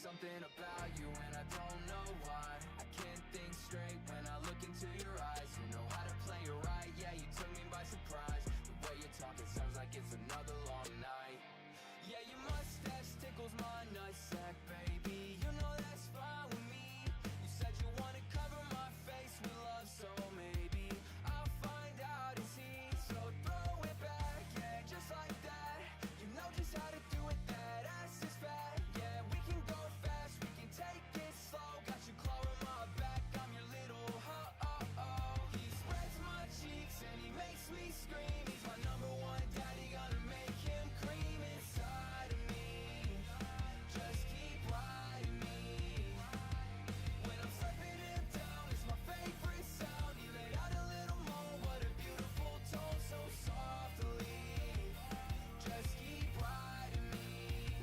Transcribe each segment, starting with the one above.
something about you and I don't know why. I can't think straight when I look into your eyes. You know how to play it right, yeah, you took me by surprise. The way you're talking sounds like it's another long night. Yeah, your mustache tickles my nutsack, baby. You know that's fine with me. You said you wanna cover my face with love, so maybe I'll find out and see. So throw it back, yeah, just like that. You know just how to do it, that ass is fat. Yeah, we can go fast, we can take it slow. Got you clawing my back, I'm your little ho-oh-oh. He spreads my cheeks and he makes me scream. He's my number one daddy, gonna make him cream inside of me. Just keep riding me. When I'm slapping him down, it's my favorite sound. He let out a little moan, what a beautiful tone, so softly. Just keep riding me.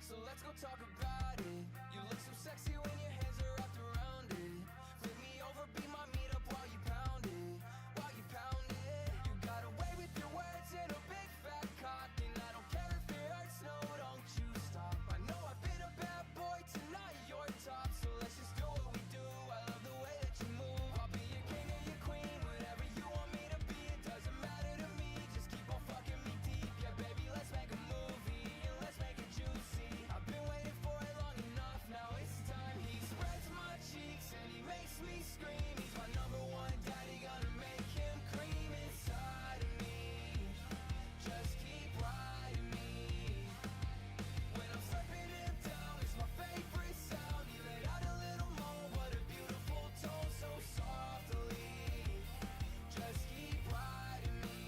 So let's go talk about it. You look so sexy when your hands are wrapped around it. Flip me over, be my meat up while you pound it. While you pound it. You got away with your words and a big fat cock. And I don't care if it hurts, no, don't you stop. I know I've been a bad boy, tonight you're top. So let's just do what we do, I love the way that you move. I'll be your king or your queen, whatever you want me to be. It doesn't matter to me, just keep on fucking me deep. Yeah baby, let's make a movie, and let's make it juicy. I've been waiting for it long enough, now it's time. He spreads my cheeks and he makes me scream. He's my number one daddy, gonna make him cream inside of me. Just keep riding me. When I'm slapping him down, it's my favorite sound. He let out a little moan, what a beautiful tone, so softly. Just keep riding me.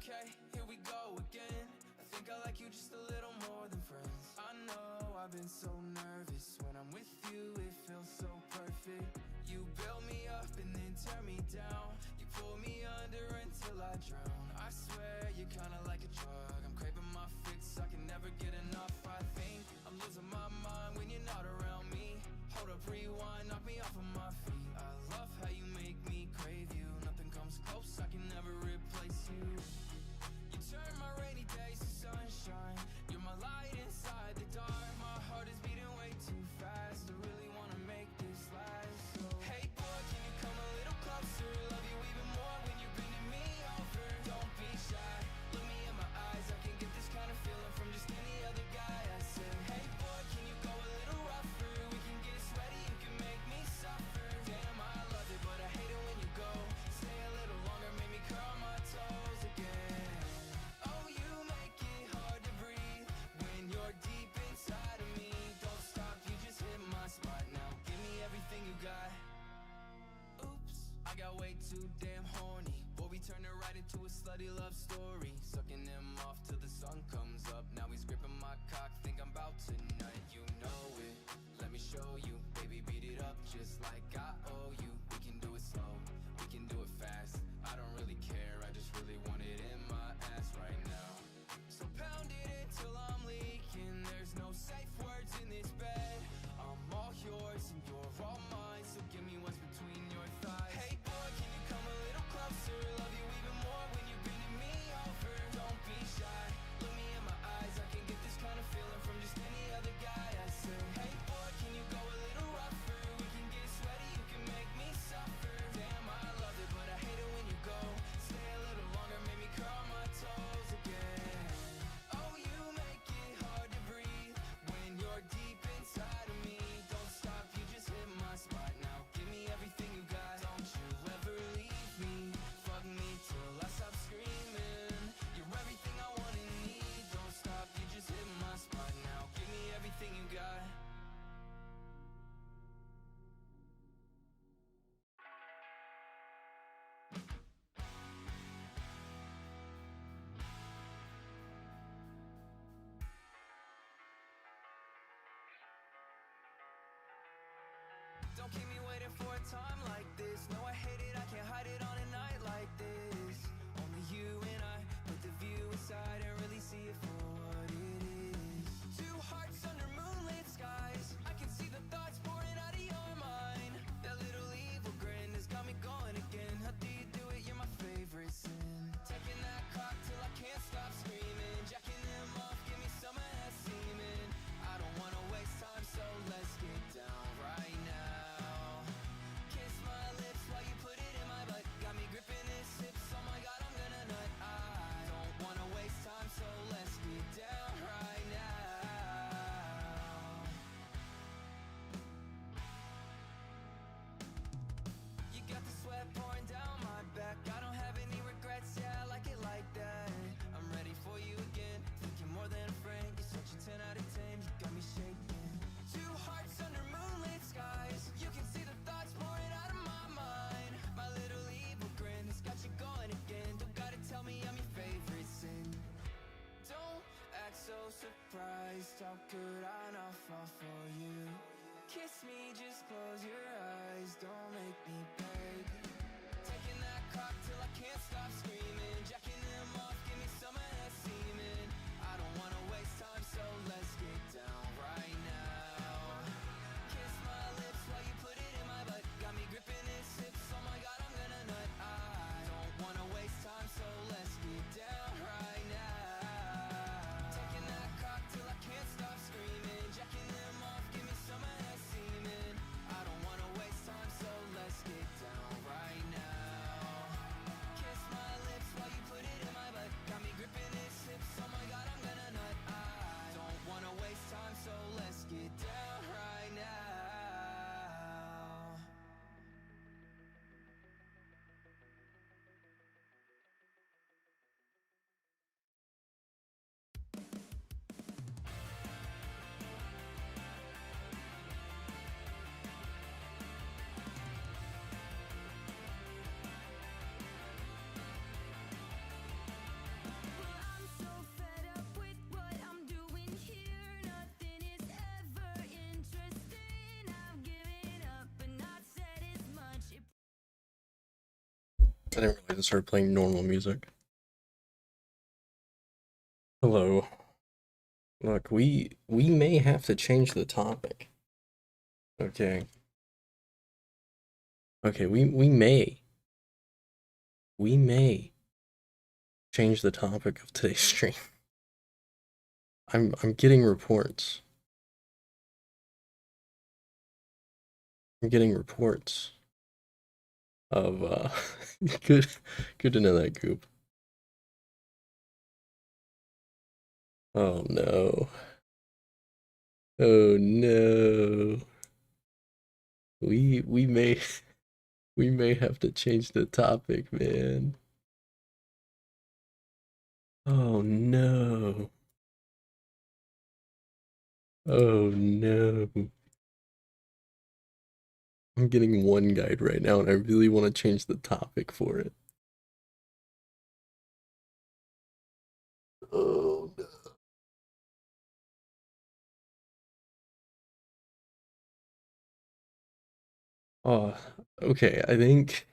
Okay, here we go again. I think I like you just a little more than friends. I know I've been so nervous. When I'm with you, it feels so perfect. You build me up and then tear me down. You pull me under until I drown. I swear you're kinda like a drug. I'm craving my fix, I can never get enough. I think I'm losing my mind when you're not around me. Hold up, rewind, knock me off of my feet. I love how you make me crave you. Nothing comes close, I can never replace you. You turn my rainy days to sunshine. You're my light inside the dark. My heart is beating way too fast. I really wanna make this last. So hey boy, can you come a little closer? Love you even more when you're bending me over. Don't be shy, look me in my eyes. I can get this kind of feeling from just any other guy. I said, hey boy, can you go a little rougher? We can get sweaty, you can make me suffer. Damn, I love it, but I hate it when you go. Stay a little longer, make me curl my toes again. Oh, you make it hard to breathe when you're deep inside of me. Don't stop, you just hit my spot now. Give me everything you got. Oops, I got way too damn horny. Boy, we turned it right into a slutty love story. Sucking him off till the sun comes up. Now he's gripping my cock, think I'm about tonight. You know it, let me show you. Baby, beat it up just like I owe you. We can do it slow, we can do it fast. I don't really care, I just really want it in my ass right now. So pound it until I'm leaking. There's no safe words in this bed. I'm all yours and you're all mine. So give me what's between your thighs. Hey boy, can you come a little closer? Love you even more when you're bending me over. Don't be shy, look me in my eyes. I can get this kind of feeling from just any other guy. I said, hey boy, can you go a little a time like this. No, I hate it, I can't hide it on a night like this. Only you and I put the view aside and really see it for what it is. Two hearts under moonlit skies. I can see the thoughts pouring out of your mind. That little evil grin has got me going again. How do you do it? You're my favorite sin. Taking that cock till I can't stop screaming. Jacking them off, give me some of that semen. I don't wanna waste time, so let's get down right now. Kiss my lips while you put it in my butt. Got me gripping his hips, oh my god, I'm gonna nut. I don't wanna waste time, so let's get down right now. You got the sweat pouring down my back. I don't have any regrets, yeah, I like it like that. I'm ready for you again, thinking more than a friend. You're such a 10 out of 10, you got me shaking. Two hearts under moonlit skies. You can see the thoughts pouring out of my mind. My little evil grin has got you going again. Don't gotta tell me I'm your favorite sin. Don't act so surprised. How could I not fall for you? Kiss me, just close your eyes. Don't make me beg. Taking that cock till I can't stop screaming. Jacking them off, give me some of that semen. I don't wanna waste time, so let's get down right now. Kiss my lips while you put it in my butt. Got me gripping his hips, oh my god, I'm gonna nut. I don't wanna waste time, so let's get down right now. Taking that cock till I can't stop screaming. Jacking them off, give me some of that semen. I don't wanna waste time, so let's get down right now. Kiss my lips while you put it in my butt. Got me gripping his hips, oh my god, I'm gonna nut. I don't wanna waste time, so let's get down right now. I'm so fed up with what I'm doing here. Nothing is ever interesting. I've given up and not said as much. I didn't realize it started playing normal music. Hello. Look, we may have to change the topic. Okay. Okay, we may change the topic of today's stream. I'm getting reports. I'm getting reports of good to know that, Goop. Oh no. Oh no. We may we may have to change the topic, man. Oh no. Oh no. I'm getting one guide right now and I really want to change the topic for it. Oh no. Oh, okay, I think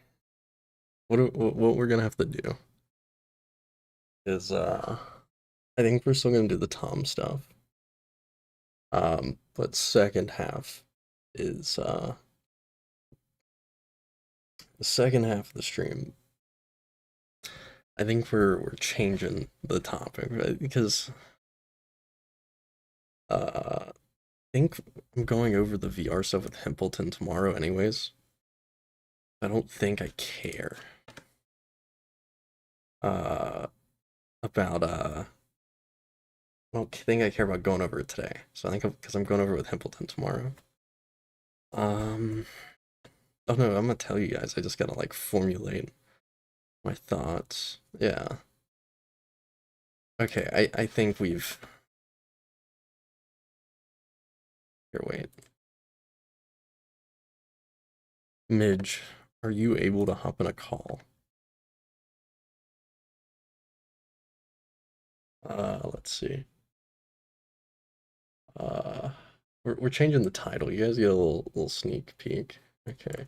what we're gonna have to do is I think we're still gonna do the Tom stuff. But second half is the second half of the stream. I think we're changing the topic, right? Because I think I'm going over the VR stuff with Hempleton tomorrow anyways. I don't think I care about I don't think I care about going over it today. So I think because I'm going over it with Hempleton tomorrow. Oh no, I'm gonna tell you guys. I just gotta like formulate my thoughts. Yeah. Okay, I think we've here, wait. Midge, are you able to hop in a call? Let's see. We're changing the title. You guys get a little sneak peek. Okay.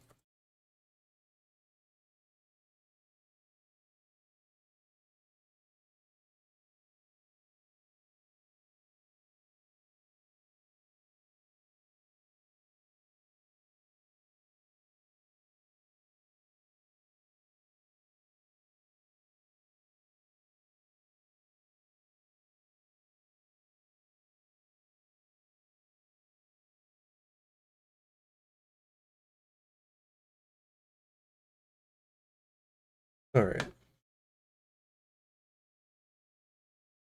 Alright. I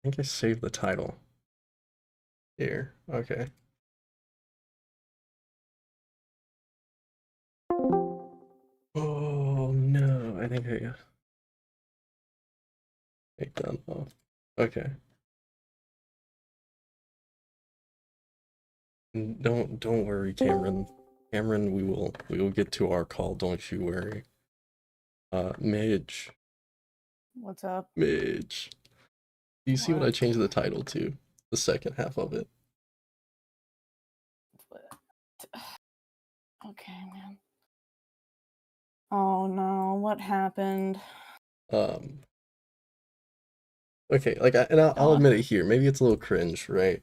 think I saved the title. Here. Okay. Oh no, I think I got take that off. Okay. Don't worry, Cameron. Cameron, we will get to our call, don't you worry. Midge. What's up? Midge. Do you see what I What? changed the title to? The second half of it. Okay, man. Oh no, what happened? Okay, like I'll admit it here. Maybe it's a little cringe, right?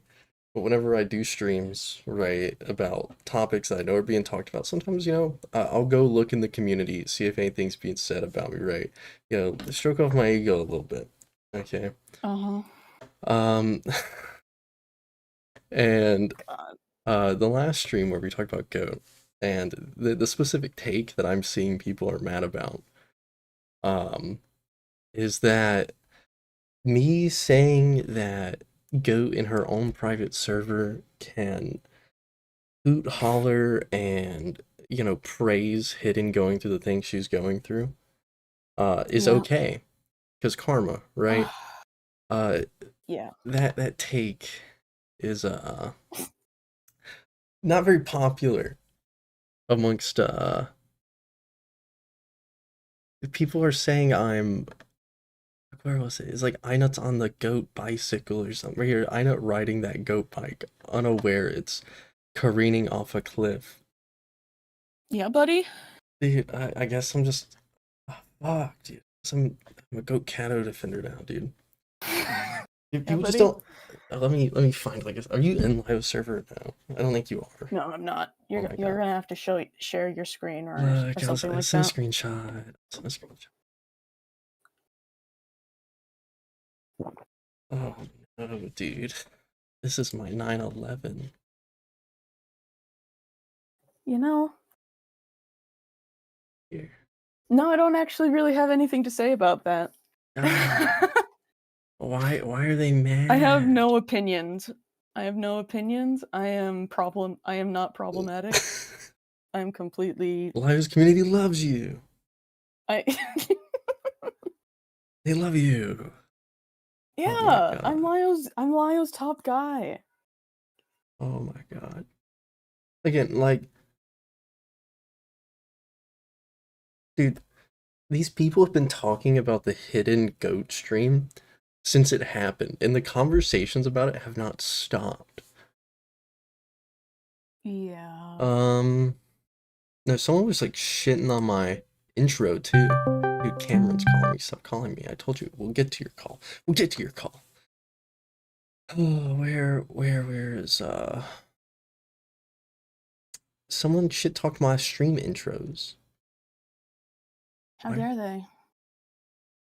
But whenever I do streams, right, about topics that I know are being talked about, sometimes, I'll go look in the community, see if anything's being said about me, right? Stroke off my ego a little bit. Okay. Uh-huh. Um, and God. the last stream where we talked about GOAT, and the specific take that I'm seeing people are mad about, is that me saying that GOAT in her own private server can hoot, holler, and praise Hidden going through the things she's going through, is Yeah. okay, because karma, right? Yeah. That take is not very popular amongst people are saying I'm, where was it? It's like Inut's on the goat bicycle or something. Right here, Inut riding that goat bike, unaware it's careening off a cliff. Yeah, buddy? Dude, I guess I'm just, fuck, dude. I'm a goat Cato defender now, dude. Dude, people just buddy? don't. Let me find are you in live server now? I don't think you are. No, I'm not. You're Oh my you're God. gonna have to share your screen or Look, something I like sent that. a screenshot. Oh no, dude. This is my 9/11. You know? Here. No, I don't actually really have anything to say about that. Why are they mad? I have no opinions. I am not problematic. I am completely Live's community loves you. I They love you. Yeah, God. I'm Lyo's top guy. Oh my God. Again, dude, these people have been talking about the hidden goat stream since it happened, and the conversations about it have not stopped. Yeah. No, someone was shitting on my intro too. Dude, Cameron's calling me. Stop calling me. I told you, we'll get to your call. We'll get to your call. Oh, where is someone shit talked my stream intros. How dare they?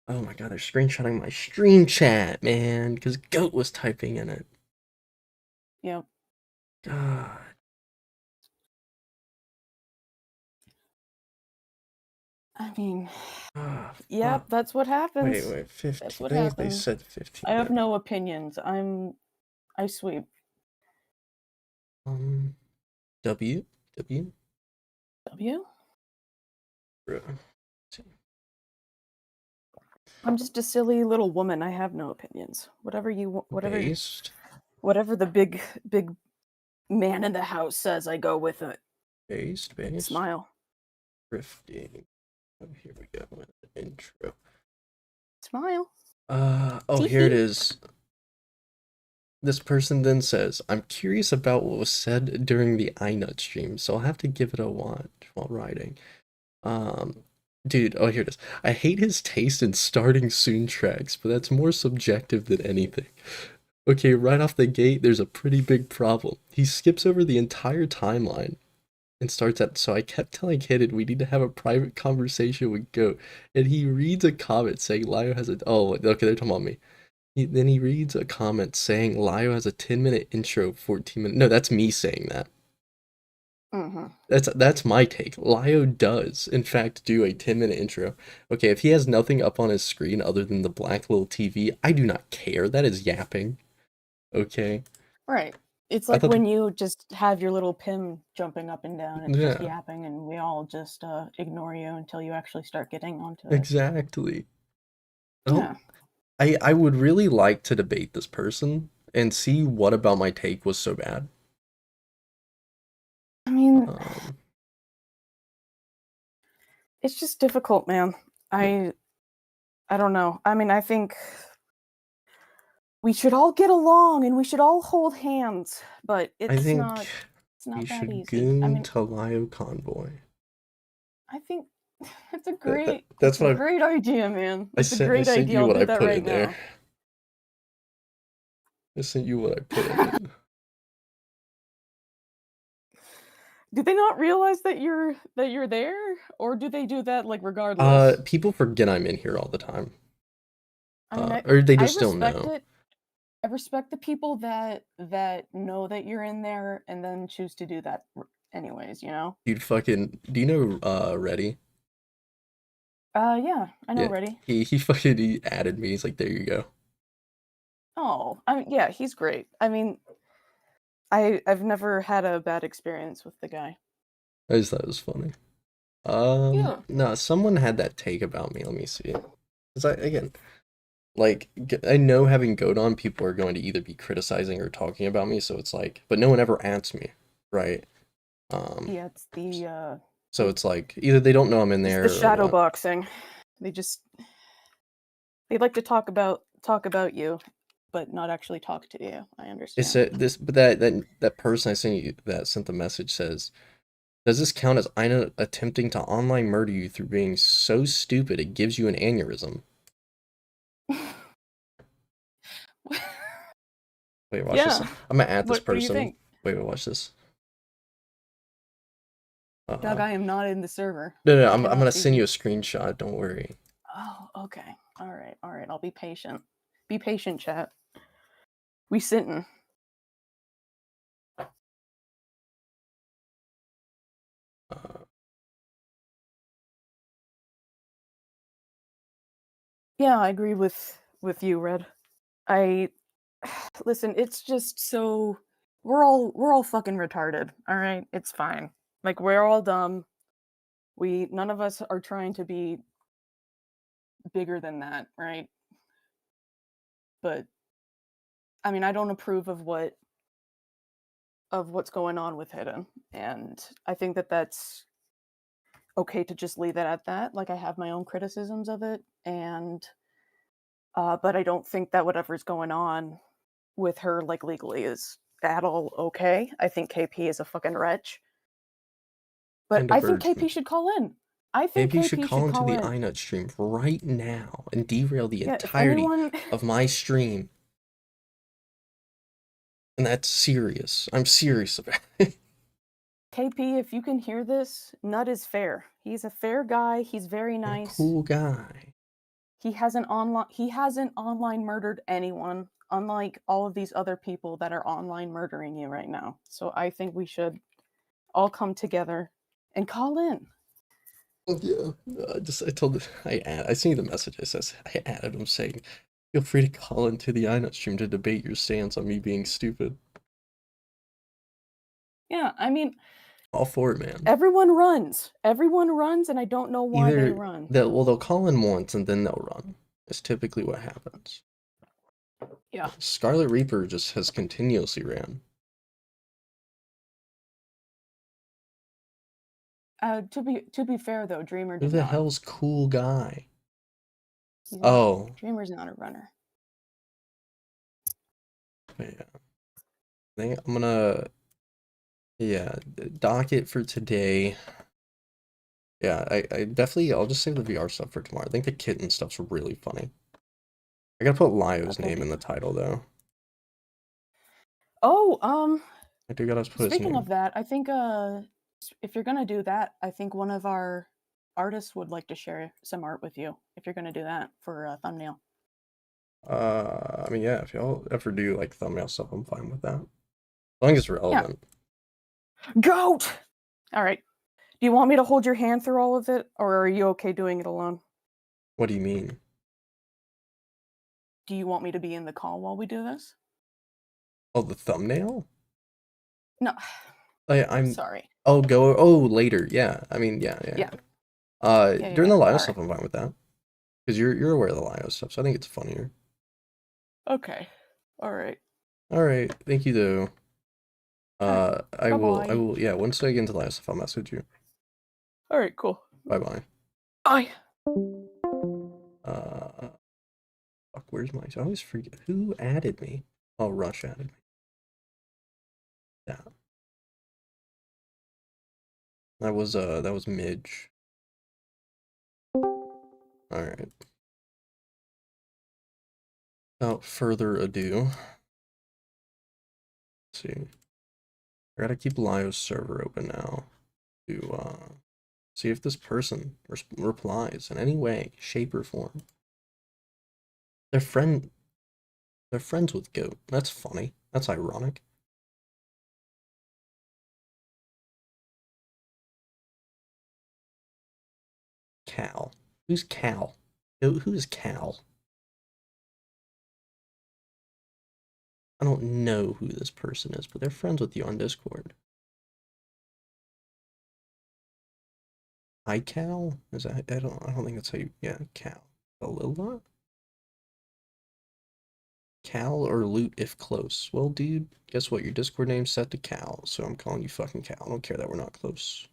Oh my God, they're screenshotting my stream chat, man, because Goat was typing in it. Yep. God. I mean, Ah, yep, fuck. that's what happens. Wait, 15. That's what I think they happens. said 15. I have no opinions. I sweep. W? W? Bro. I'm just a silly little woman. I have no opinions. Whatever Based? whatever the big man in the house says, I go with it. Based? Smile. Drifting. Oh, here we go. Intro. Smile. Oh, here it is. This person then says, I'm curious about what was said during the iNut stream, so I'll have to give it a watch while writing. Dude, oh, here it is. I hate his taste in starting soon tracks, but that's more subjective than anything. Okay, right off the gate, there's a pretty big problem. He skips over the entire timeline and starts at, so I kept telling Hidden we need to have a private conversation with Goat, and he reads a comment saying Lio has a, oh, okay, they're talking about me. Then he reads a comment saying Lio has a 10-minute intro, 14-minute, no, that's me saying that. Mm-hmm. That's my take. Lio does, in fact, do a 10-minute intro. Okay, if he has nothing up on his screen other than the black little TV, I do not care. That is yapping. Okay. Right. It's I like thought, when you just have your little Pim jumping up and down. It's just yeah, yapping, and we all just ignore you until you actually start getting onto it. exactly. Yeah. Oh, I would really like to debate this person and see what about my take was so bad. I mean, Um, it's just difficult, man. I don't know. I mean, I think we should all get along and we should all hold hands, but I it's think not we that should easy. I goon mean, to Lio Convoy. I think it's That's a what great idea, man. It's a I great sent idea. you I'll what do I that put right in there. now. I sent you what I put in it. Do they not realize that you're there, or do they do that like regardless? People forget I'm in here all the time. I mean, Or they I just don't respect know. it. I respect the people that know that you're in there and then choose to do that anyways, you know? Dude, fucking, do you know Reddy? Yeah, I know Yeah, already. he added me. He's like, there you go. Oh, I mean, yeah, he's great. I mean, I've never had a bad experience with the guy. I just thought it was funny. Yeah. No, someone had that take about me. Let me see. Cause again, like, I know having Goat on, people are going to either be criticizing or talking about me. So it's like, but no one ever adds me, right? Yeah, it's So it's like either they don't know I'm in it's the there or shadow what. boxing. They just they like to talk about you, but not actually talk to you. I It's understand. this, but that person I sent you that sent the message says, does this count as Ina attempting to online murder you through being so stupid it gives you an aneurysm? Wait, watch this. Yeah. I'm gonna add this What do you person. think? Wait, watch this. Doug, I am not in the server. No, I I'm cannot gonna see send you. you a screenshot. Don't worry. Oh, okay. All right. All right. I'll be patient. Be patient, chat. We sitting. Uh, Yeah, I agree with you, Red. I listen, it's just so we're all fucking retarded. All right? It's fine. Like we're all dumb. We none of us are trying to be bigger than that, right? But I mean, I don't approve of what's going on with Hidden, and I think that that's okay to just leave it at that. Like I have my own criticisms of it, and but I don't think that whatever's going on with her, like legally, is at all okay. I think KP is a fucking wretch, but and a I think virgin. KP should call in. I think Maybe you should KP call should into call the in. iNut stream right now and derail the Yeah, if entirety anyone, of my stream. And that's serious. I'm serious about it. KP, if you can hear this, Nut is fair. He's a fair guy. He's very You're a nice. cool guy. He hasn't online murdered anyone, unlike all of these other people that are online murdering you right now. So I think we should all come together and call in. Yeah. I seen the message. I added him saying, feel free to call into the iNut stream to debate your stance on me being stupid. Yeah, I mean, All for it, man. everyone runs. Everyone runs, and I don't know why they Either run. they'll call in once and then they'll run. It's typically what happens. Yeah. Scarlet Reaper just has continuously ran. To be fair though, Dreamer Who did the not. hell's cool guy? He's not. Oh, Dreamer's not a runner. yeah. I think I'm gonna, yeah, dock it for today. Yeah, I definitely, I'll just save the VR stuff for tomorrow. I think the kitten stuff's really funny. I gotta put Lio's Okay. name in the title though. Oh, I do gotta put his speaking name. of that, I think if you're gonna do that, I think one of our artists would like to share some art with you. If you're gonna do that for a thumbnail. I mean, yeah, if y'all ever do like thumbnail stuff, I'm fine with that. As long as it's relevant. Goat. All right. Do you want me to hold your hand through all of it, or are you okay doing it alone? What do you mean? Do you want me to be in the call while we do this? Oh, the thumbnail? No. I'm Sorry. Oh, go. Oh, later. Yeah. I mean, yeah. Yeah. Yeah. During the Lio All stuff, right. I'm fine with that because you're aware of the Lio stuff, so I think it's funnier. Okay. All right. All right. Thank you, though. I Bye-bye. will. Yeah. Once I get into Lio stuff, I'll message you. All right. Cool. Bye bye. Bye. Fuck. Where's my? I always forget who added me. Oh, Rush added me. Yeah. That was Midge. All right. Without further ado, let's see. I gotta keep Lio's server open now to see if this person replies in any way, shape, or form. They're friends with Goat. That's funny. That's ironic. Cal. Who's Cal? Who's Cal? I don't know who this person is, but they're friends with you on Discord. Hi, Cal? Is that I don't think that's how you Cal. Alila? Cal or Loot if close. Well, dude, guess what? Your Discord name's set to Cal, so I'm calling you fucking Cal. I don't care that we're not close.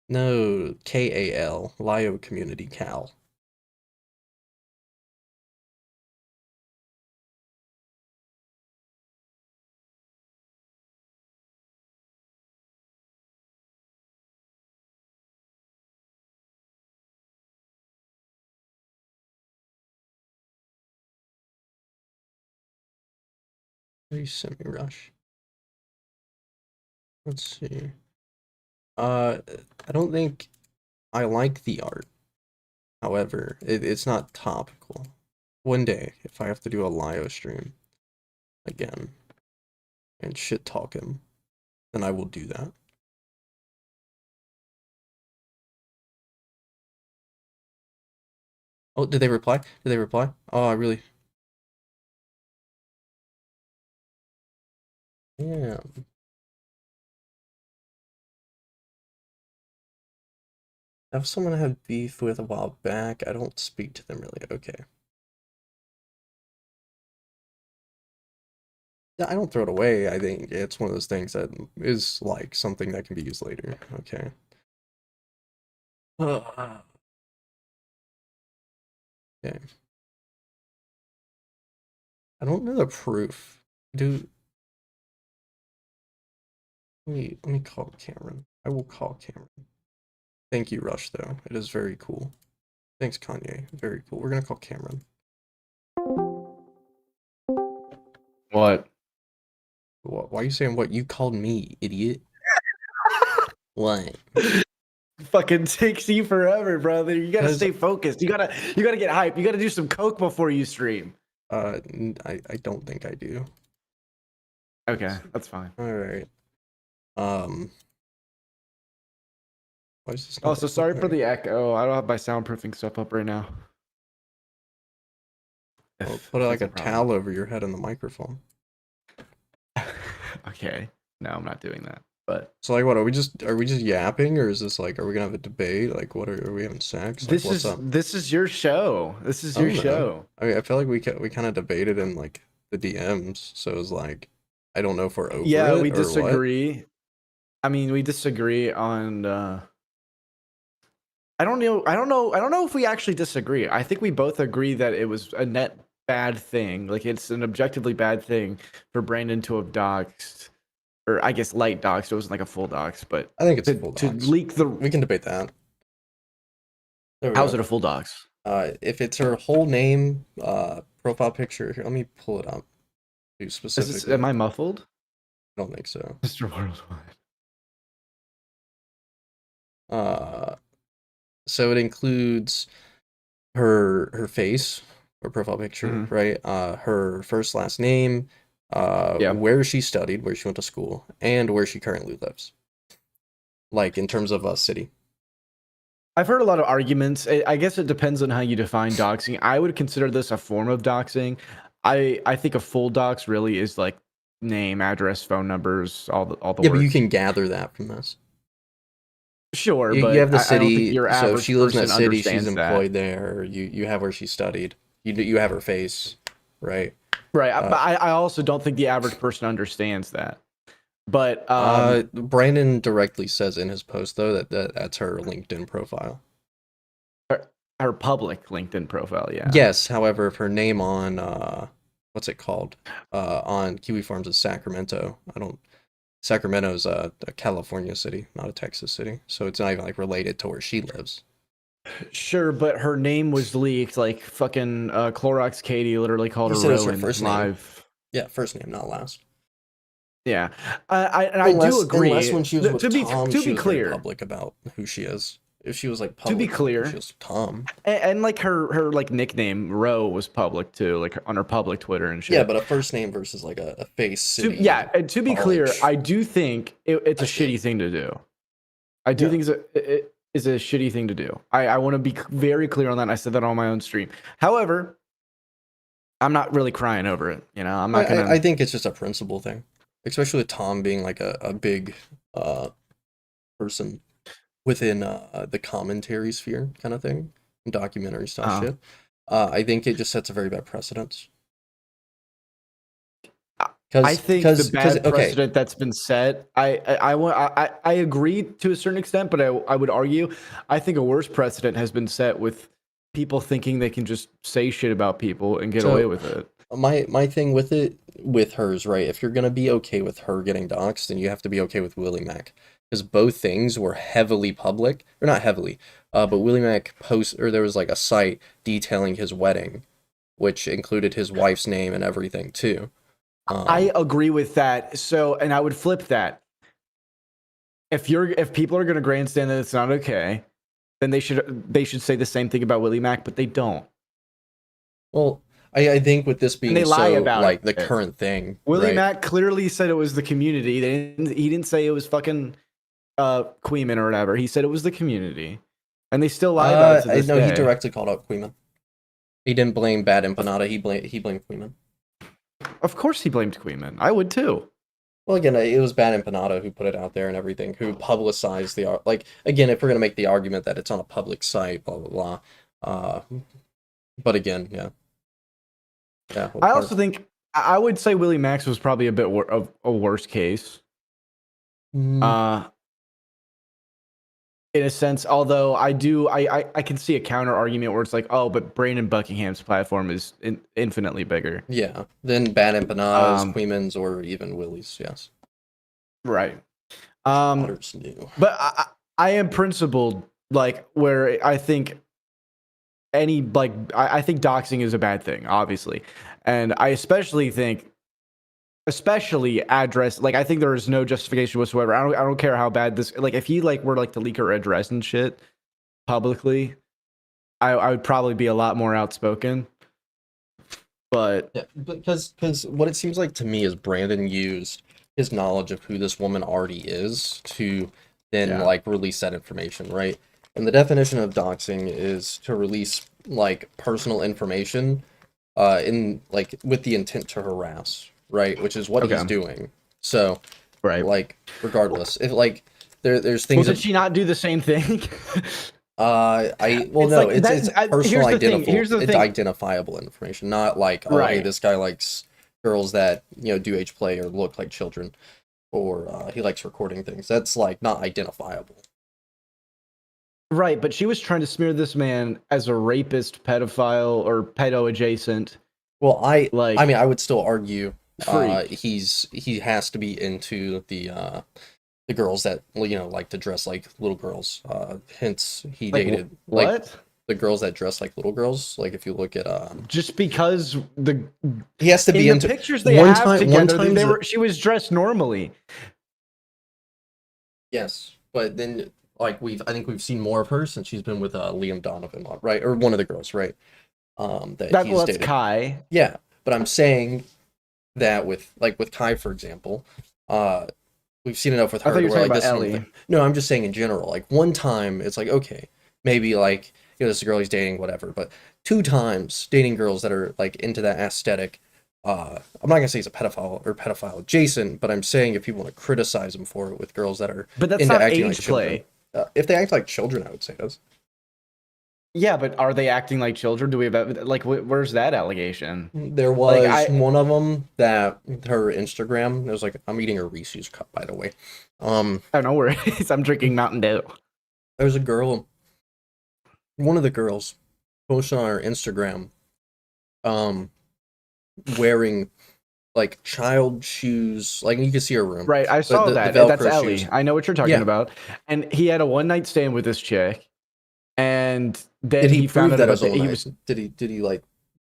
No, K-A-L. Lio Community Cal. Very semi-rush. Let's see. I don't think I like the art. However, it's not topical. One day, if I have to do a Lio stream again and shit talk him, then I will do that. Oh, did they reply? Did they reply? Oh, I really... Yeah. I have someone I have beef with a while back. I don't speak to them really. Okay. Yeah, I don't throw it away. I think it's one of those things that is like something that can be used later. Okay. Okay. I don't know the proof. Dude, let me call Cameron. I will call Cameron. Thank you, Rush, though. It is very cool. Thanks, Kanye. Very cool. We're gonna call Cameron. What? Why are you saying what? You called me, idiot. What? Fucking takes you forever, brother. You gotta 'Cause- stay focused. You gotta get hype. You gotta do some coke before you stream. I don't think I do. Okay, that's fine. All right. Why is this not Also, sorry for recording? the echo. I don't have my soundproofing stuff up right now. Well, If put like a that's problem. towel over your head on the microphone. Okay. No, I'm not doing that. But So like, what are we just yapping, or is this like, are we gonna have a debate? Like, what are we having sex? Like, what's up? this is your show. This is I your don't know. show. I mean, I feel like we kind of debated in like the DMs, so it was like, I don't know if we're over Yeah, it we or what. disagree. I mean, we disagree on I don't know if we actually disagree. I think we both agree that it was a net bad thing. Like it's an objectively bad thing for Brandon to have doxed, or I guess light doxed. It wasn't like a full dox, but I think it's to, a full to dox. leak the. We can debate that. There we How's go. it a full dox? If it's her whole name, profile picture, here, let me pull it up. Specifically. Am I muffled? I don't think so. Mr. Worldwide. So it includes her face or profile picture, Mhm. right? Her first last name, Yeah. where she studied, where she went to school, and where she currently lives. like in terms of a city? I've heard a lot of arguments. I guess it depends on how you define doxing. I would consider this a form of doxing. I think a full dox really is like name, address, phone numbers, all the Yeah, but you works. can gather that from this. Sure, You but have the I don't think city, your so if average she lives in that person city, she's understands that. employed there. You have where she studied. You have her face, right? Right. But I also don't think the average person understands that. But Brandon directly says in his post though that that's her LinkedIn profile. her public LinkedIn profile, yeah. Yes, however, if her name on what's it called? On Kiwi Farms is Sacramento. Sacramento's a California city, not a Texas city. So it's not even like related to where she lives. Sure, but her name was leaked. Like fucking Clorox Katie literally called You her said it was her Rowan first name. live. Yeah, first name, not last. Yeah, I do agree. Unless when she was with to be Tom, to she be was very clear, public about who she is. If she was like to be public, clear, she was Tom. and like her like nickname Ro was public too, like on her public Twitter and shit. Yeah, but a first name versus like a face city. Yeah, and to be clear, college. I do think it's a shitty thing to do. I do think it is a shitty thing to do. I want to be very clear on that. And I said that on my own stream. However, I'm not really crying over it. You know, I'm not gonna. I think it's just a principle thing, especially with Tom being like a big person within the commentary sphere kind of thing, documentary style shit. I think it just sets a very bad precedence. I think the bad precedent that's been set. I agree to a certain extent, but I would argue I think a worse precedent has been set with people thinking they can just say shit about people and get away with it. My thing with hers, right? If you're gonna be okay with her getting doxxed, then you have to be okay with Willie Mac, because both things were heavily public, or not heavily, but Willie Mac there was like a site detailing his wedding, which included his wife's name and everything too. I agree with that. So, and I would flip that. If people are going to grandstand that it's not okay, then they should say the same thing about Willie Mac, but they don't. Well, I think with this being they lie about like the current thing, Willie right? Mac clearly said it was the community. He didn't say it was fucking Queeman or whatever. He said it was the community, and they still lie about it to this day. He directly called out Queeman. He didn't blame Bad Empanada. He blamed Queeman. Of course he blamed Queeman. I would too. Well, again, it was Bad Empanada who put it out there and everything, who publicized like, again, if we're going to make the argument that it's on a public site, blah, blah, blah. But again, yeah. I also think, I would say Willie Max was probably a bit of a worse case. In a sense, although I can see a counter argument where it's like, oh, but Brandon Buckingham's platform is infinitely bigger. Yeah, than Bad Empanadas, Queeman's, or even Willie's. Yes, right. But I am principled, like, where I think I think doxing is a bad thing, obviously, and I especially think. Especially address, like I think there is no justification whatsoever. I don't care how bad this, like if he like were like to leak her address and shit publicly, I would probably be a lot more outspoken. But yeah, because what it seems like to me is Brandon used his knowledge of who this woman already is to then like release that information, right? And the definition of doxing is to release like personal information in like with the intent to harass. Right, which is what he's doing. So, like, regardless, if like there's things. Well, did she not do the same thing? It's personal it's identifiable information, not like hey, this guy likes girls that do age play or look like children, or he likes recording things. That's like not identifiable. Right, but she was trying to smear this man as a rapist, pedophile, or pedo adjacent. Well, I mean, I would still argue. He has to be into the girls that like to dress like little girls. Hence he dated like the girls that dress like little girls. Like if you look at just because he has to be into the pictures they have together. She was dressed normally. Yes, but then like I think we've seen more of her since she's been with Liam Donovan, right? Or one of the girls, right? That's dated. Kai. Yeah, but I'm saying that with Kai, for example, we've seen enough with I her. thought you were where, talking like, about this is Ellie. no, I'm just saying in general. Like one time, it's like okay, maybe like this girl he's dating, whatever. But 2 times dating girls that are like into that aesthetic. I'm not gonna say he's a pedophile or pedophile adjacent, but I'm saying if people want to criticize him for it with girls that are But that's into not acting like age children. play. If they act like children, I would say that's. Yeah, but are they acting like children? Do we have like where's that allegation? There Like, was one of them that her Instagram. It was like I'm eating a Reese's cup, by the way. Oh, no worries. I'm drinking Mountain Dew. There was a girl. One of the girls posted on her Instagram, wearing like child shoes. Like you can see her room. Right, I but saw the that. Velcro That's Ellie. shoes. I know what you're talking Yeah. about. And he had a one-night stand with this chick, and then Did he, he found prove out that about as a that one he night? was. Did he like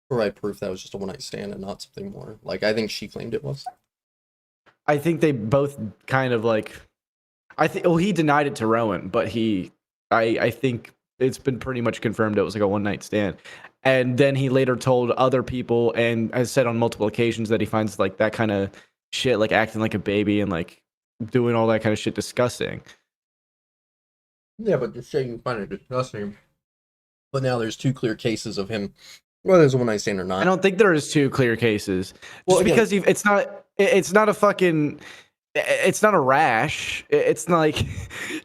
provide proof that was just a one night stand and not something more? Like I think she claimed it was. I think they both kind of like. I think. Well, he denied it to Rowan, but I think it's been pretty much confirmed it was like a one-night stand. And then he later told other people and has said on multiple occasions that he finds like that kind of shit, like acting like a baby and like doing all that kind of shit disgusting. Yeah, but just saying you find it disgusting. But now there's 2 clear cases of him, whether it's a one night stand or not. I don't think there is 2 clear cases. Well, Just again- because it's not a fucking, it's not a rash. It's not like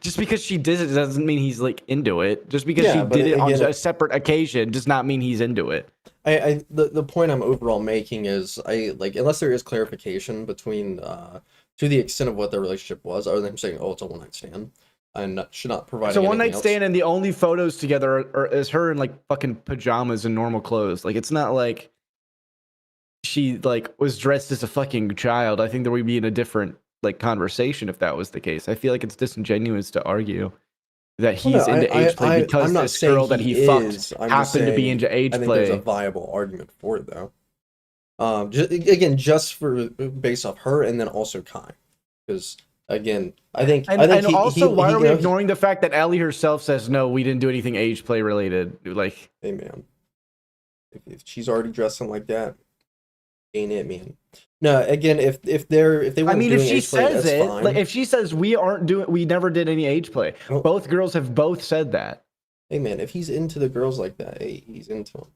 just because she did it doesn't mean he's like into it. Just because Yeah, she but did it on again, a separate occasion does not mean he's into it. The point I'm overall making is unless there is clarification between to the extent of what their relationship was, other than saying, oh, it's a one night stand, and should not provide. It's a one night stand, and the only photos together is her in like fucking pajamas and normal clothes. Like it's not like she like was dressed as a fucking child. I think there would be in a different like conversation if that was the case. I feel like it's disingenuous to argue that he's into age play because I'm not this girl that he fucked I'm just happened to be saying, into age I think there's a play. viable argument for it though. Just for based off her and then also Kai, because again, I think Also, why are we you know, ignoring the fact that Ellie herself says no, we didn't do anything age play related? Like, hey man, if she's already dressing like that, ain't it, man? No, again, if they weren't if doing she age play, says that's it, fine. like if she says we never did any age play. Well- Both girls have both said that. Hey man, if he's into the girls like that, hey, he's into them.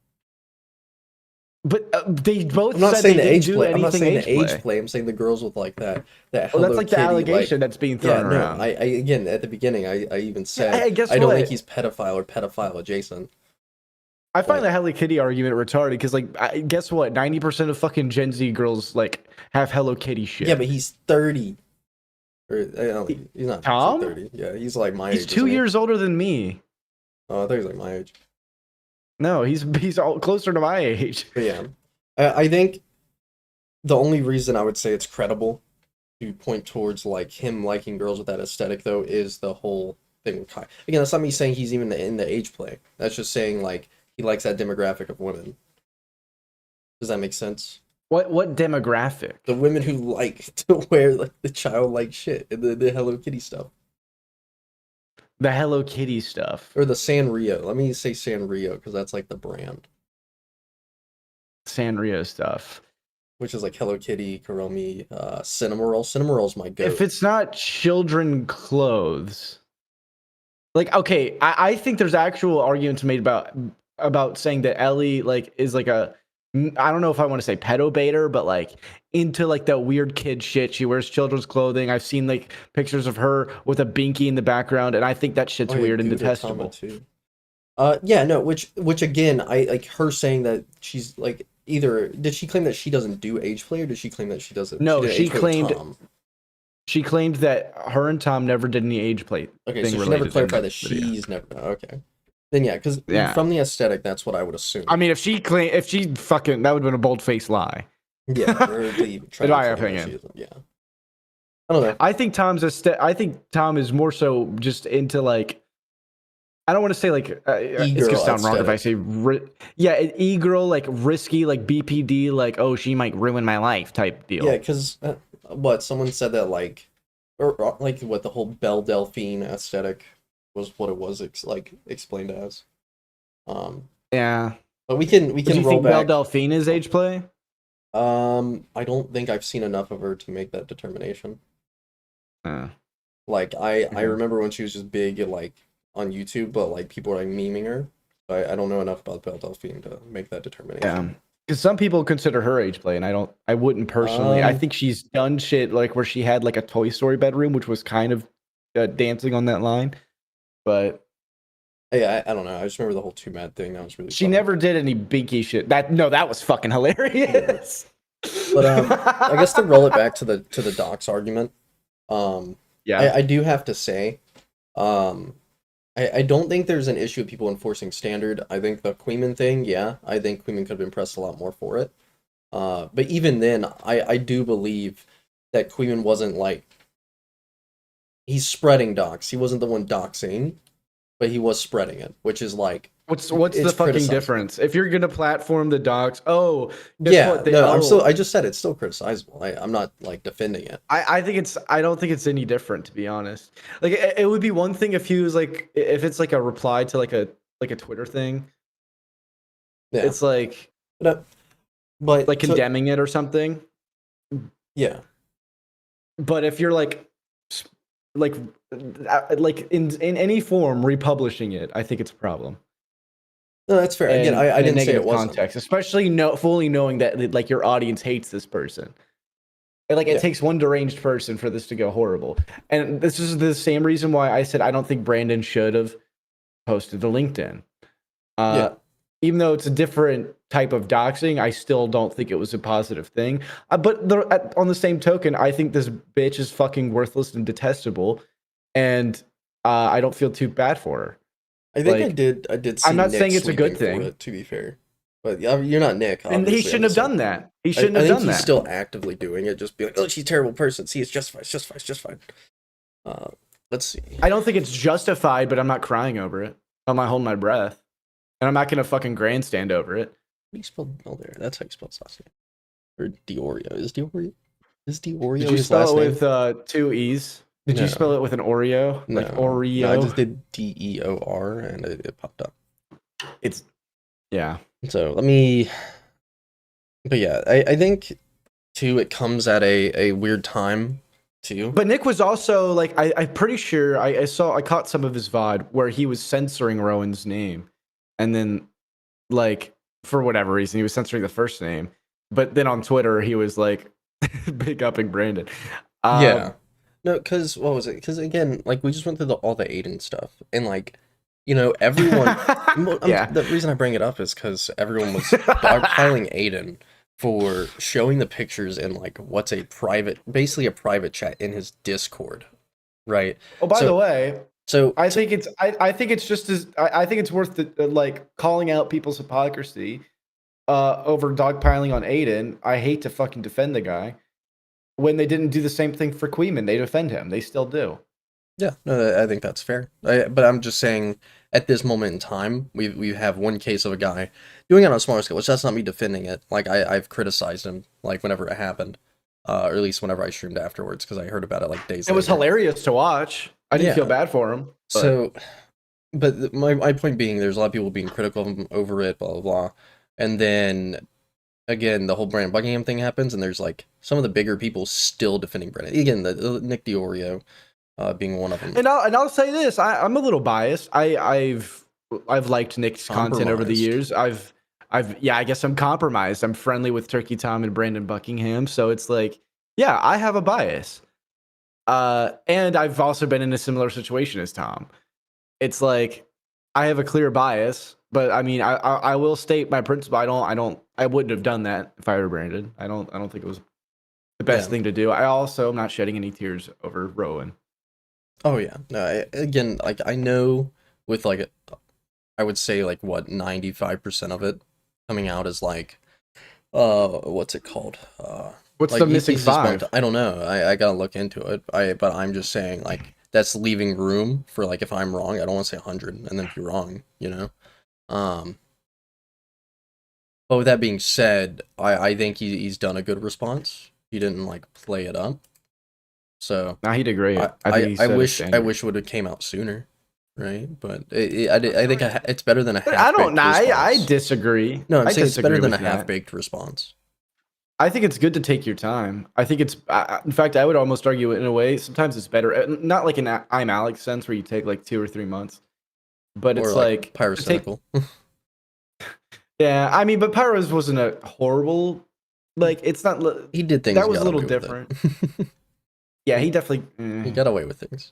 But they both I'm not said saying they the didn't age do play. I'm not anything saying age the age play. play. I'm saying the girls with like that Well, Hello that's like the Kitty, allegation that's being thrown yeah, around. no, I again at the beginning I even said I guess I don't what? think he's pedophile or pedophile adjacent. I find the Hello Kitty argument retarded because, like, guess what? 90% of fucking Gen Z girls like have Hello Kitty shit. Yeah, but he's 30. Or I don't know, he's not Tom? actually 30. Yeah, he's like my he's age. 2 isn't he? years older than me. Oh, I thought he was like my age. No, he's all closer to my age. But yeah, I think the only reason I would say it's credible to point towards like him liking girls with that aesthetic though is the whole thing with Kai. Again, that's not me saying he's even in the age play. That's just saying like he likes that demographic of women. Does that make sense? What demographic? The women who like to wear like the childlike shit and the Hello Kitty stuff. The Hello Kitty stuff. Or the Sanrio. Let me say Sanrio because that's like the brand. Sanrio stuff. Which is like Hello Kitty, Kuromi, Cinnamoroll. Cinnamoroll's my goat. If it's not children clothes, like, okay, I think there's actual arguments made about saying that Ellie like is like a, I don't know if I want to say pedo baiter, but like into like that weird kid shit. She wears children's clothing. I've seen like pictures of her with a binky in the background, and I think that shit's weird and detestable. Too. Yeah, no, which again, I like her saying that she's like either did she claim that she doesn't do age play or did she claim that she doesn't? No, did she age play with claimed Tom? She claimed that her and Tom never did any age play. Okay, thing so she related never in clarified that video. she's never. Okay, then yeah, because Yeah. from the aesthetic, that's what I would assume. I mean, if she fucking, that would have been a bold faced lie. Yeah, or to even try In to my claim that opinion. she isn't, yeah. I don't know. I think Tom is more so just into like, I don't want to say like it's gonna sound wrong if I say e-girl, like risky, like BPD, like oh she might ruin my life type deal. Yeah, because what someone said that like, or like what the whole Belle Delphine aesthetic was what it was explained as. Yeah. But we can Do you roll think Belle back. Delphine is age play? I don't think I've seen enough of her to make that determination. Like I Mhm. remember when she was just big like on YouTube, but like people were like memeing her. I don't know enough about Belle Delphine to make that Yeah, determination. because some people consider her age play, and I wouldn't personally. I Um, think she's done shit like where she had like a Toy Story bedroom, which was kind of dancing on that line, but yeah, I don't know. I just remember the whole Too Mad thing. That was really she funny. never did any binky shit. That was fucking hilarious. But I guess to roll it back to the docs argument, Yeah. I do have to say, um, I don't think there's an issue with people enforcing standard. I think the Queeman thing, yeah, I think Queeman could have been pressed a lot more for it. But even then, I do believe that Queeman wasn't like he's spreading docs. He wasn't the one doxing, but he was spreading it, which is like What's the it's fucking criticizable. difference? If you're gonna platform the docs, oh, guess Yeah, what? no, I just said it's still criticizable. I'm not like defending it. I don't think it's any different, to be honest. Like it would be one thing if he was like if it's like a reply to like a Twitter thing. Yeah, It's like but condemning it or something. yeah, But if you're like like in any form republishing it, I think it's a problem. no, that's fair. Again, And I in a didn't say it negative wasn't. context, especially fully knowing that like your audience hates this person. And like Yeah. it takes one deranged person for this to go horrible. And this is the same reason why I said I don't think Brandon should have posted the LinkedIn. Yeah. Even though it's a different type of doxing, I still don't think it was a positive thing. But on the same token, I think this bitch is fucking worthless and detestable, and I don't feel too bad for her. I think Like, I did see I'm not Nick saying it's a good sweeping for thing. it, to be fair. But you're not Nick, And obviously. he shouldn't have done that. He I shouldn't have think done he's that. still actively doing it, just be like, oh, she's a terrible person. See, it's justified, it's justified, it's justified. Let's see. I don't think it's justified, but I'm not crying over it. I'm not holding my breath. And I'm not gonna fucking grandstand over it. How do you spell Mel there? That's how you spell his last name. Or Diorio. Is Diorio Did you his spell last it name? with 2 E's? Did No. you spell it with an Oreo? No. Like Oreo? No, I just did DEOR and it popped up. It's yeah. So let me. But yeah, I think too it comes at a weird time too. But Nick was also like I'm pretty sure I caught some of his VOD where he was censoring Rowan's name. And then like for whatever reason he was censoring the first name. But then on Twitter he was like big upping Brandon. Yeah. No, because what was it? Because again, like we just went through all the Aiden stuff, and like, you know, everyone. Yeah. The reason I bring it up is because everyone was dogpiling Aiden for showing the pictures in like what's basically a private chat in his Discord, right? Oh, by the way, So I think it's just as I think it's worth like calling out people's hypocrisy over dogpiling on Aiden. I hate to fucking defend the guy when they didn't do the same thing for Queeman. They defend him. They still do. yeah, no, I think that's fair. But I'm just saying, at this moment in time, we have one case of a guy doing it on a smaller scale, which that's not me defending it. Like I've criticized him like whenever it happened, or at least whenever I streamed afterwards because I heard about it like days. It was later. hilarious to watch. I didn't Yeah. feel bad for him. But. So, but my point being, there's a lot of people being critical of him over it, blah blah blah, and then again the whole Brandon Buckingham thing happens, and there's like some of the bigger people still defending Brandon. Again, the Nick Diorio being one of them. And I'll say this: I'm a little biased. I've liked Nick's content over the years. I guess I'm compromised. I'm friendly with Turkey Tom and Brandon Buckingham, so it's like, yeah, I have a bias. And I've also been in a similar situation as Tom. It's like I have a clear bias, but I mean, I will state my principle. I wouldn't have done that if I were Brandon. I don't think it was the best thing to do. I also am not shedding any tears over Rowan. Oh yeah, no. Again, like I know with like, I would say like what 95% of it coming out is like, what's it called? What's like the missing he's just 5? I don't know. I gotta look into it. But I'm just saying like that's leaving room for like if I'm wrong, I don't want to say 100 and then be wrong, you know. But with that being said, I think he's done a good response. He didn't like play it up. So Nah, he did great. I wish it would have came out sooner, right? But I think it's better than a half. I don't know. I disagree. No, I'm saying it's better than a with that. half-baked response. I think it's good to take your time. I think it's, in fact, I would almost argue in a way, sometimes it's better. Not like an I'm Alex sense where you take like 2 or 3 months, but Or it's like like to take. pyrocynical. Yeah, I mean, but Pyro's wasn't a horrible. Like, it's not. He did things. That was got a little away with different. it. Yeah, he definitely. He got away with things.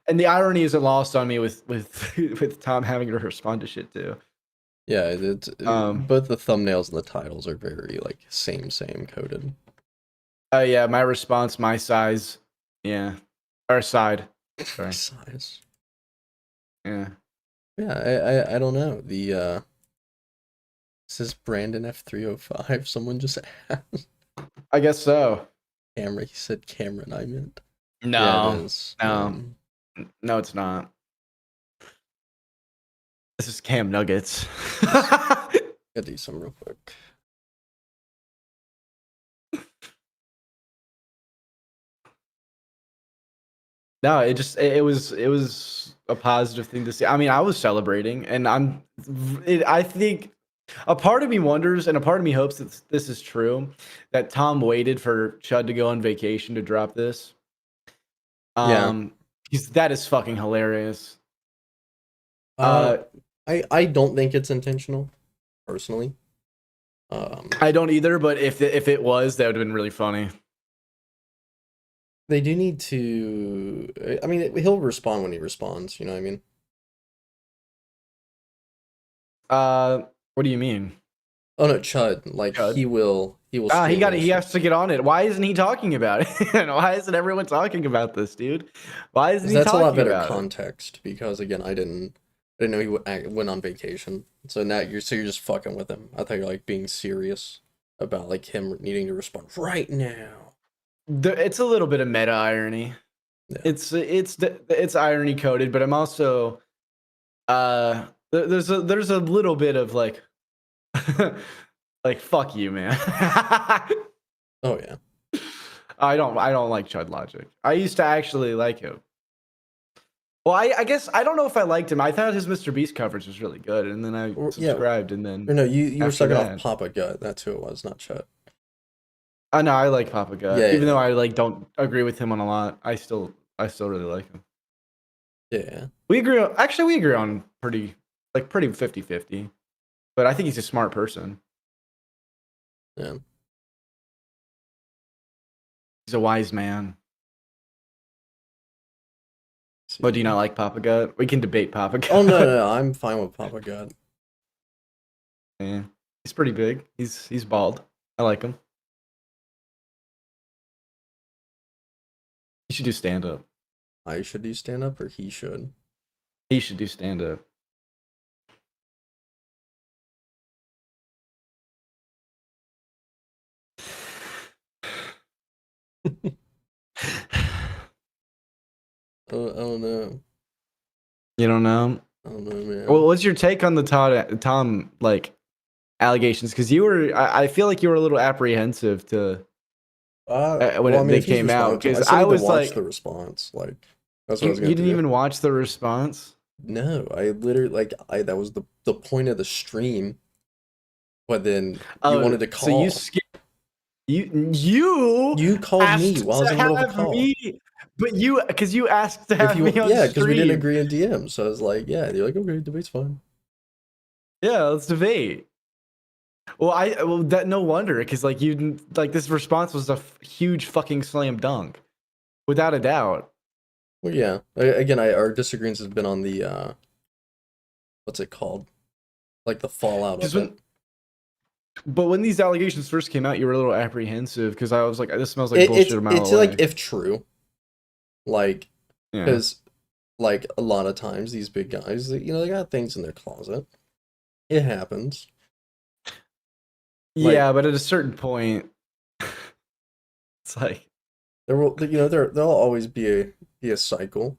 And the irony isn't lost on me with with Tom having to respond to shit too. Yeah, it's both the thumbnails and the titles are very like same coded. Oh yeah, my response, my size, yeah, our side. Sorry. Size. Yeah. Yeah, I don't know. The this is Brandon F305. Someone just asked. I guess so. Cameron. He said Cameron. I meant. No. Yeah, it is. No. No, it's not. This is Cam Nuggets. Gotta do some real quick. No, it was a positive thing to see. I mean, I was celebrating, and I think a part of me wonders, and a part of me hopes that this is true, that Tom waited for Chud to go on vacation to drop this. Yeah. Because that is fucking hilarious. I don't think it's intentional, personally. I don't either, but if it was, that would have been really funny. They do need to. I mean, he'll respond when he responds. You know what I mean? What do you mean? Oh no, Chud. Like Chud? he will. He has to get on it. Why isn't he talking about it? Why isn't everyone talking about this, dude? Why isn't he That's talking a lot better about context because again, I didn't know he went on vacation. So now you're just fucking with him. I thought you're like being serious about like him needing to respond right now. It's a little bit of meta irony. Yeah. It's irony coded, but I'm also there's a little bit of like like fuck you, man. Oh yeah. I don't like Chud Logic. I used to actually like him. Well, I guess I don't know if I liked him. I thought his Mr. Beast coverage was really good, and then I subscribed, and then Or no, you were after sucking that- off Papa Gut. That's who it was, not Chud. No, I like Papa Gut. Yeah, Even yeah. though I like don't agree with him on a lot, I still really like him. Yeah. We agree on pretty 50-50. But I think he's a smart person. Yeah. He's a wise man. But do you not like Papa Gut? We can debate Papa Gut. Oh no, I'm fine with Papa Gut. Yeah. He's pretty big. He's bald. I like him. He should do stand up. I should do stand up or he should? He should do stand up. I don't know. You don't know? I don't know, man. Well, what's your take on the Tom like allegations? Because I feel like you were a little apprehensive to when they came out. Because I was like, the response. Like that's what I was you gonna didn't do. even watch the response. No, I literally that was the point of the stream. But then you wanted to call. So you skipped. You called me while I was in the middle of a call. But because you asked to have me on yeah, because we didn't stream. agree in DM. So I was like, yeah, you're like, okay, debate's fine. Yeah, let's debate. Well, that no wonder, because like you like this response was a huge fucking slam dunk, without a doubt. Well, yeah. Again, our disagreements have been on the what's it called? Like the fallout of it. But when these allegations first came out, you were a little apprehensive because I was like, "This smells like bullshit." It's like if true, like yeah. because like a lot of times these big guys, they got things in their closet. It happens. Yeah, but at a certain point, it's like there'll always be a cycle.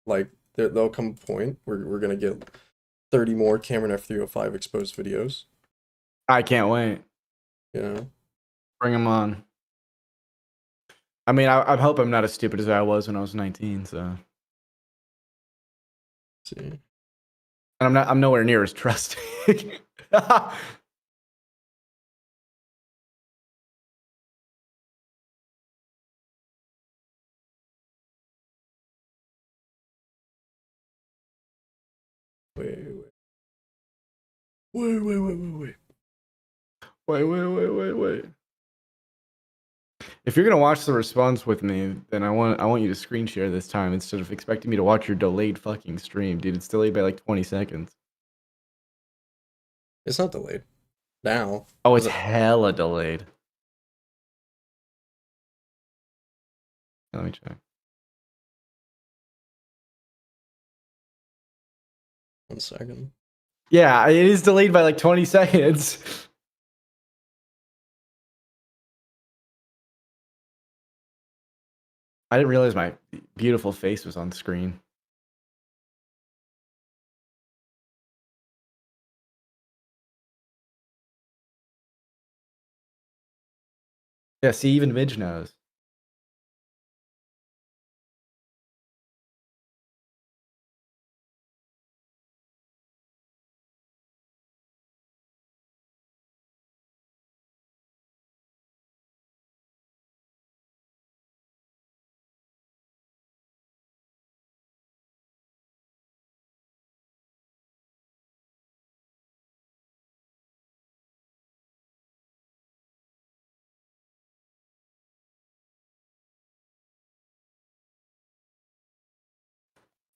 Like there'll come a point where we're gonna get 30 more Cameron F305 exposed videos. I can't wait. Bring them on. I mean, I hope I'm not as stupid as I was when I was 19. So, see, and I'm nowhere near as trusting. Wait. Wait. If you're gonna watch the response with me, then I want you to screen share this time instead of expecting me to watch your delayed fucking stream, dude. It's delayed by like 20 seconds. It's not delayed. Now. Oh, Is it's it- hella delayed. Let me check. 1 second. Yeah, it is delayed by like 20 seconds. I didn't realize my beautiful face was on screen. Yeah, see, even Midge knows.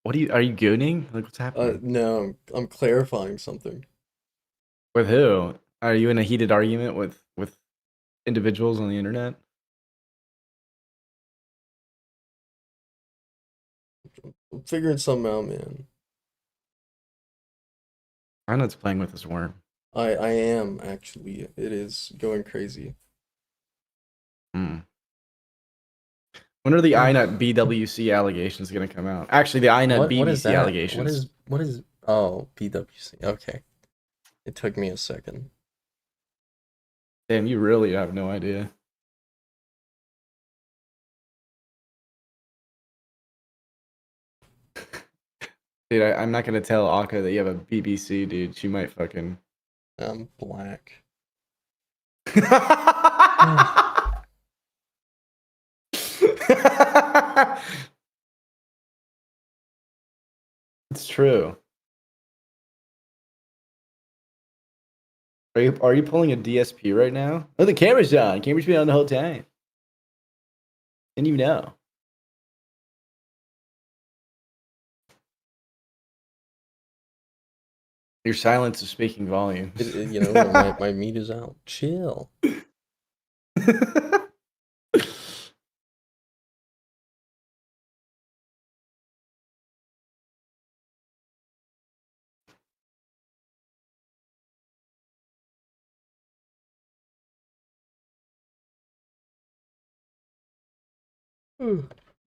What are you gooning? Like, what's happening? No, I'm clarifying something. With who? Are you in a heated argument with individuals on the internet? I'm figuring something out, man. I know it's playing with this worm. I am actually. It is going crazy. Hmm. When are the INUT BWC allegations gonna come out? Actually, the INUT What is BBC that? allegations. What is oh, PWC. Okay. It took me a second. Damn, you really have no idea. Dude, I'm not gonna tell Aka that you have a BBC, dude. She might fucking. I'm black. It's true. Are you pulling a DSP right now? Oh, the camera's on. Camera's been on the whole time. Didn't you know? Your silence is speaking volumes. You know, my meat is out. Chill.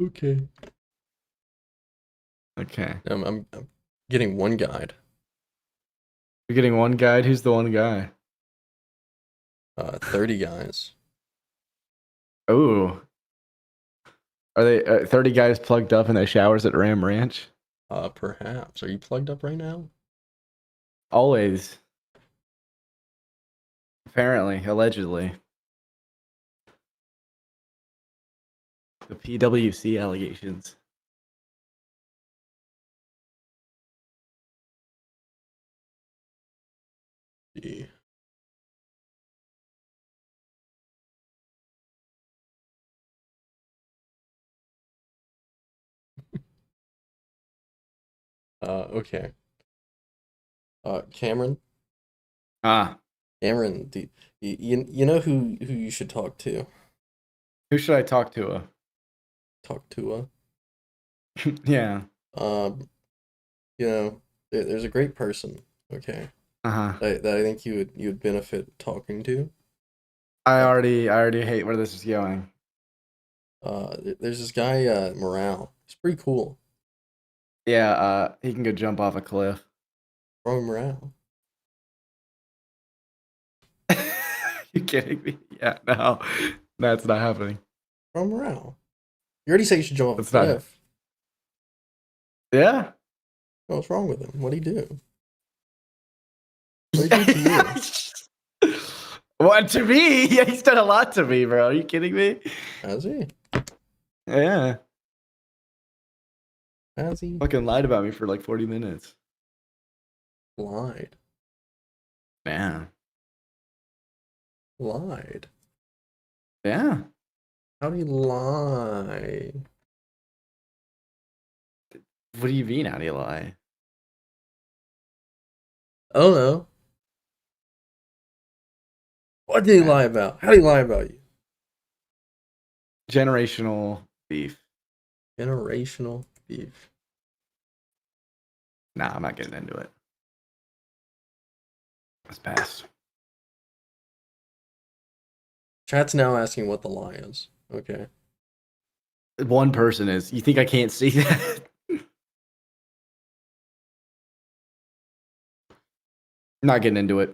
Okay. Okay. I'm getting one guide. You're getting one guide. Who's the one guy? 30 guys. Oh. Are they 30 guys plugged up in their showers at Ram Ranch? Perhaps. Are you plugged up right now? Always. Apparently, allegedly. The PWC allegations. Yeah. Okay. Cameron, Ah, you know who you should talk to? who should I talk to? Talk to Yeah. there's a great person, okay, Uh-huh. that I think you would benefit talking to. I already hate where this is going. There's this guy, Morale. He's pretty cool. Yeah, he can go jump off a cliff. Wrong Morale. You kidding me? Yeah, no. That's not happening. Wrong Morale. You already said you should jump off That's a not- cliff. Yeah. What's wrong with him? What'd he do? What'd he do to you? What, to me? Yeah, he's done a lot to me, bro. Are you kidding me? Has he? Yeah. Has he Fucking lied about me for like 40 minutes. lied? Yeah. Lied. Yeah. How do you lie? What do you mean? How do you lie? I don't know. What did he lie about? How do you lie about you? Generational beef. Generational beef. Nah, I'm not getting into it. It's past. Chat's now asking what the lie is. Okay. One person is. You think I can't see that? Not getting into it.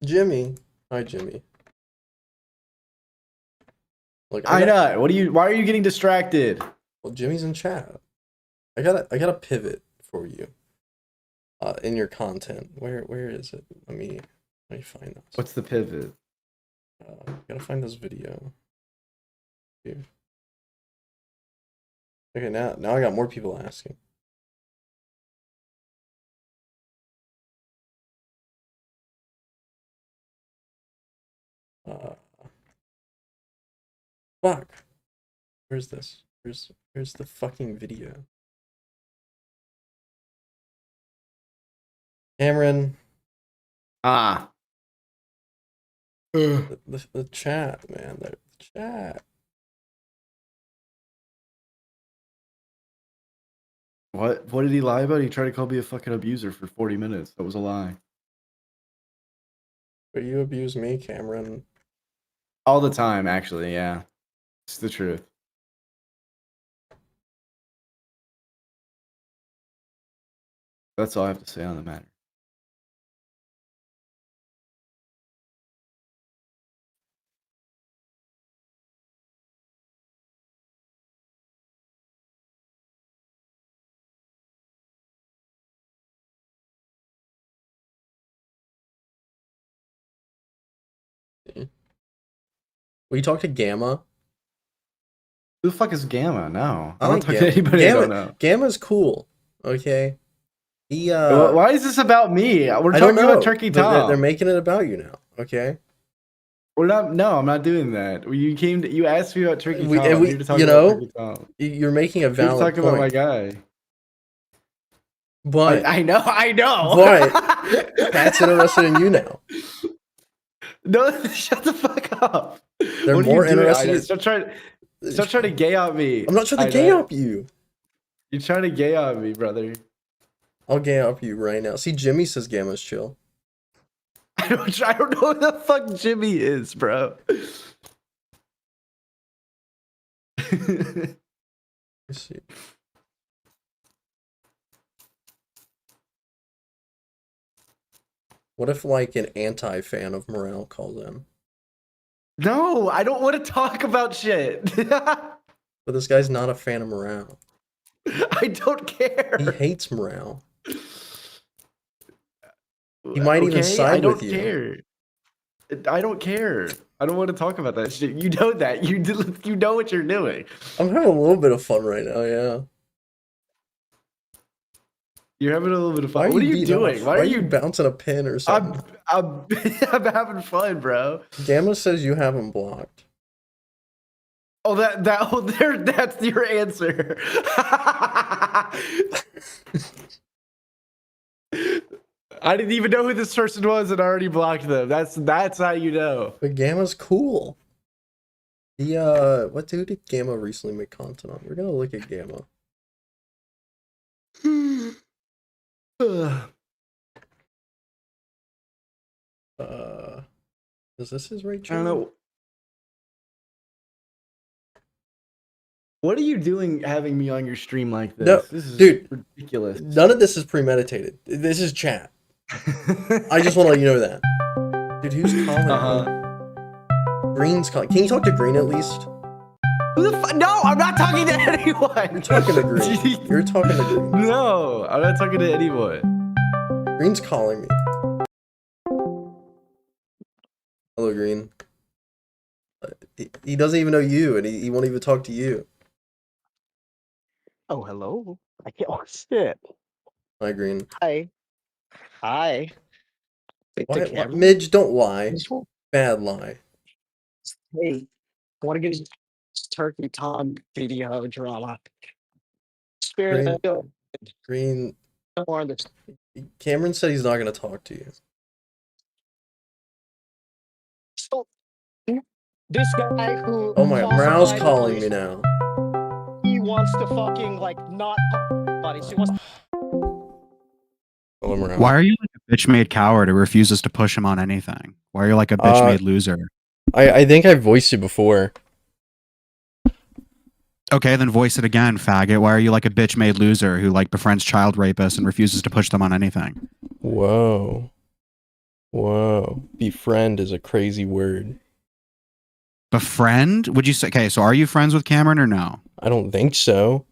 Jimmy. Hi, Jimmy. Look, I know. Why are you getting distracted? Well, Jimmy's in chat. I gotta pivot for you. In your content. Where is it? Let me find this. What's the pivot? Gotta find this video. Here. Okay, now I got more people asking. Fuck. Where's this? Where's the fucking video? Cameron. Ah. The chat, man. The chat. What did he lie about? He tried to call me a fucking abuser for 40 minutes. That was a lie. But you abuse me, Cameron. All the time, actually, yeah. It's the truth. That's all I have to say on the matter. Will you talk to Gamma? Who the fuck is Gamma? No. I I don't like talk to Gamma. anybody I don't know. Gamma's cool. Okay. He Why is this about me? We're I don't talking know, about Turkey but Tom. they're making it about you now. Okay. We're not. No, I'm not doing that. You asked me about Turkey Tom. I'm here to talk you about know, Turkey Tom. you're making a I'm here to valid talk point. about my guy. But I know. But Pat's interested in you now. No, shut the fuck up. They're What are more you doing? interested. Stop trying to gay out me. I'm not trying to gay up you. You're trying to gay out me, brother. I'll gay up you right now. See, Jimmy says Gamma's chill. I don't know who the fuck Jimmy is, bro. Let's see. What if like an anti-fan of Morale calls him? No, I don't want to talk about shit. But this guy's not a fan of Morale. I don't care. He hates Morale. He might even side with you. I don't care. I don't want to talk about that shit. You know that. You know what you're doing. I'm having a little bit of fun right now, yeah. You're having a little bit of fun. What are you doing? Why are you bouncing a pin or something? I'm having fun, bro. Gamma says you have him blocked. Oh, that's your answer. I didn't even know who this person was and I already blocked them. That's how you know. But Gamma's cool. What dude did Gamma recently make content on? We're gonna look at Gamma. Is this his right channel? I don't know. What are you doing having me on your stream like this? No, this is dude, ridiculous. None of this is premeditated. This is chat. I just want to let you know that. Dude, who's calling? Green's calling. Can you talk to Green at least? Who the fuck? No, I'm not talking to anyone. You're talking to Green. You're talking to Green. No, I'm not talking to anyone. Green's calling me. Hello, Green. he doesn't even know you, and he won't even talk to you. Oh, hello. I can't. Oh shit. Hi, Green. Hi. Hi. Wait, the Why, camera? Midge, don't lie. This one? Bad lie. Hey, I want to get this Turkey Tom video drama. Spirit Green, of the Green. more on this. Cameron said he's not gonna talk to you. So, this guy who Oh my, Morale's falsified calling all me these, now. he wants to fucking like not buddy. So he wants Hello, Morale. Why are you like a bitch made coward who refuses to push him on anything? Why are you like a bitch made loser? I think I voiced you before. Okay, then voice it again, faggot. Why are you like a bitch made loser who like befriends child rapists and refuses to push them on anything? Whoa. Whoa. Befriend is a crazy word. Befriend? Would you say? Okay, so are you friends with Cameron or no? I don't think so.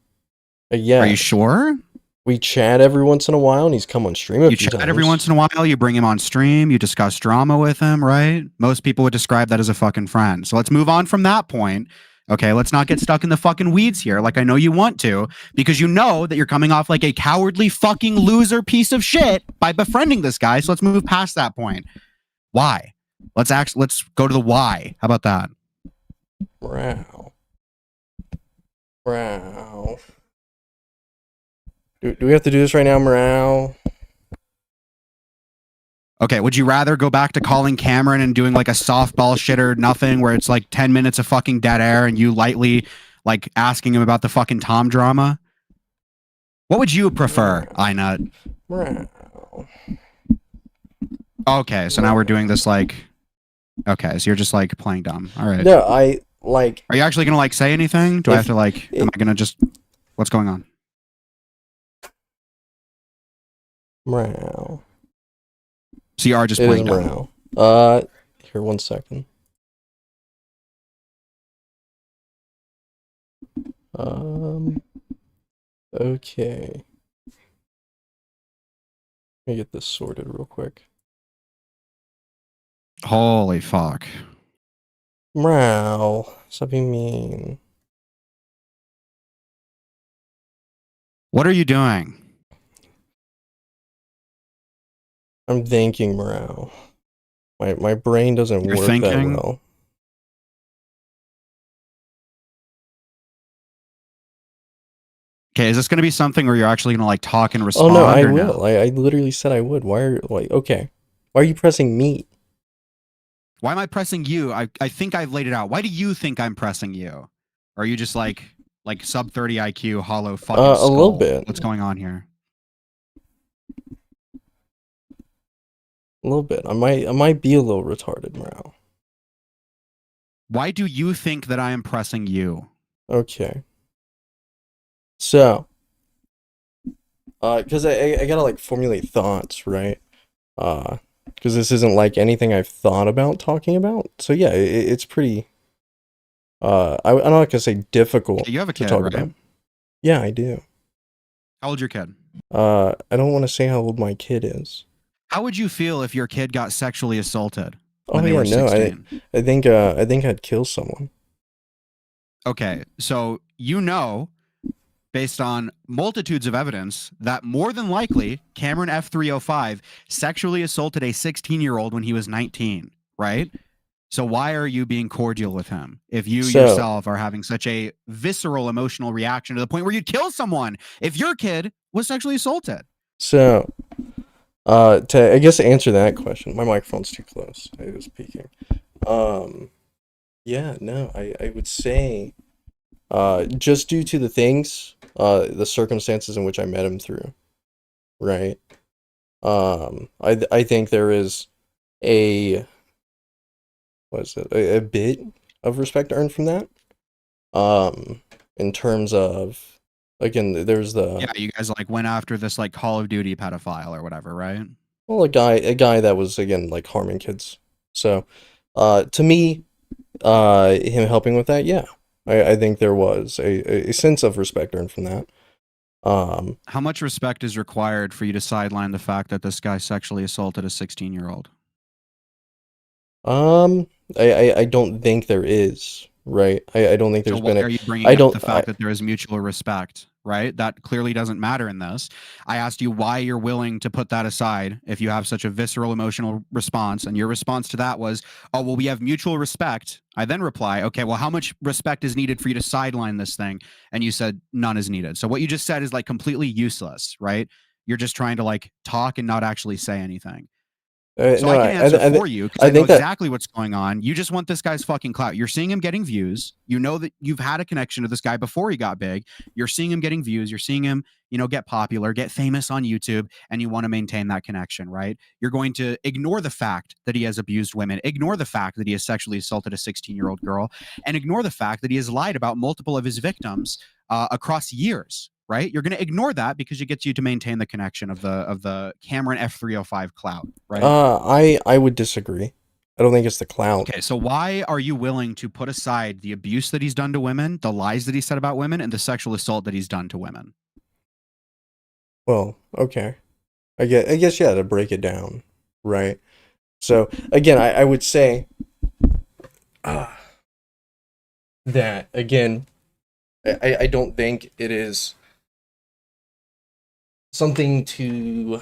Yeah. Are you sure? We chat every once in a while, and he's come on stream a You few chat times. every once in a while. You bring him on stream. You discuss drama with him, right? Most people would describe that as a fucking friend. So let's move on from that point. Okay, let's not get stuck in the fucking weeds here, like I know you want to, because you know that you're coming off like a cowardly fucking loser piece of shit by befriending this guy. So let's move past that point. Why? Let's go to the why. How about that? Wow. Wow. Do we have to do this right now, Morale? Okay, would you rather go back to calling Cameron and doing like a softball shit or nothing where it's like 10 minutes of fucking dead air and you lightly like asking him about the fucking Tom drama? What would you prefer, Inut? Wow. Okay, so now we're doing this like... Okay, so you're just like playing dumb. All right. No, I like... Are you actually going to like say anything? Do I have to like... Am I going to just... What's going on? Morale. So you are just It is playing dumb. Morale. Here, 1 second. Okay. Let me get this sorted real quick. Holy fuck. Morale. Stop being mean. What are you doing? I'm thinking, Morale. My brain doesn't You're work thinking? that well. Okay, is this going to be something where you're actually going to like talk and Oh respond? no, I or will. No? I literally said I would. Why are like okay? Why are you pressing me? Why am I pressing you? I think I've laid it out. Why do you think I'm pressing you? Or are you just like sub 30 IQ hollow fucking A skull? little bit. What's going on here? A little bit. I might be a little retarded, Morale. Why do you think that I am pressing you? Okay. So, because I gotta like formulate thoughts, right? Because this isn't like anything I've thought about talking about. So yeah, it's pretty. I'm not gonna say difficult You have a to kid, talk right? about. Yeah, I do. How old's your kid? I don't want to say how old my kid is. How would you feel if your kid got sexually assaulted Oh when they yeah, were no, 16? I think I'd kill someone. Okay, so you know, based on multitudes of evidence, that more than likely Cameron F305 sexually assaulted a 16-year-old when he was 19, right? So why are you being cordial with him if you yourself are having such a visceral emotional reaction to the point where you'd kill someone if your kid was sexually assaulted? So, to I guess answer that question, my microphone's too close. I was peeking. Yeah, no, I would say, just due to the things, the circumstances in which I met him through, right? I think there is a bit of respect earned from that. In terms of, again, there's the Yeah, you guys like went after this like Call of Duty pedophile or whatever, right? well, a guy that was again like harming kids. So, to me, him helping with that, yeah, I think there was a sense of respect earned from that. How much respect is required for you to sideline the fact that this guy sexually assaulted a 16-year-old? I don't think there is, right? I don't think So there's why been are a. you I bringing up don't. the fact that there is mutual respect, right? That clearly doesn't matter in this. I asked you why you're willing to put that aside if you have such a visceral emotional response, and your response to that was, "Oh, well, we have mutual respect." I then reply, "Okay, well, how much respect is needed for you to sideline this thing?" And you said none is needed. So what you just said is like completely useless, right? You're just trying to like talk and not actually say anything. So No, I can answer for you because I I know think that. exactly what's going on. You just want this guy's fucking clout. You're seeing him getting views. You know that you've had a connection to this guy before he got big. You're seeing him getting views. You're seeing him, get popular, get famous on YouTube, and you want to maintain that connection, right? You're going to ignore the fact that he has abused women, ignore the fact that he has sexually assaulted a 16-year-old girl, and ignore the fact that he has lied about multiple of his victims across years. Right, you're going to ignore that because it gets you to maintain the connection of the Cameron F305 clout, right? I would disagree. I don't think it's the clout. Okay, so why are you willing to put aside the abuse that he's done to women, the lies that he said about women, and the sexual assault that he's done to women? Well, okay. I guess yeah, to break it down, right? So again, I would say that again, I don't think it is something to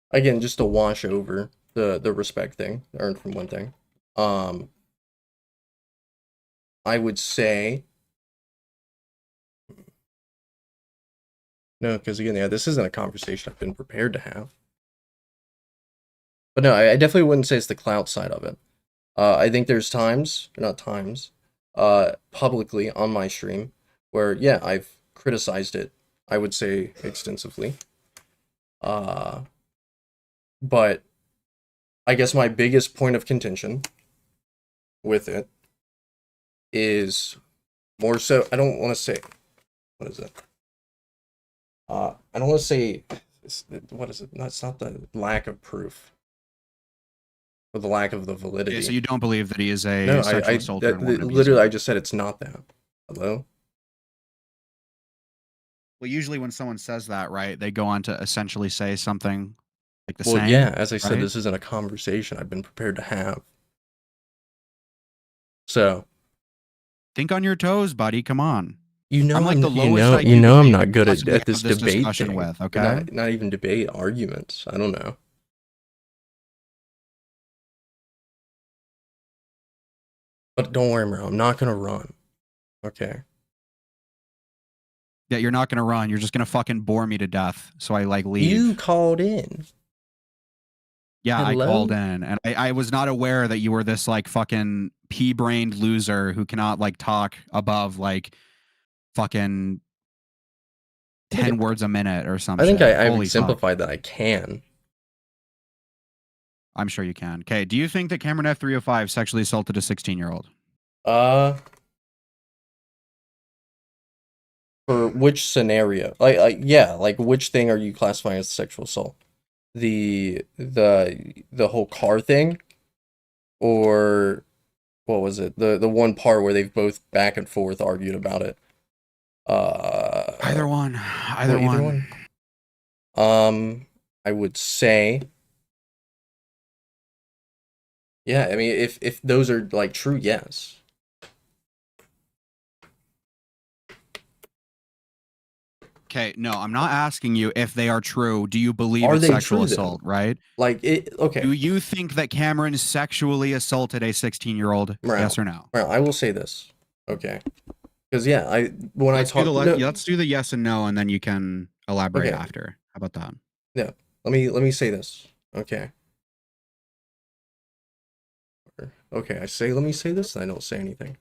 again just to wash over the respect thing earned from one thing. I would say no, because again, yeah, this isn't a conversation I've been prepared to have. But no, I definitely wouldn't say it's the clout side of it. I think there's times, not times, publicly on my stream where, yeah, I've criticized it, I would say extensively. But I guess my biggest point of contention with it is more so, I don't want to say, what is it? I don't want to say, what is it? That's not the lack of proof. Or the lack of the validity. Okay, so you don't believe that he is a No, sexual assaulter and woman literally, abuser? I just said it's not that. Hello? Well, usually when someone says that, right, they go on to essentially say something like the Well, same. yeah, as I said, right? this isn't a conversation I've been prepared to have. So, Think on your toes, buddy. Come on. you know, I'm like the you lowest know, IQ you know, I'm you not could good possibly at this have debate discussion thing. with, okay? Not even debate, arguments. I don't know. But don't worry, bro. I'm not gonna run. Okay. Yeah, you're not gonna run. You're just gonna fucking bore me to death. So I like leave. You called in. Yeah, I Hello? called in, and I was not aware that you were this like fucking pea-brained loser who cannot like talk above like fucking 10 words a minute or some I think shit. I Holy fuck. exemplified that I can. I'm sure you can. Okay, do you think that Cameron F305 sexually assaulted a 16-year-old? For which scenario? Yeah, like which thing are you classifying as sexual assault? The whole car thing, or what was it? The one part where they've both back and forth argued about it. Either one. Either one. I would say, yeah. I mean, if those are like true, yes. Okay, no, I'm not asking you if they are true. Do you believe Are it's they sexual true, then? assault, right? Like it. Okay. Do you think that Cameron sexually assaulted a 16-year-old? Yes or no? Well, I will say this. Okay. Because yeah, Let's do the yes and no, and then you can elaborate after. How about that? Yeah. Let me say this. Okay. Okay, let me say this, and I don't say anything.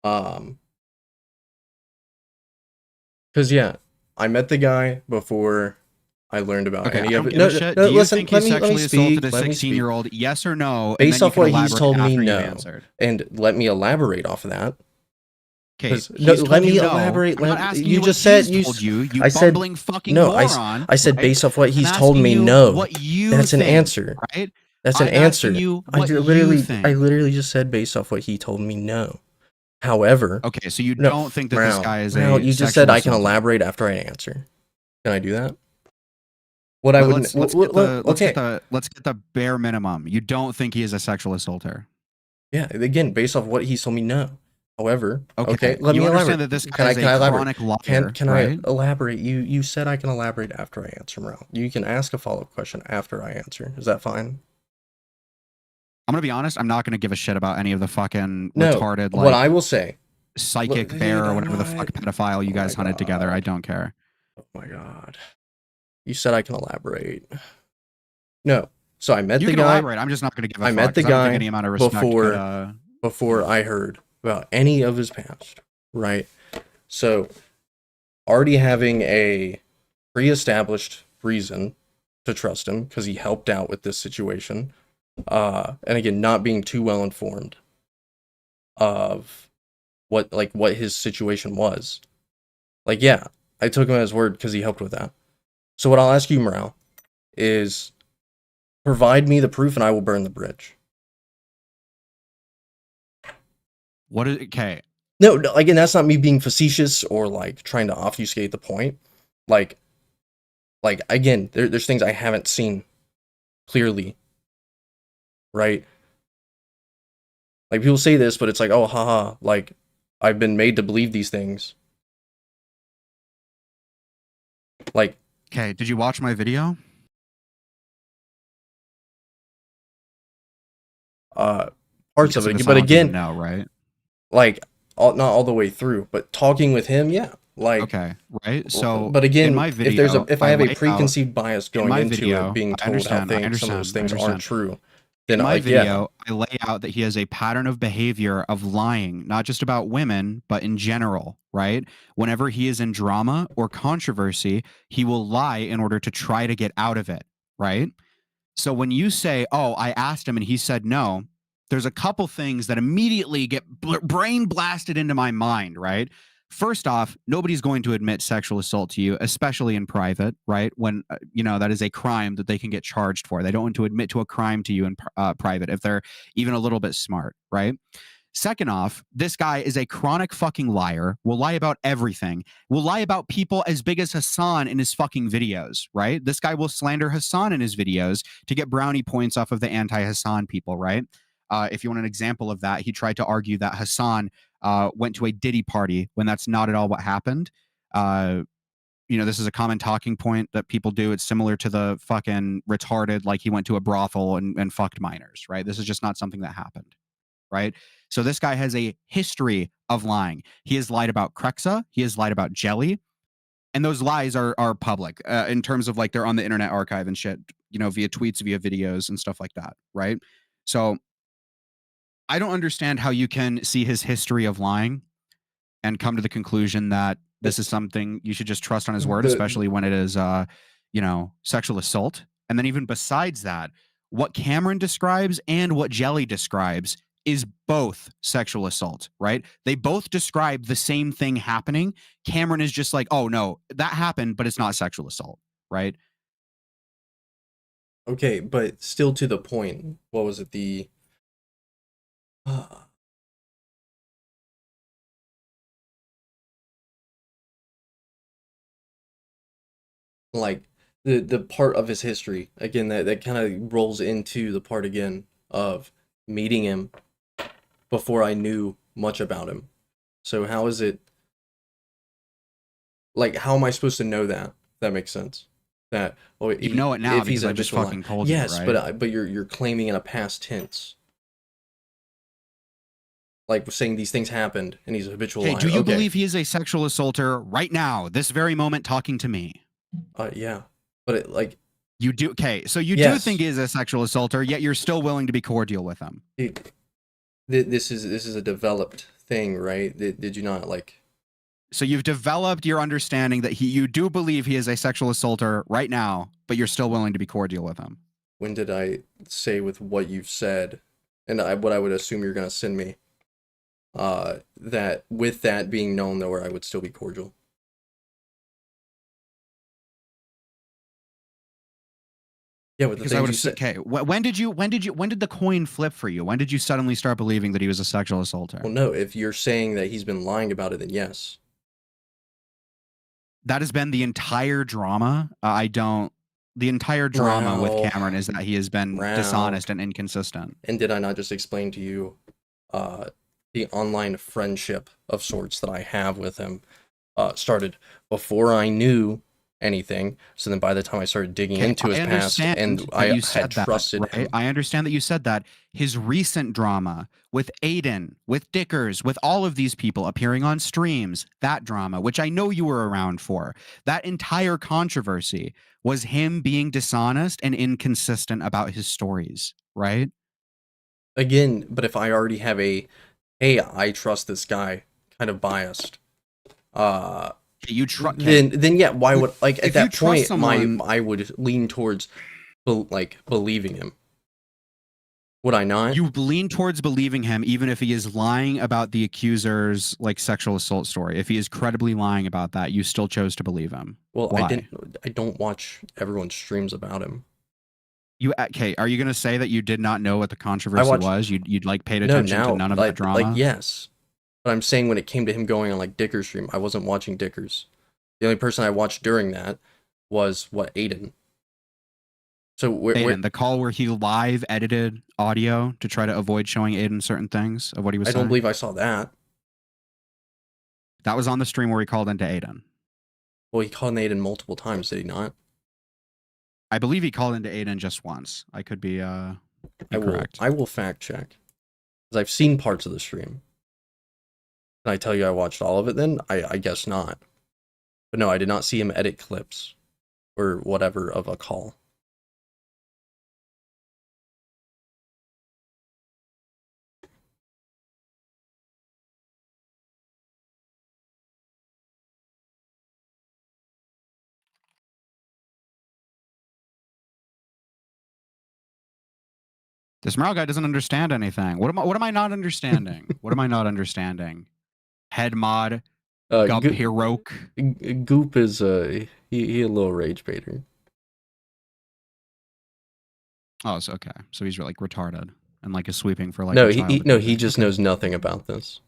Because yeah, I met the guy before I learned about any of it. No, do you think he sexually assaulted a 16-year-old? Yes or no? Based off what he's told me, no. Answered. And let me elaborate off of that. Okay, let me elaborate. You just said I said fucking no. moron, I said based off what he's told me, no. That's an answer. Right? That's an answer. I literally just said based off what he told me, no. However, okay, so you don't think that this guy is a you just said I can elaborate after I answer. Can I do that? what I would let's okay. get the bare minimum. You don't think he is a sexual assaulter? Yeah, again, based off what he's told me, no. However, okay, let you me understand elaborate. that this Can guy I is can I a elaborate? chronic liar, Can right? I elaborate? You said I can elaborate after I answer, Morel. You can ask a follow-up question after I answer. Is that fine? I'm gonna be honest. I'm not gonna give a shit about any of the fucking No. retarded What like I will say, psychic dude, bear or I'm whatever the not. fuck pedophile you Oh my guys hunted together. I God. don't care. Oh my God. You said I can elaborate. No. So I met You the can guy. elaborate. I'm just not gonna give a I fuck. met the 'Cause I don't think guy any amount of respect could, before I heard about any of his past, right? So already having a pre-established reason to trust him because he helped out with this situation, and again, not being too well informed of what his situation was. Like, yeah, I took him at his word because he helped with that. So what I'll ask you, Morale, is provide me the proof and I will burn the bridge. okay. No, again, that's not me being facetious or like trying to obfuscate the point. Like again, there's things I haven't seen clearly, right? Like people say this, but it's like, oh, haha, like I've been made to believe these things. Like, Okay, did you watch my video? parts of it, but again, no, right? like not all the way through, but talking with him, yeah. Like, okay, right. So, but again, in my video, if I have a preconceived bias going into video, it, being told how some of those things aren't true, then in my like, video, I lay out that he has a pattern of behavior of lying, not just about women, but in general, right? Whenever he is in drama or controversy, he will lie in order to try to get out of it, right? So when you say, "Oh, I asked him and he said no," there's a couple things that immediately get brain blasted into my mind, right? First off, nobody's going to admit sexual assault to you, especially in private, right? When that is a crime that they can get charged for. They don't want to admit to a crime to you in private if they're even a little bit smart, right? Second off, this guy is a chronic fucking liar, will lie about everything, will lie about people as big as Hassan in his fucking videos, right? This guy will slander Hassan in his videos to get brownie points off of the anti-Hassan people, right? If you want an example of that, he tried to argue that Hassan went to a Diddy party when that's not at all what happened. This is a common talking point that people do. It's similar to the fucking retarded, like he went to a brothel and fucked minors, right? This is just not something that happened, right? So this guy has a history of lying. He has lied about Krexa. He has lied about Jelly. And those lies are public in terms of like they're on the Internet Archive and shit, via tweets, via videos and stuff like that, right? So I don't understand how you can see his history of lying and come to the conclusion that this is something you should just trust on his word, especially when it is, sexual assault. And then even besides that, what Cameron describes and what Jelly describes is both sexual assault, right? They both describe the same thing happening. Cameron is just like, oh no, that happened, but it's not sexual assault, right? Okay, but still to the point. What was it? Like the part of his history again that kind of rolls into the part again of meeting him before I knew much about him. So how is it like how am I supposed to know that? That makes sense. That you know it now because I just fucking told you, right? Yes, but you're claiming in a past tense. Like saying these things happened and he's a habitual liar. Do you believe he is a sexual assaulter right now, this very moment, talking to me? Yeah, but you do. Okay, so you do think he is a sexual assaulter, yet you're still willing to be cordial with him. This is a developed thing, right? Did you not like? So you've developed your understanding that you do believe he is a sexual assaulter right now, but you're still willing to be cordial with him. When did I say with what you've said, and what I would assume you're gonna send me, that with that being known, though, where I would still be cordial? Yeah, with the things you said. Okay, when did the coin flip for you? When did you suddenly start believing that he was a sexual assaulter? Well, no, if you're saying that he's been lying about it, then yes. That has been the entire drama. I don't The entire drama with Wow. Cameron is that he has been Wow. dishonest and inconsistent. And did I not just explain to you the online friendship of sorts that I have with him started before I knew anything. So then by the time I started digging into his past and I had trusted him. I understand that you said that. His recent drama with Aiden, with Dickers, with all of these people appearing on streams, that drama, which I know you were around for, that entire controversy was him being dishonest and inconsistent about his stories, right? Again, but if I already have a, hey, I trust this guy, kind of biased, You trust. then yeah, why would, like, at If you that trust point someone- I would lean towards believing him. Would I not? You lean towards believing him even if he is lying about the accuser's like sexual assault story. If he is credibly lying about that, you still chose to believe him. Well, Why? I don't watch everyone's streams about him. You okay? Are you going to say that you did not know what the controversy watched- was? You'd like paid No, attention now, to none of like, that drama. like yes, but I'm saying when it came to him going on like Dicker's stream, I wasn't watching Dicker's. The only person I watched during that was Aiden. So Aiden, the call where he live edited audio to try to avoid showing Aiden certain things of what he was I saying. don't believe I saw that. That was on the stream where he called into Aiden. Well, he called Aiden multiple times, did he not? I believe he called into Aiden just once. I could be incorrect. I will fact check. Because I've seen parts of the stream. Can I tell you I watched all of it then? I guess not. But no, I did not see him edit clips or whatever of a call. This Morale guy doesn't understand anything. What am I not understanding? What am I not understanding? Head mod, Gump Heroic. Goop is he a little rage baiter. Oh, so okay. So he's like retarded and like is sweeping for like No, a child he abuse. just knows nothing about this.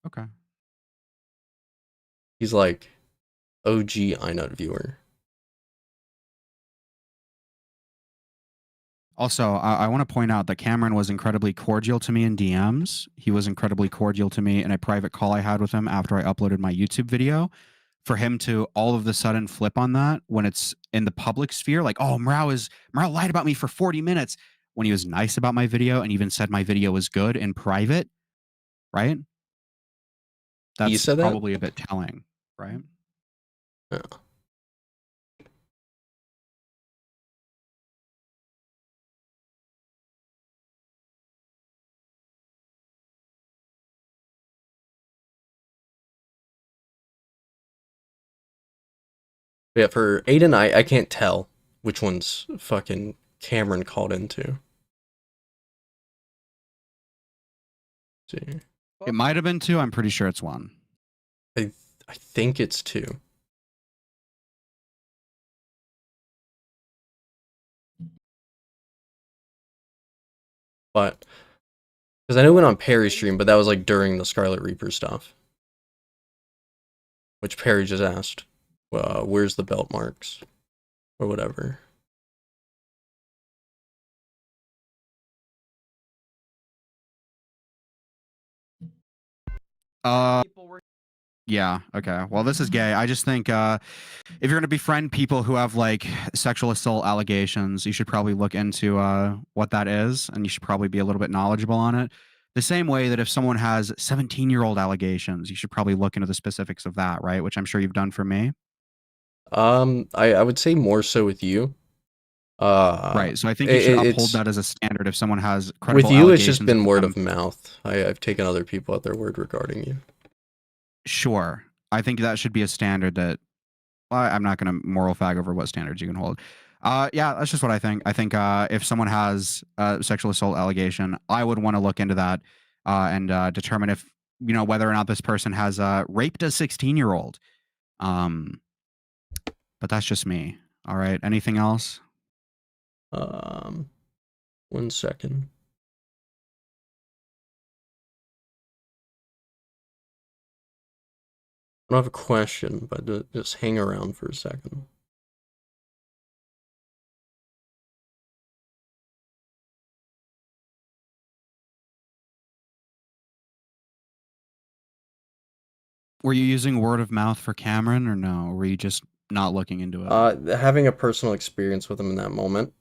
Okay. He's like OG iNut viewer. Also, I want to point out that Cameron was incredibly cordial to me in DMs. He was incredibly cordial to me in a private call I had with him after I uploaded my YouTube video. For him to all of a sudden flip on that when it's in the public sphere, like, oh, Morale lied about me for 40 minutes when he was nice about my video and even said my video was good in private, right? That's You said that? probably a bit telling, right? Yeah. Yeah, for Aiden, I can't tell which one's fucking Cameron called into. Let's see. It might have been 2. I'm pretty sure it's 1. I think it's 2. But because I know it went on Perry's stream, but that was like during the Scarlet Reaper stuff. Which Perry just asked, where's the belt marks? Or whatever. Yeah, okay. Well, this is gay. I just think if you're going to befriend people who have like sexual assault allegations, you should probably look into what that is, and you should probably be a little bit knowledgeable on it. The same way that if someone has 17-year-old allegations, you should probably look into the specifics of that, right? Which I'm sure you've done for me. I would say more so with you. Right. So I think you should uphold that as a standard if someone has credible with you, it's just allegations been of word them. of mouth. I've taken other people at their word regarding you. Sure. I think that should be a standard that I'm not going to moral fag over what standards you can hold. Yeah, that's just what I think. I think if someone has a sexual assault allegation, I would want to look into that and determine if, you know, whether or not this person has raped a 16-year-old. But that's just me. All right. Anything else? 1 second. I don't have a question, but just hang around for a second. Were you using word of mouth for Cameron or no? Or were you just not looking into it? Having a personal experience with him in that moment,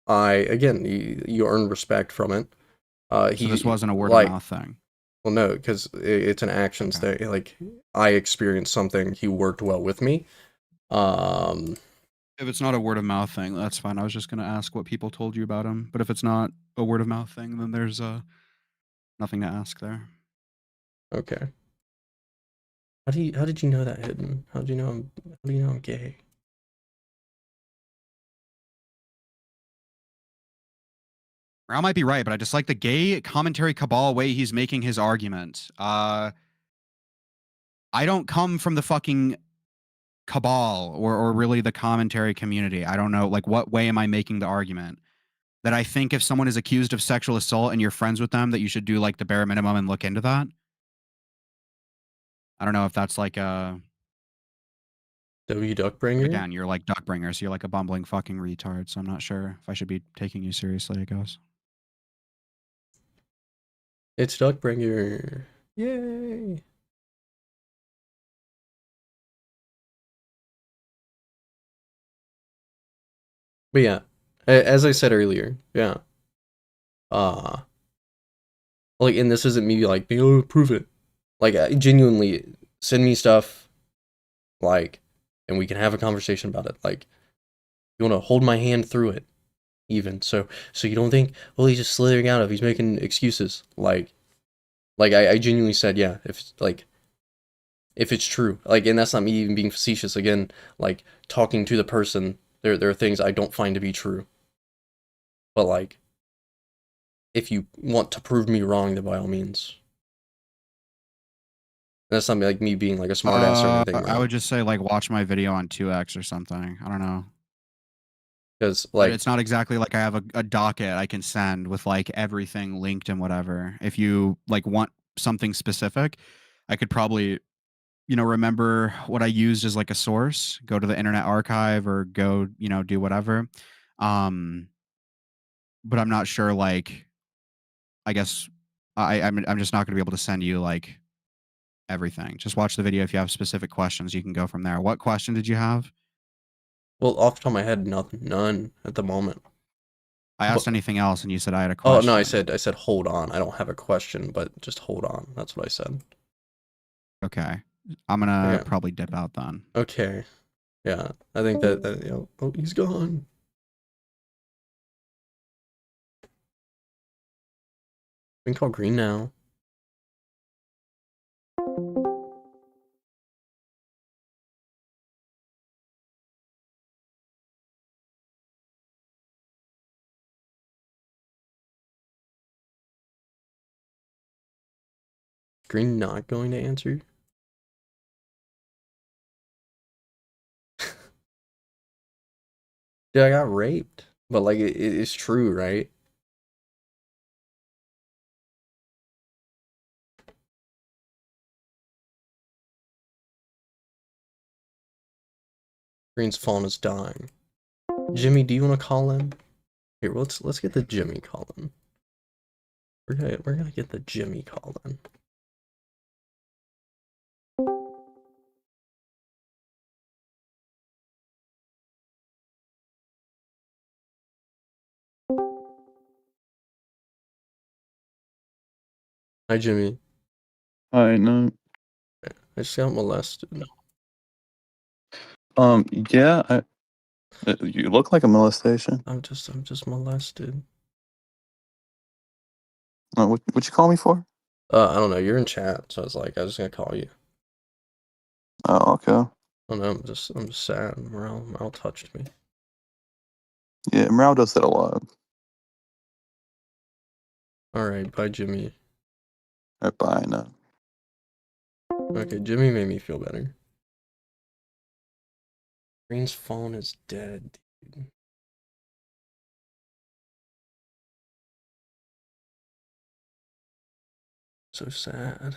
again, you earn respect from it. So He this wasn't a word like, of mouth thing. well, no, because it's an actions Okay. thing. Like, I experienced something. He worked well with me. If it's not a word of mouth thing, that's fine. I was just gonna ask what people told you about him. But if it's not a word of mouth thing, then there's nothing to ask there. Okay. How did you know that, Hidden? How do you know I'm gay? I might be right, but I just like the gay commentary cabal way he's making his argument. I don't come from the fucking cabal or really the commentary community. I don't know, like, what way am I making the argument? That I think if someone is accused of sexual assault and you're friends with them, that you should do like the bare minimum and look into that. I don't know if that's like W Duckbringer? again, you're like Duckbringer, so you're like a bumbling fucking retard. So I'm not sure if I should be taking you seriously, I guess. It's Duckbringer. Yay. But yeah, as I said earlier, yeah. Like, and this isn't me like, oh, prove it. Like, genuinely, send me stuff, like, and we can have a conversation about it. Like, you want to hold my hand through it, even. So you don't think, well, he's just slithering out of, he's making excuses. Like I genuinely said, yeah, if it's true, like, and that's not me even being facetious. Again, like, talking to the person, there are things I don't find to be true. But, like, if you want to prove me wrong, then by all means. That's not like me being like a smartass or anything, I bro. would just say like watch my video on 2x or something. I don't know. Because, But like, it's not exactly like I have a docket I can send with like everything linked and whatever. If you like want something specific, I could probably, remember what I used as like a source, go to the Internet Archive or go, do whatever. But I'm not sure, like, I guess I'm just not going to be able to send you like everything. Just watch the video. If you have specific questions, you can go from there. What question did you have? well, off the top of my head, none at the moment. I asked anything else and you said I had a Oh, question. no, I said hold on. I don't have a question, but just hold on. That's what I said. Okay. I'm going to Okay. probably dip out then. Okay. Yeah, I think that oh, he's gone. We can call green now. Green not going to answer? Dude, I got raped. But, like, it's true, right? Green's phone is dying. Jimmy, do you want to call in? Here, let's get the Jimmy call in. We're gonna get the Jimmy call in. Hi, Jimmy. I know. I just got molested. Yeah, you look like a molestation. I'm just molested. What you call me for? I don't know. You're in chat, so I was like, I was just gonna call you. Oh, okay. I don't know. I'm just sad. Morale touched me. Yeah, Meow does that a lot. All right, bye, Jimmy. Bye now. Okay, Jimmy made me feel better. Green's phone is dead, dude. So sad.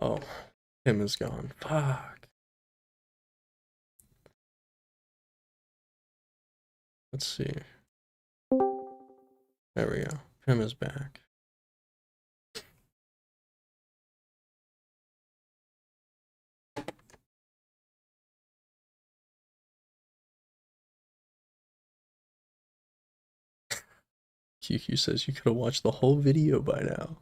Oh, Him is gone. Fuck. Let's see. There we go. Him is back. QQ says you could have watched the whole video by now.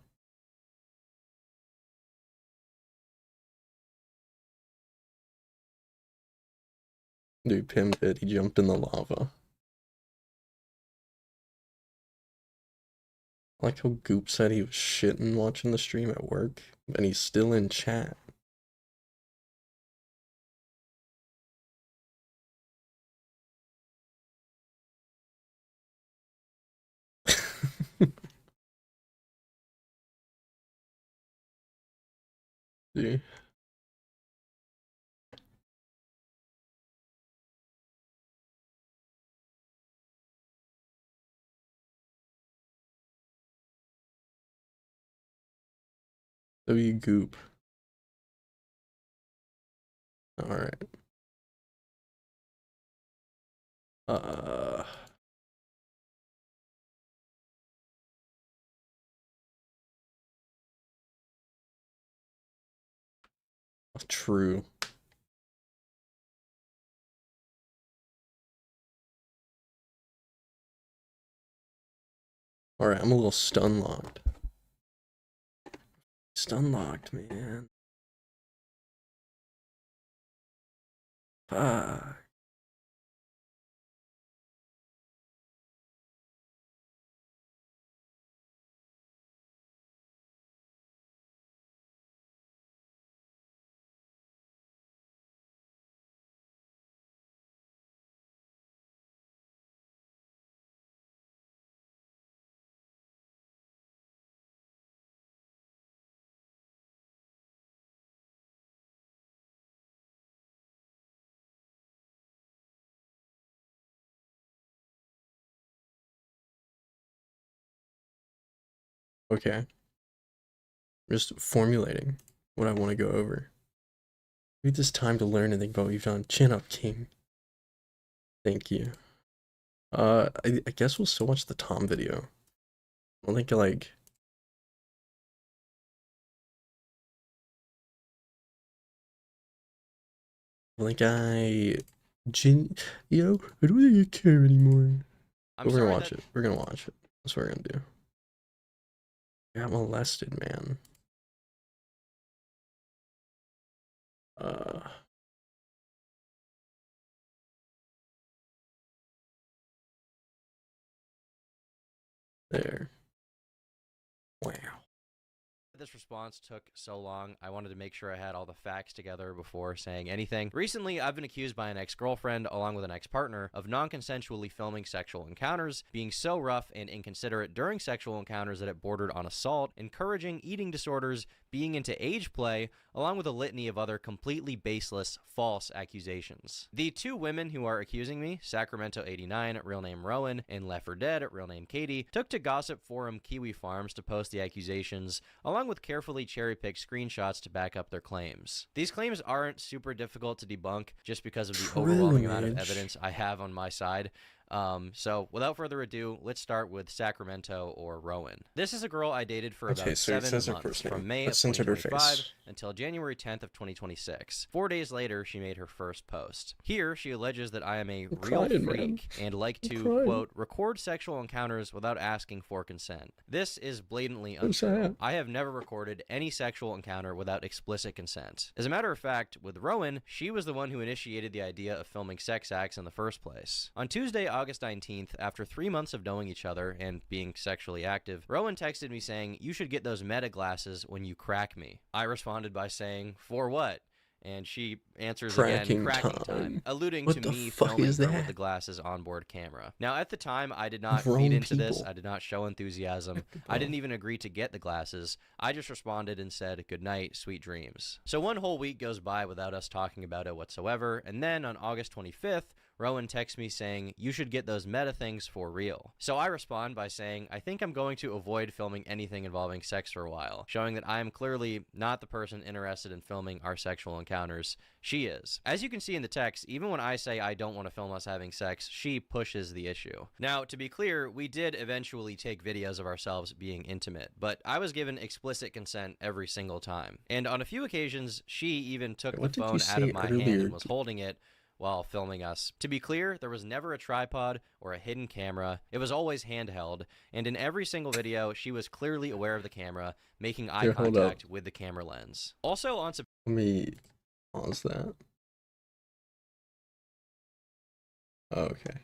Dude, Pim did. He jumped in the lava. Like how Goop said he was shitting watching the stream at work, and he's still in chat. See? W Goop. Alright. True. Alright, I'm a little stun locked. Stun locked, man. Fuck. Okay. Just formulating what I want to go over. Need this time to learn and think about what you've done. Chin up, King. Thank you. I guess we'll still watch the Tom video. I think like I don't think I care anymore. But we're gonna watch it. We're gonna watch it. That's what we're gonna do. I got molested, man. There. Wow. This response took so long, I wanted to make sure I had all the facts together before saying anything. Recently, I've been accused by an ex-girlfriend, along with an ex-partner, of non-consensually filming sexual encounters, being so rough and inconsiderate during sexual encounters that it bordered on assault, encouraging eating disorders, being into age play, along with a litany of other completely baseless, false accusations. The two women who are accusing me, Sacramento89, real name Rowan, and Left 4 Dead, real name Katie, took to gossip forum Kiwi Farms to post the accusations, along with carefully cherry-picked screenshots to back up their claims. These claims aren't super difficult to debunk just because of the overwhelming amount of evidence I have on my side. So without further ado, let's start with Sacramento or Rowan. This is a girl I dated for about 7 months, from May of 2025 until January 10th of 2026. 4 days later, she made her first post. Here, she alleges that I am a real freak and like to, quote, record sexual encounters without asking for consent. This is blatantly untrue. I have never recorded any sexual encounter without explicit consent. As a matter of fact, with Rowan, she was the one who initiated the idea of filming sex acts in the first place. On Tuesday, August 19th, after 3 months of knowing each other and being sexually active, Rowan texted me saying, "You should get those meta glasses when you crack me." I responded by saying, "For what?" And she answers again, cracking time, alluding to me filming her with the glasses onboard camera. Now, at the time, I did not feed into this. I did not show enthusiasm. I didn't even agree to get the glasses. I just responded and said, "Good night, sweet dreams." So 1 whole week goes by without us talking about it whatsoever, and then on August 25th, Rowan texts me saying, "You should get those meta things for real." So I respond by saying, "I think I'm going to avoid filming anything involving sex for a while," showing that I am clearly not the person interested in filming our sexual encounters. She is. As you can see in the text, even when I say I don't want to film us having sex, she pushes the issue. Now, to be clear, we did eventually take videos of ourselves being intimate, but I was given explicit consent every single time. And on a few occasions, she even took the What did you phone out say of my hand earlier? and was holding it while filming us. To be clear, there was never a tripod or a hidden camera. It was always handheld, and in every single video, she was clearly aware of the camera, making eye Here, hold up. contact with the camera lens. Also, on Let me pause that. Okay.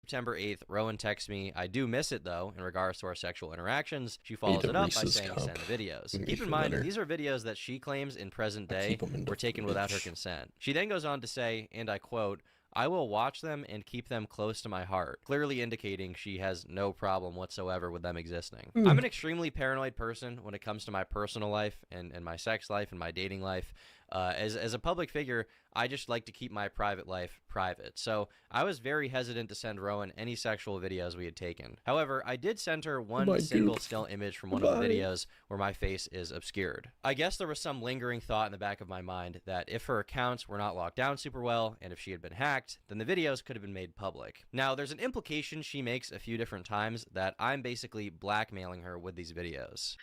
September 8th, Rowan texts me, "I do miss it though," in regards to our sexual interactions. She follows a it up by Reese's saying, cup. "Send the videos." Make me Keep in feel mind, better. these are videos that she claims in present I day keep 'em in the were taken without her fridge. consent. She then goes on to say, and I quote, "I will watch them and keep them close to my heart," clearly indicating she has no problem whatsoever with them existing. I'm an extremely paranoid person when it comes to my personal life and my sex life and my dating life. As a public figure, I just like to keep my private life private. So I was very hesitant to send Rowan any sexual videos we had taken. However, I did send her one Goodbye, single Goof. still image from one of the Goodbye. videos where my face is obscured. I guess there was some lingering thought in the back of my mind that if her accounts were not locked down super well, and if she had been hacked, then the videos could have been made public. Now, there's an implication she makes a few different times that I'm basically blackmailing her with these videos.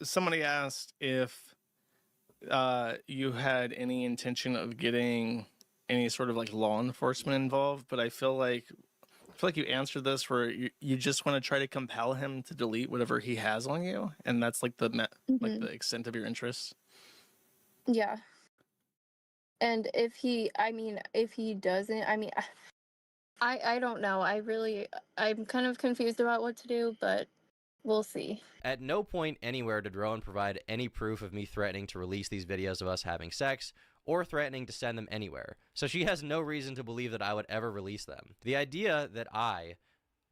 Somebody asked if you had any intention of getting any sort of like law enforcement involved, but I feel like you answered this where you just want to try to compel him to delete whatever he has on you, and that's like like the extent of your interest. Yeah. And if he doesn't, I don't know. I'm kind of confused about what to do, but we'll see. At no point anywhere did Rowan provide any proof of me threatening to release these videos of us having sex or threatening to send them anywhere, so she has no reason to believe that I would ever release them. The idea that I,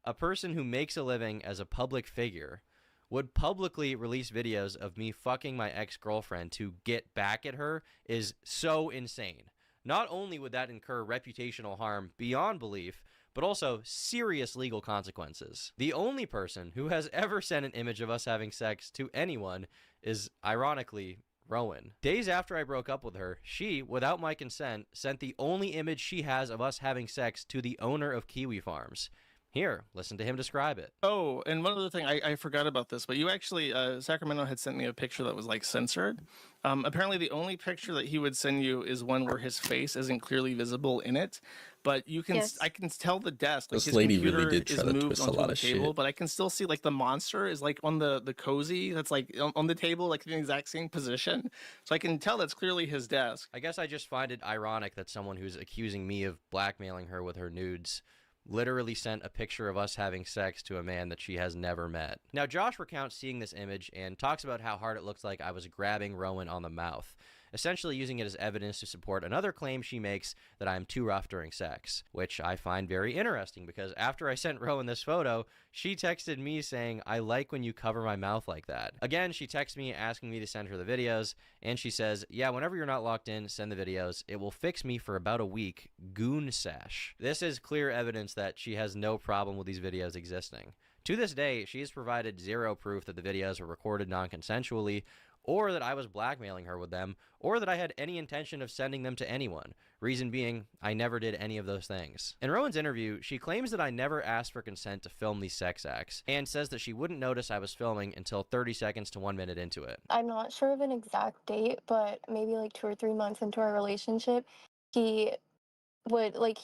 a person who makes a living as a public figure, would publicly release videos of me fucking my ex-girlfriend to get back at her is so insane. Not only would that incur reputational harm beyond belief, but also serious legal consequences. The only person who has ever sent an image of us having sex to anyone is, ironically, Rowan. Days after I broke up with her, she, without my consent, sent the only image she has of us having sex to the owner of Kiwi Farms. Here, listen to him describe it. Oh, and one other thing, I forgot about this, but you actually, Sacramento had sent me a picture that was like censored. Apparently the only picture that he would send you is one where his face isn't clearly visible in it, but you can, Yes. I can tell the desk, like This his lady computer really did is try to moved twist a onto lot the of table, shit. but I can still see like the monster is like on the cozy, that's like on the table, like in the exact same position. So I can tell that's clearly his desk. I guess I just find it ironic that someone who's accusing me of blackmailing her with her nudes literally sent a picture of us having sex to a man that she has never met. Now, Josh recounts seeing this image and talks about how hard it looks like I was grabbing Rowan on the mouth, essentially using it as evidence to support another claim she makes that I'm too rough during sex, which I find very interesting because after I sent Rowan this photo, she texted me saying, "I like when you cover my mouth like that." Again, she texts me asking me to send her the videos, and she says, "Yeah, whenever you're not locked in, send the videos. It will fix me for about a week. Goon sesh." This is clear evidence that she has no problem with these videos existing. To this day, she has provided zero proof that the videos were recorded non-consensually, or that I was blackmailing her with them, or that I had any intention of sending them to anyone. Reason being, I never did any of those things. In Rowan's interview, she claims that I never asked for consent to film these sex acts, and says that she wouldn't notice I was filming until 30 seconds to 1 minute into it. I'm not sure of an exact date, but maybe like 2 or 3 months into our relationship, he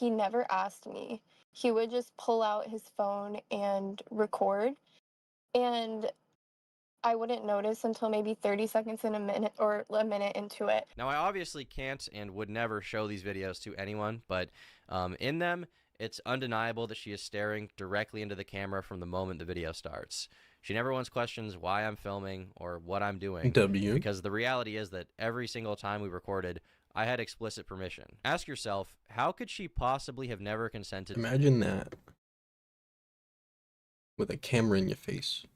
never asked me. He would just pull out his phone and record, and I wouldn't notice until maybe 30 seconds in a minute or a minute into it. Now, I obviously can't and would never show these videos to anyone, but in them, it's undeniable that she is staring directly into the camera from the moment the video starts. She never once questions why I'm filming or what I'm doing, because the reality is that every single time we recorded, I had explicit permission. Ask yourself, how could she possibly have never consented? Imagine that. With a camera in your face.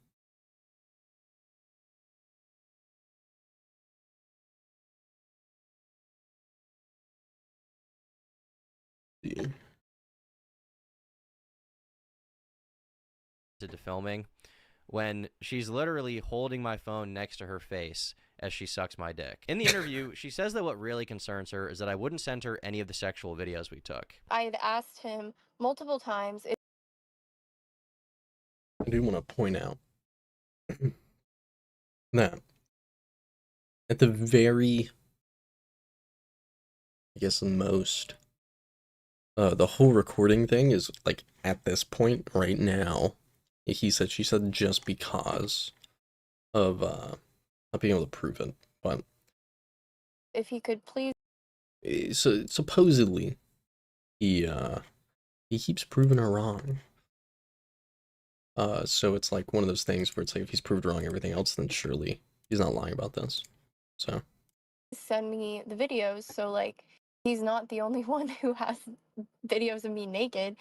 see. To filming when she's literally holding my phone next to her face as she sucks my dick. In the interview, she says that what really concerns her is that I wouldn't send her any of the sexual videos we took. I had asked him multiple times if I do want to point out that at the very, I guess, the most, the whole recording thing is like at this point right now. He said, she said, just because of not being able to prove it, but if he could please so supposedly he keeps proving her wrong. So it's like one of those things where it's like if he's proved wrong everything else, then surely he's not lying about this. So send me the videos, so like he's not the only one who has videos of me naked.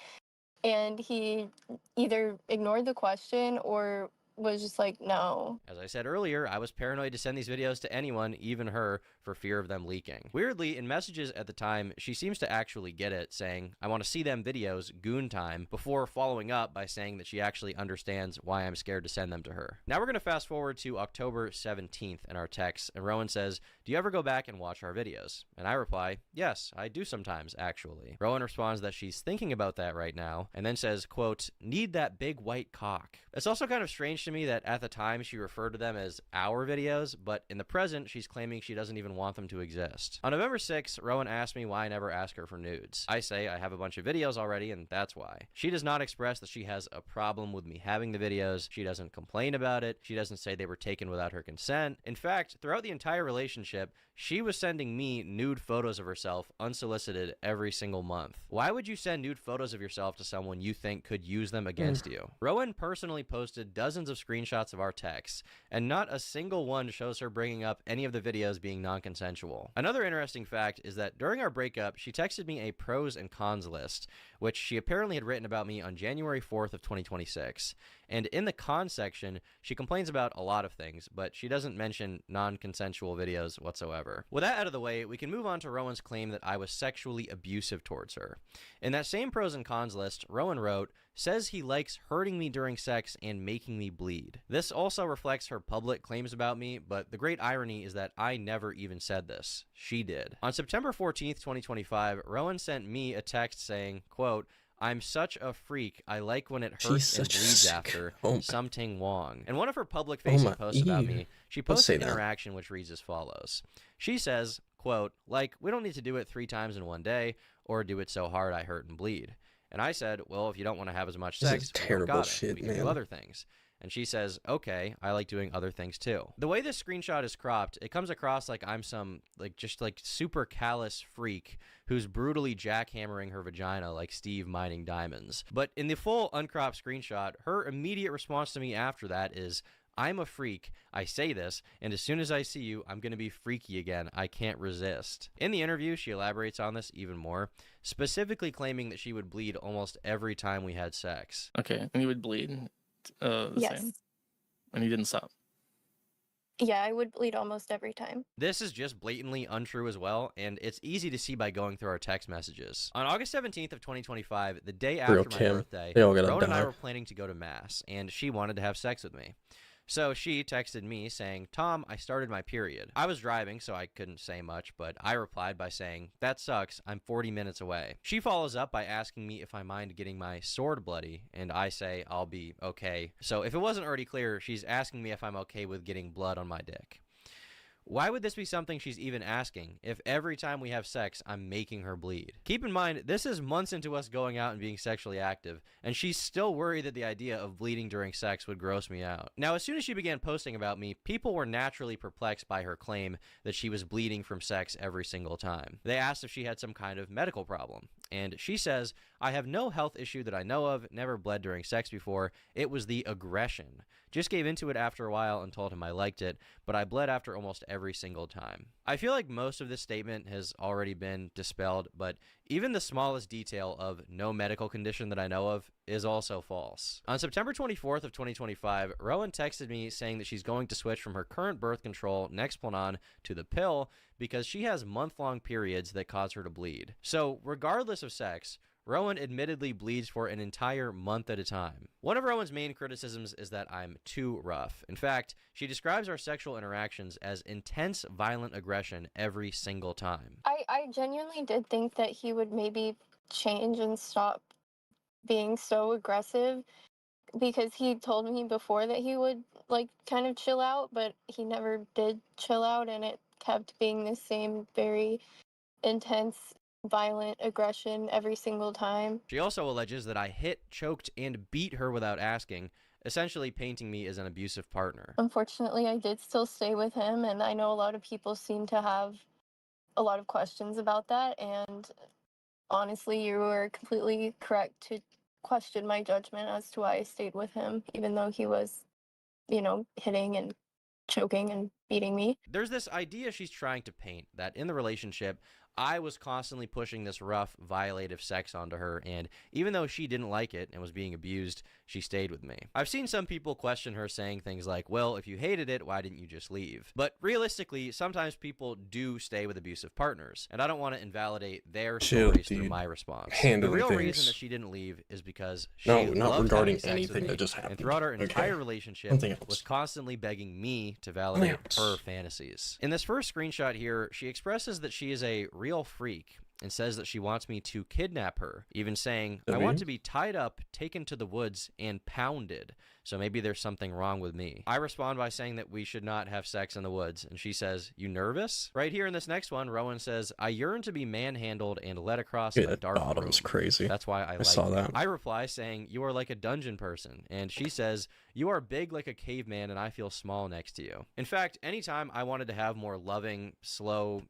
And he either ignored the question or was just like, no. As I said earlier, I was paranoid to send these videos to anyone, even her, for fear of them leaking. Weirdly, in messages at the time, she seems to actually get it, saying, I want to see them videos, goon time, before following up by saying that she actually understands why I'm scared to send them to her. Now we're going to fast forward to October 17th in our text, and Rowan says, do you ever go back and watch our videos? And I reply, yes, I do sometimes, actually. Rowan responds that she's thinking about that right now, and then says, quote, need that big white cock. It's also kind of strange to me that at the time she referred to them as our videos, but in the present she's claiming she doesn't even want them to exist. On November 6th, Rowan asked me why I never ask her for nudes. I say I have a bunch of videos already and that's why. She does not express that she has a problem with me having the videos. She doesn't complain about it. She doesn't say they were taken without her consent. In fact, throughout the entire relationship, she was sending me nude photos of herself unsolicited every single month. Why would you send nude photos of yourself to someone you think could use them against you? Rowan personally posted dozens of screenshots of our texts, and not a single one shows her bringing up any of the videos being non-consensual. Another interesting fact is that during our breakup, she texted me a pros and cons list, which she apparently had written about me on January 4th of 2026. And in the cons section, she complains about a lot of things, but she doesn't mention non-consensual videos whatsoever. With that out of the way, we can move on to Rowan's claim that I was sexually abusive towards her. In that same pros and cons list, Rowan wrote, says he likes hurting me during sex and making me bleed. This also reflects her public claims about me, but the great irony is that I never even said this. She did. On September 14th, 2025, Rowan sent me a text saying, quote, I'm such a freak. I like when it hurts and bleeds after. Something Wong. In one of her public-facing posts about me, she posted an interaction which reads as follows. She says, quote, like, we don't need to do it 3 times in one day, or do it so hard I hurt and bleed. And I said, well, if you don't want to have as much sex, terrible shit, we can do other things. And she says, okay, I like doing other things too. The way this screenshot is cropped, it comes across like I'm some, just super callous freak who's brutally jackhammering her vagina like Steve mining diamonds. But in the full uncropped screenshot, her immediate response to me after that is, I'm a freak, I say this, and as soon as I see you, I'm going to be freaky again. I can't resist. In the interview, she elaborates on this even more, specifically claiming that she would bleed almost every time we had sex. Okay, and you would bleed? Yes. Same? And you didn't stop? Yeah, I would bleed almost every time. This is just blatantly untrue as well, and it's easy to see by going through our text messages. On August 17th of 2025, the day after my birthday, Rowan and I were planning to go to Mass, and she wanted to have sex with me. So she texted me saying, Tom, I started my period. I was driving, so I couldn't say much, but I replied by saying, that sucks, I'm 40 minutes away. She follows up by asking me if I mind getting my sword bloody, and I say I'll be okay. So if it wasn't already clear, she's asking me if I'm okay with getting blood on my dick. Why would this be something she's even asking if every time we have sex, I'm making her bleed? Keep in mind, this is months into us going out and being sexually active, and she's still worried that the idea of bleeding during sex would gross me out. Now, as soon as she began posting about me, people were naturally perplexed by her claim that she was bleeding from sex every single time. They asked if she had some kind of medical problem, and she says, I have no health issue that I know of, never bled during sex before, it was the aggression. Just gave into it after a while and told him I liked it, but I bled after almost every single time. I feel like most of this statement has already been dispelled, but even the smallest detail of no medical condition that I know of is also false. On September 24th of 2025, Rowan texted me saying that she's going to switch from her current birth control, Nexplanon, to the pill, because she has month-long periods that cause her to bleed. So, regardless of sex, Rowan admittedly bleeds for an entire month at a time. One of Rowan's main criticisms is that I'm too rough. In fact, she describes our sexual interactions as intense, violent aggression every single time. I genuinely did think that he would maybe change and stop being so aggressive, because he told me before that he would like kind of chill out, but he never did chill out, and it kept being the same very intense, violent aggression every single time. She also alleges that I hit, choked, and beat her without asking, essentially painting me as an abusive partner. Unfortunately, I did still stay with him, and I know a lot of people seem to have a lot of questions about that, and honestly, you were completely correct to question my judgment as to why I stayed with him, even though he was, hitting and choking and beating me. There's this idea she's trying to paint that in the relationship, I was constantly pushing this rough, violative sex onto her, and even though she didn't like it and was being abused, she stayed with me. I've seen some people question her saying things like, well, if you hated it, why didn't you just leave? But realistically, sometimes people do stay with abusive partners, and I don't want to invalidate their stories through my response. The real reason that she didn't leave is because she loved having sex with me, and throughout our entire relationship was constantly begging me to validate her fantasies. In this first screenshot here, she expresses that she is a real freak and says that she wants me to kidnap her, even saying, I want to be tied up, taken to the woods, and pounded. So maybe there's something wrong with me. I respond by saying that we should not have sex in the woods, and she says, you nervous? Right here in this next one, Rowan says, I yearn to be manhandled and led across a dark room. Crazy. That's why I saw like that. I reply saying, you are like a dungeon person, and she says, you are big like a caveman, and I feel small next to you. In fact, anytime I wanted to have more loving, slow,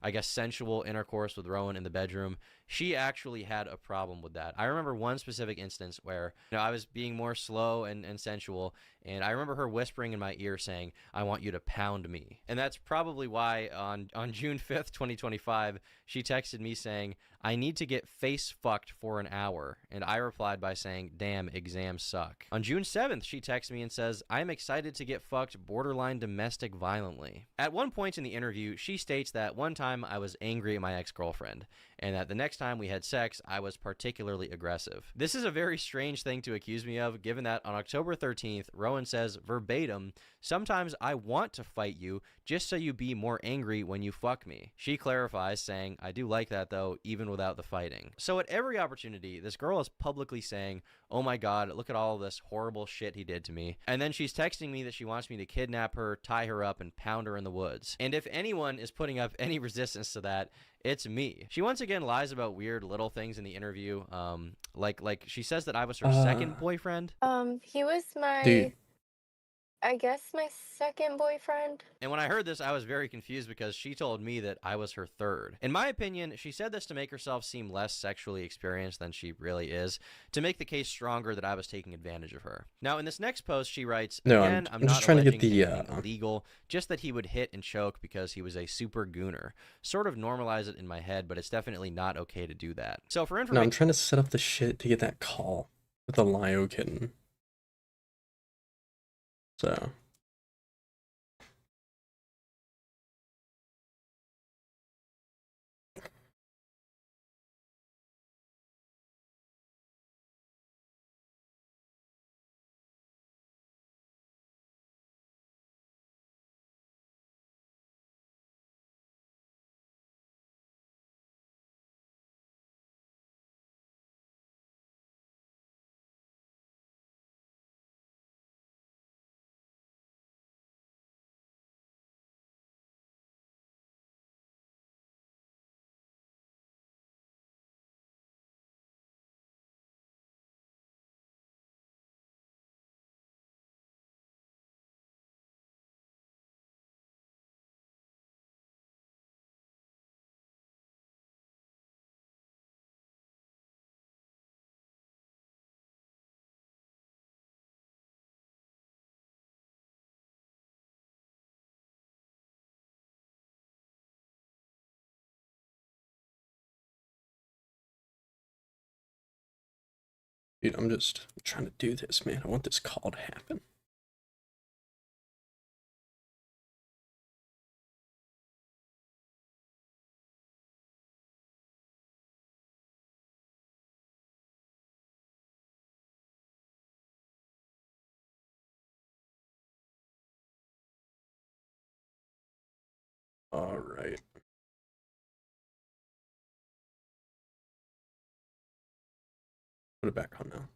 I guess sensual intercourse with Rowan in the bedroom, she actually had a problem with that. I remember one specific instance where I was being more slow and sensual, and I remember her whispering in my ear saying, I want you to pound me. And that's probably why on June 5th, 2025, she texted me saying, I need to get face fucked for an hour. And I replied by saying, damn, exams suck. On June 7th, she texts me and says, I'm excited to get fucked borderline domestic violently. At one point in the interview, she states that one time I was angry at my ex-girlfriend, and that the next time we had sex, I was particularly aggressive. This is a very strange thing to accuse me of, given that on October 13th, Rowan says verbatim, sometimes I want to fight you just so you be more angry when you fuck me. She clarifies saying, I do like that though, even without the fighting. So at every opportunity, this girl is publicly saying, oh my god, look at all this horrible shit he did to me. And then she's texting me that she wants me to kidnap her, tie her up, and pound her in the woods. And if anyone is putting up any resistance to that, it's me. She once again lies about weird little things in the interview. Like she says that I was her second boyfriend. He was I guess my second boyfriend. And when I heard this, I was very confused because she told me that I was her third. In my opinion, she said this to make herself seem less sexually experienced than she really is, to make the case stronger that I was taking advantage of her. Now, in this next post, she writes, again, I'm just not trying to get alleging the anything illegal, just that he would hit and choke because he was a super gooner. Sort of normalize it in my head, but it's definitely not okay to do that. So for information... No, I'm trying to set up the shit to get that call with the Lio kitten. So... Dude, I'm just trying to do this, man. I want this call to happen. All right. Put it back on now.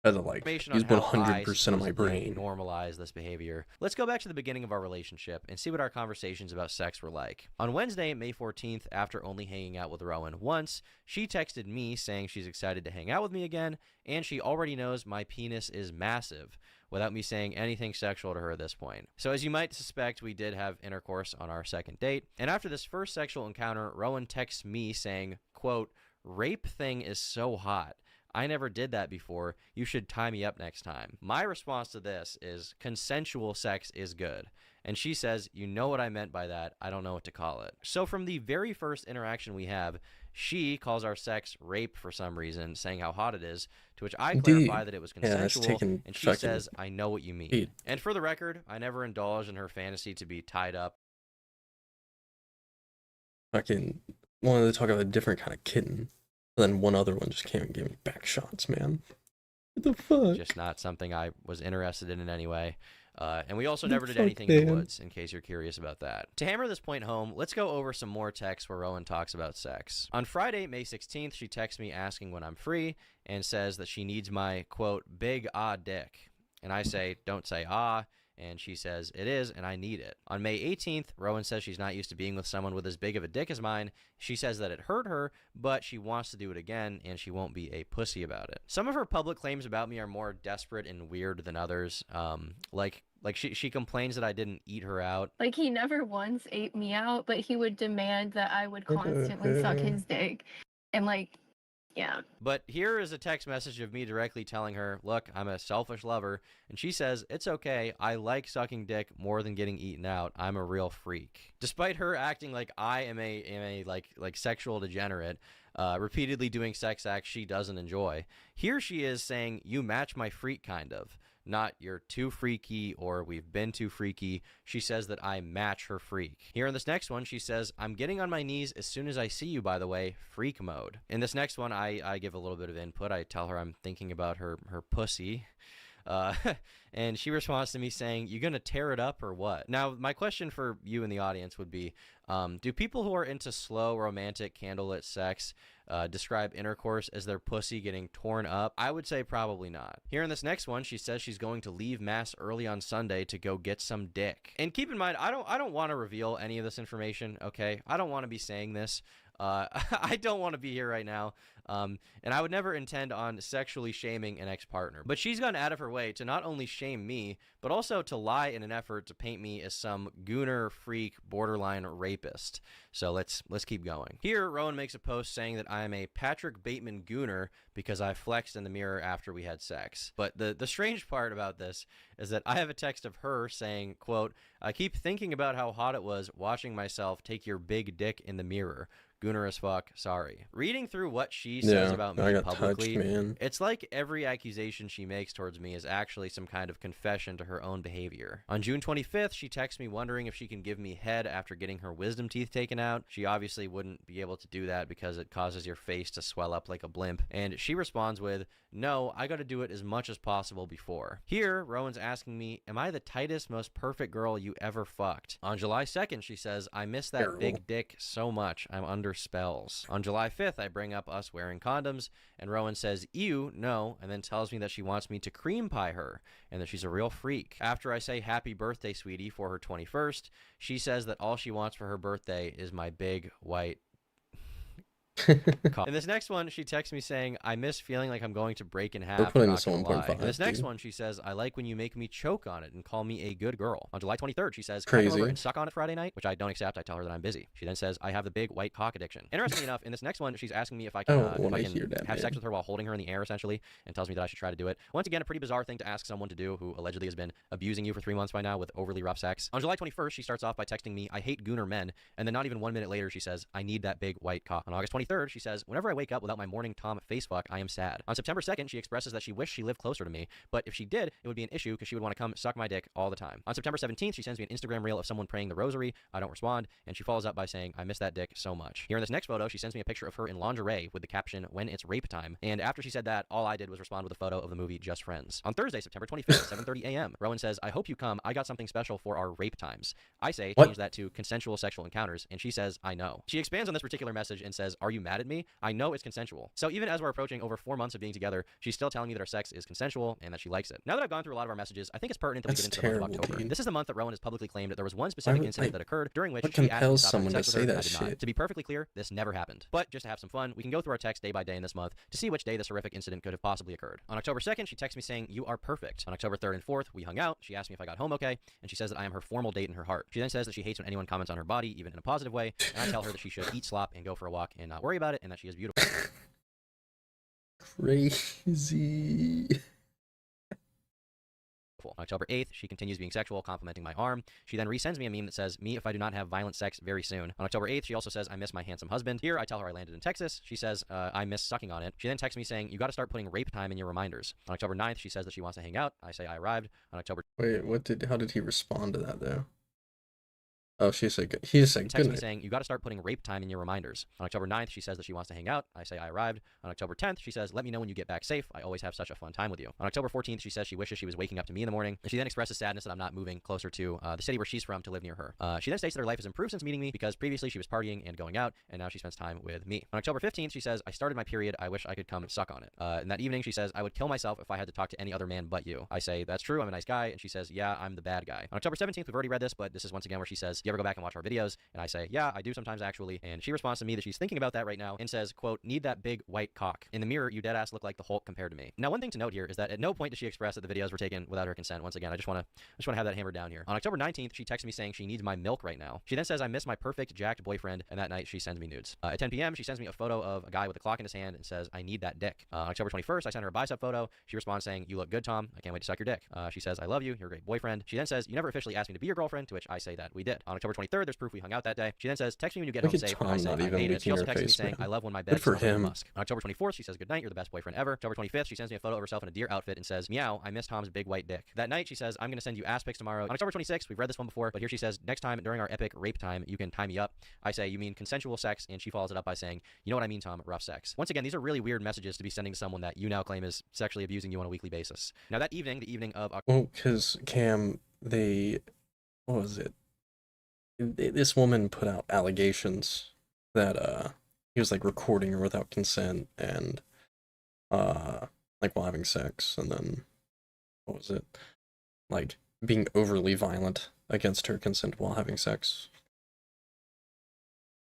As a like, Information use on how 100% of my I brain. normalize this behavior. Let's go back to the beginning of our relationship and see what our conversations about sex were like. On Wednesday, May 14th, after only hanging out with Rowan once, she texted me saying she's excited to hang out with me again, and she already knows my penis is massive, without me saying anything sexual to her at this point. So as you might suspect, we did have intercourse on our second date, and after this first sexual encounter, Rowan texts me saying, quote, "Rape thing is so hot. I never did that before. You should tie me up next time." My response to this is consensual sex is good. And she says, "You know what I meant by that. I don't know what to call it." So from the very first interaction we have, she calls our sex rape for some reason, saying how hot it is, to which I clarify that it was Yeah, that's consensual, taken and she fucking says, "I know what you mean." speed. And for the record, I never indulged in her fantasy to be tied up. Fucking wanted to talk about a different kind of kitten. And then one other one just came and gave me back shots, man. What the fuck? Just not something I was interested in any way. And we also What the never did fuck, anything in the man? woods, in case you're curious about that. To hammer this point home, let's go over some more texts where Rowan talks about sex. On Friday, May 16th, she texts me asking when I'm free and says that she needs my, quote, "big dick." And I say, "Don't say ah." And she says, "It is, and I need it." On May 18th, Rowan says she's not used to being with someone with as big of a dick as mine. She says that it hurt her, but she wants to do it again, and she won't be a pussy about it. Some of her public claims about me are more desperate and weird than others. Like she complains that I didn't eat her out. Like, he never once ate me out, but he would demand that I would constantly suck his dick. And, like, yeah. But here is a text message of me directly telling her, "Look, I'm a selfish lover." And she says, "It's okay. I like sucking dick more than getting eaten out. I'm a real freak." Despite her acting like I am a sexual degenerate, repeatedly doing sex acts she doesn't enjoy, here she is saying, "You match my freak," kind of. Not "you're too freaky" or "we've been too freaky." She says that I match her freak. Here in this next one, she says, "I'm getting on my knees as soon as I see you, by the way, freak mode." In this next one, I give a little bit of input. I tell her I'm thinking about her pussy. And she responds to me saying, "You gonna tear it up or what?" Now, my question for you in the audience would be, do people who are into slow, romantic, candlelit sex describe intercourse as their pussy getting torn up? I would say probably not. Here in this next one, she says she's going to leave mass early on Sunday to go get some dick. And keep in mind, I don't want to reveal any of this information, okay? I don't want to be saying this. I don't want to be here right now. And I would never intend on sexually shaming an ex-partner. But she's gone out of her way to not only shame me, but also to lie in an effort to paint me as some gooner, freak, borderline rapist. So let's keep going. Here, Rowan makes a post saying that I am a Patrick Bateman gooner because I flexed in the mirror after we had sex. But the strange part about this is that I have a text of her saying, quote, "I keep thinking about how hot it was watching myself take your big dick in the mirror. Gooner as fuck, sorry." Reading through what she says about I me got publicly, touched, man. it's like every accusation she makes towards me is actually some kind of confession to her own behavior. On June 25th, she texts me wondering if she can give me head after getting her wisdom teeth taken out. She obviously wouldn't be able to do that because it causes your face to swell up like a blimp. And she responds with, "No, I gotta do it as much as possible before." Here, Rowan's asking me, "Am I the tightest, most perfect girl you ever fucked?" On July 2nd, she says, "I miss that big dick so much. I'm under spells." On July 5th, I bring up us wearing condoms, and Rowan says, "Ew, no," and then tells me that she wants me to cream pie her, and that she's a real freak. After I say happy birthday, sweetie, for her 21st, she says that all she wants for her birthday is my big white In this next one, she texts me saying, "I miss feeling like I'm going to break in half." putting Not this gonna on lie. 1.5, In this next dude. one, she says, "I like when you make me choke on it and call me a good girl." On July 23rd, she says, "Can I come over Crazy. and suck on it Friday night?" Which I don't accept. I tell her that I'm busy. She then says, "I have the big white cock addiction." Interestingly enough, in this next one, she's asking me if I can, when I hear that, have sex man. with her while holding her in the air, essentially, and tells me that I should try to do it. Once again, a pretty bizarre thing to ask someone to do who allegedly has been abusing you for 3 months by now with overly rough sex. On July 21st, she starts off by texting me, "I hate gooner men," and then not even 1 minute later, she says, "I need that big white cock." On August 23rd, 23rd, she says, whenever I wake up without my morning Tom face fuck, I am sad. On September 2nd, she expresses that she wished she lived closer to me, but if she did, it would be an issue because she would want to come suck my dick all the time. On September 17th, she sends me an Instagram reel of someone praying the rosary. I don't respond, and she follows up by saying, I miss that dick so much. Here in this next photo, she sends me a picture of her in lingerie with the caption, when it's rape time, and after she said that, all I did was respond with a photo of the movie Just Friends. On Thursday, September 25th, 7:30 a.m., Rowan says, I hope you come. I got something special for our rape times. I say, What? change that to consensual sexual encounters, and she says, I know. She expands on this particular message and says, are you mad at me? I know it's consensual. So even as we're approaching over 4 months of being together, she's still telling me that our sex is consensual and that she likes it. Now that I've gone through a lot of our messages, I think it's pertinent that we That's get into the month of terrible, October. dude. This is the month that Rowan has publicly claimed that there was one specific would, incident like, that occurred during which what she asked me to compels stop having someone to sex with say her, and that I did not. shit? To be perfectly clear, this never happened. But just to have some fun, we can go through our text day by day in this month to see which day this horrific incident could have possibly occurred. On October 2nd, she texts me saying, you are perfect. On October 3rd and 4th, we hung out. She asked me if I got home okay, and she says that I am her formal date in her heart. She then says that she hates when anyone comments on her body, even in a positive way, and I tell her that she should eat slop and go for a walk and not worry about it, and that she is beautiful. Crazy. On October 8th, she continues being sexual, complimenting my arm. She then resends me a meme that says, me if I do not have violent sex very soon. On October 8th, she also says, I miss my handsome husband. Here, I tell her I landed in Texas. She says, I miss sucking on it. She then texts me saying, you got to start putting rape time in your reminders. On October 9th, she says that she wants to hang out. I say I arrived. On October Wait, how did he respond to that though? Oh, he just said good text me night. saying, you got to start putting rape time in your reminders. On October 9th, she says that she wants to hang out. I say I arrived. On October 10th, she says, let me know when you get back safe. I always have such a fun time with you. On October 14th, she says she wishes she was waking up to me in the morning. And she then expresses sadness that I'm not moving closer to the city where she's from to live near her. She then states that her life has improved since meeting me because previously she was partying and going out, and now she spends time with me. On October 15th, she says, I started my period. I wish I could come suck on it. And that evening, she says, I would kill myself if I had to talk to any other man but you. I say, that's true. I'm a nice guy. And she says, yeah, I'm the bad guy. On October 17th, we've already read this, but this is once again where she says, do you ever go back and watch our videos? And I say, yeah, I do sometimes actually. And she responds to me that she's thinking about that right now and says, quote, need that big white cock. In the mirror, you deadass look like the Hulk compared to me. Now, one thing to note here is that at no point does she express that the videos were taken without her consent. Once again, I just want to have that hammered down here. On October 19th, she texts me saying she needs my milk right now. She then says I miss my perfect jacked boyfriend, and that night she sends me nudes. At 10 p.m., she sends me a photo of a guy with a clock in his hand and says, I need that dick. On October 21st, I send her a bicep photo. She responds saying, you look good, Tom. I can't wait to suck your dick. She says, I love you. You're a great boyfriend. She then says, you never officially asked me to be your girlfriend, to which I say that we did. On October 23rd, there's proof we hung out that day. She then says, text me when you get Look home at safe. Tom And I say, not I even hate it. She also leaking texts your me face, saying, man. I love when my Good bed for smells like him. musk. On October 24th, she says, good night. You're the best boyfriend ever. October 25th, she sends me a photo of herself in a deer outfit and says, meow, I miss Tom's big white dick. That night, she says, I'm going to send you ass pics tomorrow. On October 26th, we've read this one before, but here she says, next time during our epic rape time, you can tie me up. I say, you mean consensual sex? And she follows it up by saying, you know what I mean, Tom, rough sex. Once again, these are really weird messages to be sending to someone that you now claim is sexually abusing you on a weekly basis. Now that evening, the evening of Well, because Cam, what was it? This woman put out allegations that he was like recording her without consent and like while having sex, and then what was it? Like being overly violent against her consent while having sex.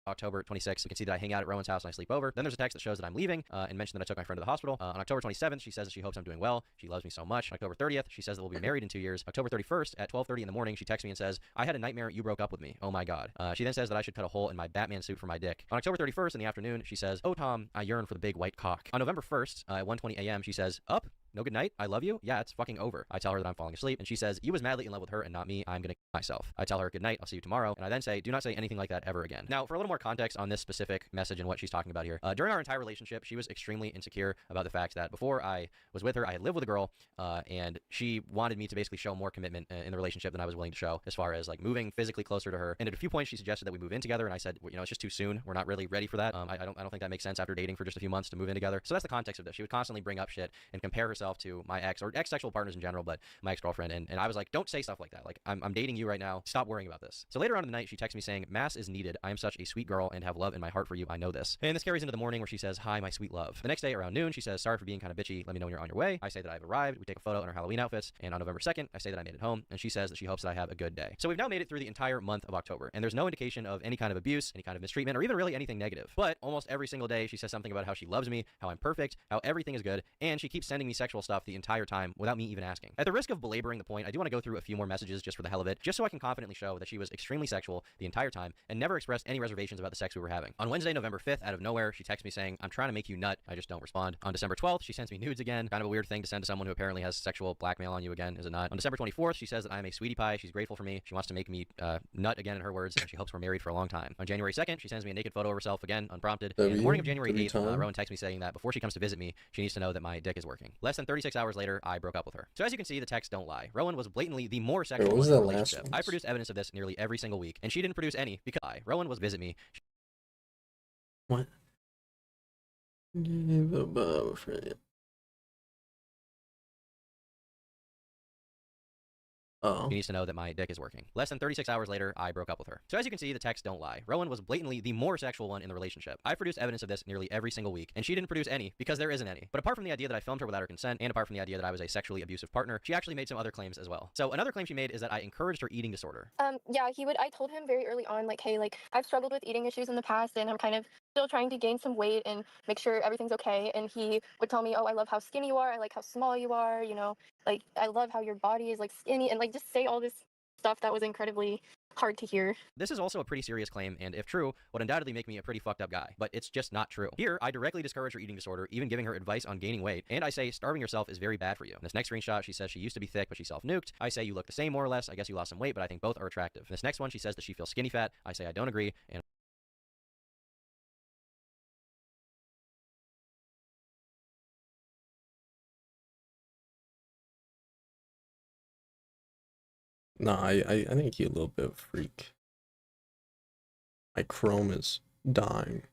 October 26th, we can see that I hang out at Rowan's house and I sleep over. Then there's a text that shows that I'm leaving and mentioned that I took my friend to the hospital. On October 27th, she says that she hopes I'm doing well. She loves me so much. On October 30th, she says that we'll be married in 2 years. October 31st at 12:30 in the morning, she texts me and says, I had a nightmare you broke up with me. Oh my God. She then says that I should cut a hole in my Batman suit for my dick. On October 31st in the afternoon, she says, oh Tom, I yearn for the big white cock. On November 1st at 1:20 a.m., she says, up? No good night? I love you? Yeah, it's fucking over. I tell her that I'm falling asleep, and she says, you was madly in love with her and not me. I'm gonna kill myself. I tell her, good night, I'll see you tomorrow, and I then say, do not say anything like that ever again. Now, for a little more context on this specific message and what she's talking about here, during our entire relationship, she was extremely insecure about the fact that before I was with her, I had lived with a girl, and she wanted me to basically show more commitment in the relationship than I was willing to show, as far as like moving physically closer to her. And at a few points, she suggested that we move in together, and I said, you know, it's just too soon. We're not really ready for that. I don't think that makes sense after dating for just a few months to move in together. So that's the context of this. She would constantly bring up shit and compare herself to my ex or ex-sexual partners in general, but my ex-girlfriend. And I was like, don't say stuff like that. Like, I'm dating you right now. Stop worrying about this. So later on in the night, she texts me saying, mass is needed. I am such a sweet girl and have love in my heart for you. I know this. And this carries into the morning where she says, hi, my sweet love. The next day around noon, she says, sorry for being kind of bitchy. Let me know when you're on your way. I say that I've arrived. We take a photo in our Halloween outfits. And on November 2nd, I say that I made it home. And she says that she hopes that I have a good day. So we've now made it through the entire month of October. And there's no indication of any kind of abuse, any kind of mistreatment, or even really anything negative. But almost every single day, she says something about how she loves me, how I'm perfect, how everything is good. And she keeps sending me sexual stuff the entire time without me even asking. At the risk of belaboring the point, I do want to go through a few more messages just for the hell of it, just so I can confidently show that she was extremely sexual the entire time and never expressed any reservations about the sex we were having. On Wednesday, November 5th, out of nowhere, she texts me saying, "I'm trying to make you nut." I just don't respond. On December 12th, she sends me nudes again. Kind of a weird thing to send to someone who apparently has sexual blackmail on you again, is it not? On December 24th, she says that I'm a sweetie pie. She's grateful for me. She wants to make me nut again in her words, and she hopes we're married for a long time. On January 2nd, she sends me a naked photo of herself again, unprompted. And the morning of January 8th, Rowan texts me saying that before she comes to visit me, she needs to know that my dick is working. Less than 36 hours later, I broke up with her. So as you can see, the texts don't lie. Rowan was blatantly the more sexual one in the relationship. I produced evidence of this nearly every single week, and she didn't produce any because Rowan was visit me. What? She needs to know that my dick is working. Less than 36 hours later, I broke up with her. So as you can see, the texts don't lie. Rowan was blatantly the more sexual one in the relationship. I produced evidence of this nearly every single week, and she didn't produce any because there isn't any. But apart from the idea that I filmed her without her consent, and apart from the idea that I was a sexually abusive partner, she actually made some other claims as well. So another claim she made is that I encouraged her eating disorder. Yeah, I told him very early on, like, hey, like, I've struggled with eating issues in the past, and I'm kind of still trying to gain some weight and make sure everything's okay. And he would tell me, oh, I love how skinny you are. I like how small you are. You know, like, I love how your body is, like, skinny, and, like, just say all this stuff that was incredibly hard to hear. This is also a pretty serious claim, and if true, would undoubtedly make me a pretty fucked up guy. But it's just not true. Here, I directly discourage her eating disorder, even giving her advice on gaining weight, and I say starving yourself is very bad for you. In this next screenshot, she says she used to be thick, but she self-nuked. I say you look the same more or less. I guess you lost some weight, but I think both are attractive. In this next one, she says that she feels skinny fat. I say I don't agree, and No, I think you're a little bit of a freak. My Chrome is dying.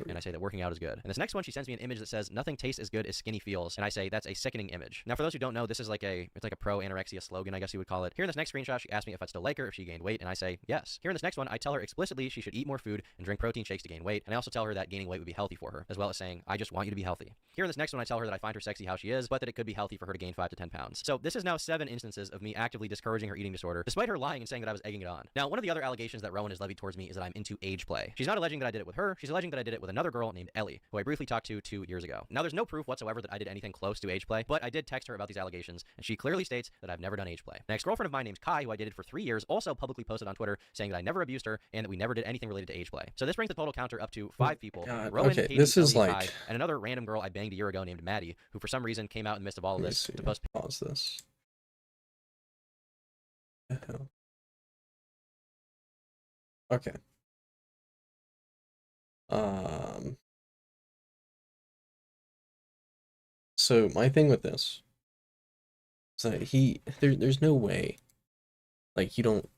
and I say that working out is good. And this next one, she sends me an image that says, "Nothing tastes as good as skinny feels." And I say, that's a sickening image. Now, for those who don't know, this is like it's like a pro-anorexia slogan, I guess you would call it. Here in this next screenshot, she asked me if I'd still like her if she gained weight, and I say, yes. Here in this next one, I tell her explicitly she should eat more food and drink protein shakes to gain weight, and I also tell her that gaining weight would be healthy for her, as well as saying, I just want you to be healthy. Here in this next one, I tell her that I find her sexy how she is, but that it could be healthy for her to gain 5 to 10 pounds. So this is now 7 instances of me actively discouraging her eating disorder, despite her lying and saying that I was egging it on. Now, one of the other allegations that Rowan has levied towards me is that I'm into age play. She's not alleging that I did it with her, she's alleging that I did it with another girl named Ellie, who I briefly talked to 2 years ago. Now, there's no proof whatsoever that I did anything close to age play, but I did text her about these allegations, and she clearly states that I've never done age play. An ex-girlfriend of mine named Kai, who I dated for 3 years, also publicly posted on Twitter saying that I never abused her and that we never did anything related to age play. So this brings the total counter up to 5 people. Rowan, okay, Katie, this is Ellie, like... Kai, and another random girl I banged a year ago named Maddie, who for some reason came out in the midst of all of this to post... Pause this. What the hell? Okay. So my thing with this is that there's no way, like, you don't.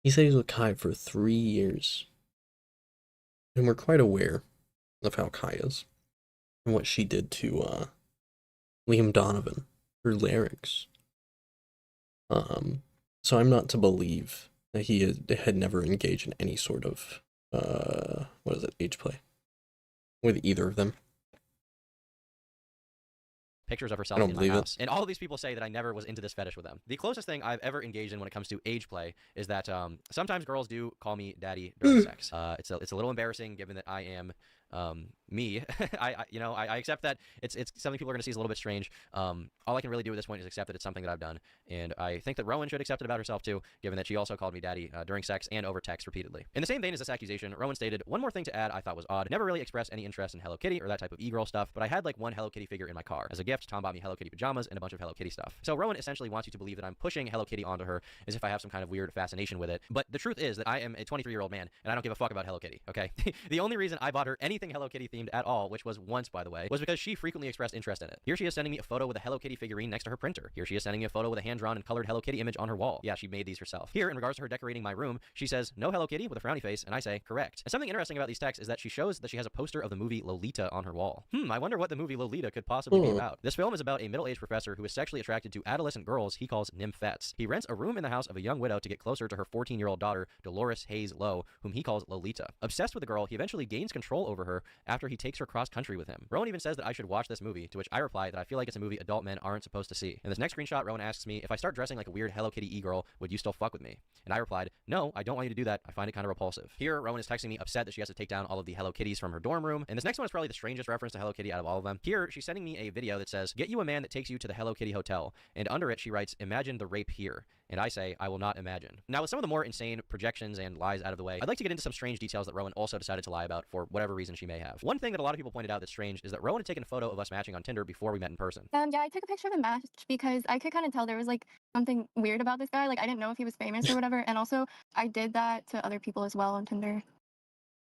He said he's with Kai for 3 years, and we're quite aware of how Kai is and what she did to Liam Donovan, her lyrics. So I'm not to believe that he had never engaged in any sort of what is it, age play with either of them. Pictures of herself in my house. And all of these people say that I never was into this fetish with them. The closest thing I've ever engaged in when it comes to age play is that sometimes girls do call me daddy during sex. It's a little embarrassing given that I am me. I accept that it's something people are going to see is a little bit strange. All I can really do at this point is accept that it's something that I've done, and I think that Rowan should accept it about herself too, given that she also called me daddy during sex and over text repeatedly. In the same vein as this accusation, Rowan stated, one more thing to add I thought was odd. Never really expressed any interest in Hello Kitty or that type of e-girl stuff, but I had like one Hello Kitty figure in my car. As a gift, Tom bought me Hello Kitty pajamas and a bunch of Hello Kitty stuff. So Rowan essentially wants you to believe that I'm pushing Hello Kitty onto her as if I have some kind of weird fascination with it. But the truth is that I am a 23-year-old man and I don't give a fuck about Hello Kitty, okay? The only reason I bought her anything Hello Kitty themed at all, which was once, by the way, was because she frequently expressed interest in it. Here she is sending me a photo with a Hello Kitty figurine next to her printer. Here she is sending me a photo with a hand-drawn and colored Hello Kitty image on her wall. Yeah, she made these herself. Here, in regards to her decorating my room, she says, no Hello Kitty, with a frowny face, and I say, correct. And something interesting about these texts is that she shows that she has a poster of the movie Lolita on her wall. I wonder what the movie Lolita could possibly be about. This film is about a middle-aged professor who is sexually attracted to adolescent girls he calls nymphettes. He rents a room in the house of a young widow to get closer to her 14-year-old daughter, Dolores Hayes Lowe, whom he calls Lolita. Obsessed with the girl, he eventually gains control over for her after he takes her cross country with him. Rowan even says that I should watch this movie, to which I reply that I feel like it's a movie adult men aren't supposed to see. In this next screenshot, Rowan asks me, if I start dressing like a weird Hello Kitty e-girl, would you still fuck with me? And I replied, no, I don't want you to do that. I find it kind of repulsive. Here, Rowan is texting me upset that she has to take down all of the Hello Kitties from her dorm room. And this next one is probably the strangest reference to Hello Kitty out of all of them. Here, she's sending me a video that says, get you a man that takes you to the Hello Kitty hotel. And under it, she writes, imagine the rape here. And I say, I will not imagine. Now, with some of the more insane projections and lies out of the way, I'd like to get into some strange details that Rowan also decided to lie about for whatever reason she may have. One thing that a lot of people pointed out that's strange is that Rowan had taken a photo of us matching on Tinder before we met in person. Yeah, I took a picture of the match because I could kind of tell there was like something weird about this guy. Like I didn't know if he was famous or whatever. And also I did that to other people as well on Tinder.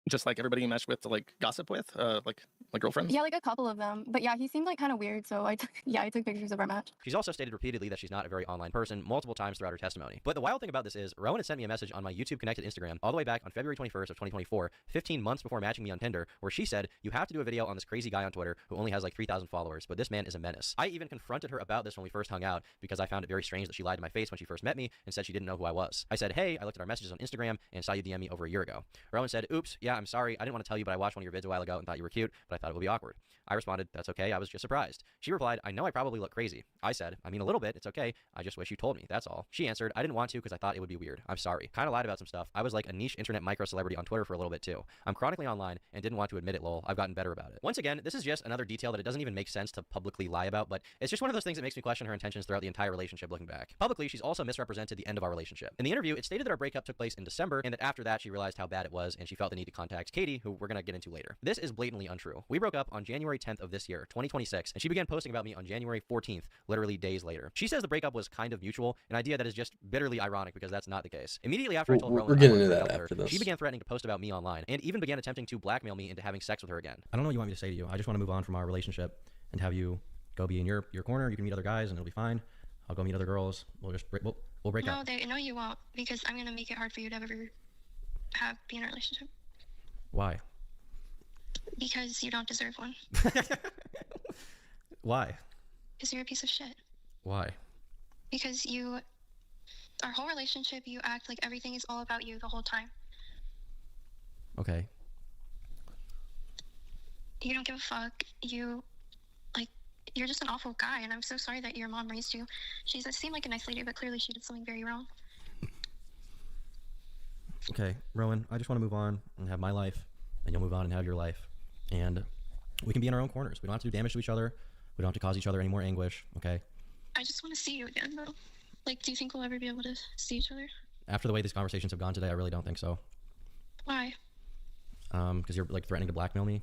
Just like everybody you matched with to like gossip with, like girlfriends? Yeah, like a couple of them. But yeah, he seemed like kind of weird. So I took pictures of our match. She's also stated repeatedly that she's not a very online person multiple times throughout her testimony. But the wild thing about this is Rowan had sent me a message on my YouTube connected Instagram all the way back on February 21st of 2024, 15 months before matching me on Tinder, where she said, you have to do a video on this crazy guy on Twitter who only has like 3,000 followers, but this man is a menace. I even confronted her about this when we first hung out because I found it very strange that she lied to my face when she first met me and said she didn't know who I was. I said, hey, I looked at our messages on Instagram and saw you DM me over a year ago. Rowan said, oops, yeah, I'm sorry. I didn't want to tell you, but I watched one of your vids a while ago and thought you were cute, but I thought it would be awkward. I responded, that's okay, I was just surprised. She replied, I know I probably look crazy. I said, I mean a little bit, it's okay, I just wish you told me, that's all. She answered, I didn't want to because I thought it would be weird. I'm sorry. Kinda lied about some stuff. I was like a niche internet micro celebrity on Twitter for a little bit too. I'm chronically online and didn't want to admit it, lol. I've gotten better about it. Once again, this is just another detail that it doesn't even make sense to publicly lie about, but it's just one of those things that makes me question her intentions throughout the entire relationship looking back. Publicly, she's also misrepresented the end of our relationship. In the interview, it stated that our breakup took place in December and that after that she realized how bad it was and she felt the need to contact Katie, who we're gonna get into later. This is blatantly untrue. We broke up on January 10th of this year, 2026, and she began posting about me on January 14th, literally days later. She says the breakup was kind of mutual, an idea that is just bitterly ironic because that's not the case. Immediately after I told Rowan we're I getting wanted into to break that up with after her, this. she began threatening to post about me online and even began attempting to blackmail me into having sex with her again. I don't know what you want me to say to you. I just want to move on from our relationship and have you go be in your corner. You can meet other guys and it'll be fine. I'll go meet other girls. We'll just we'll break up. No, you won't, because I'm gonna make it hard for you to ever be in a relationship. Why? Because you don't deserve one. Why? Because you're a piece of shit. Why? Because our whole relationship, you act like everything is all about you the whole time. Okay. You don't give a fuck. You're just an awful guy, and I'm so sorry that your mom raised you. She seemed like a nice lady, but clearly she did something very wrong. Okay, Rowan, I just want to move on and have my life, and you'll move on and have your life. And we can be in our own corners. We don't have to do damage to each other. We don't have to cause each other any more anguish, okay? I just want to see you again, though. Do you think we'll ever be able to see each other? After the way these conversations have gone today, I really don't think so. Why? Because you're like threatening to blackmail me.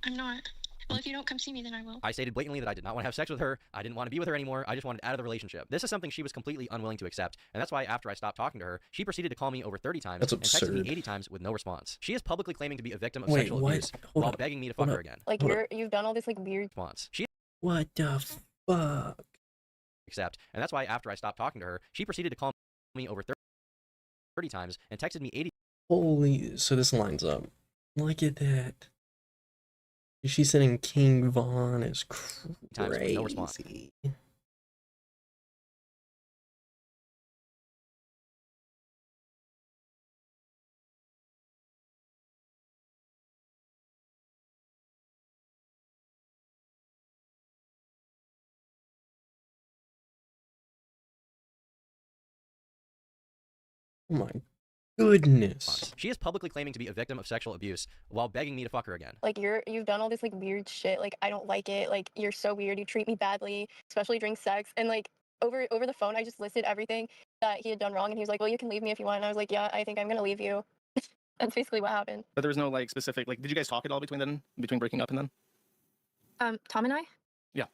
I'm not. Well, if you don't come see me, then I will. I stated blatantly that I did not want to have sex with her. I didn't want to be with her anymore. I just wanted out of the relationship. This is something she was completely unwilling to accept, and that's why after I stopped talking to her, she proceeded to call me over 30 times That's and texted me absurd. 80 times with no response. She is publicly claiming to be a victim of Wait, sexual what? abuse Hold while up. begging me to Hold fuck her up. again. Like Hold up. you've done all this like weird. Response. She What the fuck? accept, and that's why after I stopped talking to her, she proceeded to call me over 30 times and texted me 80 Holy, so this lines up. Look at that. She's sending King Von is times with no response. crazy. Oh my goodness. She is publicly claiming to be a victim of sexual abuse while begging me to fuck her again. Like you've done all this like weird shit. Like I don't like it. Like you're so weird. You treat me badly, especially during sex. And like over the phone, I just listed everything that he had done wrong, and he was like, "Well, you can leave me if you want." And I was like, "Yeah, I think I'm gonna leave you." That's basically what happened. But there was no like specific like. Did you guys talk at all between breaking up and then? Tom and I. Yeah.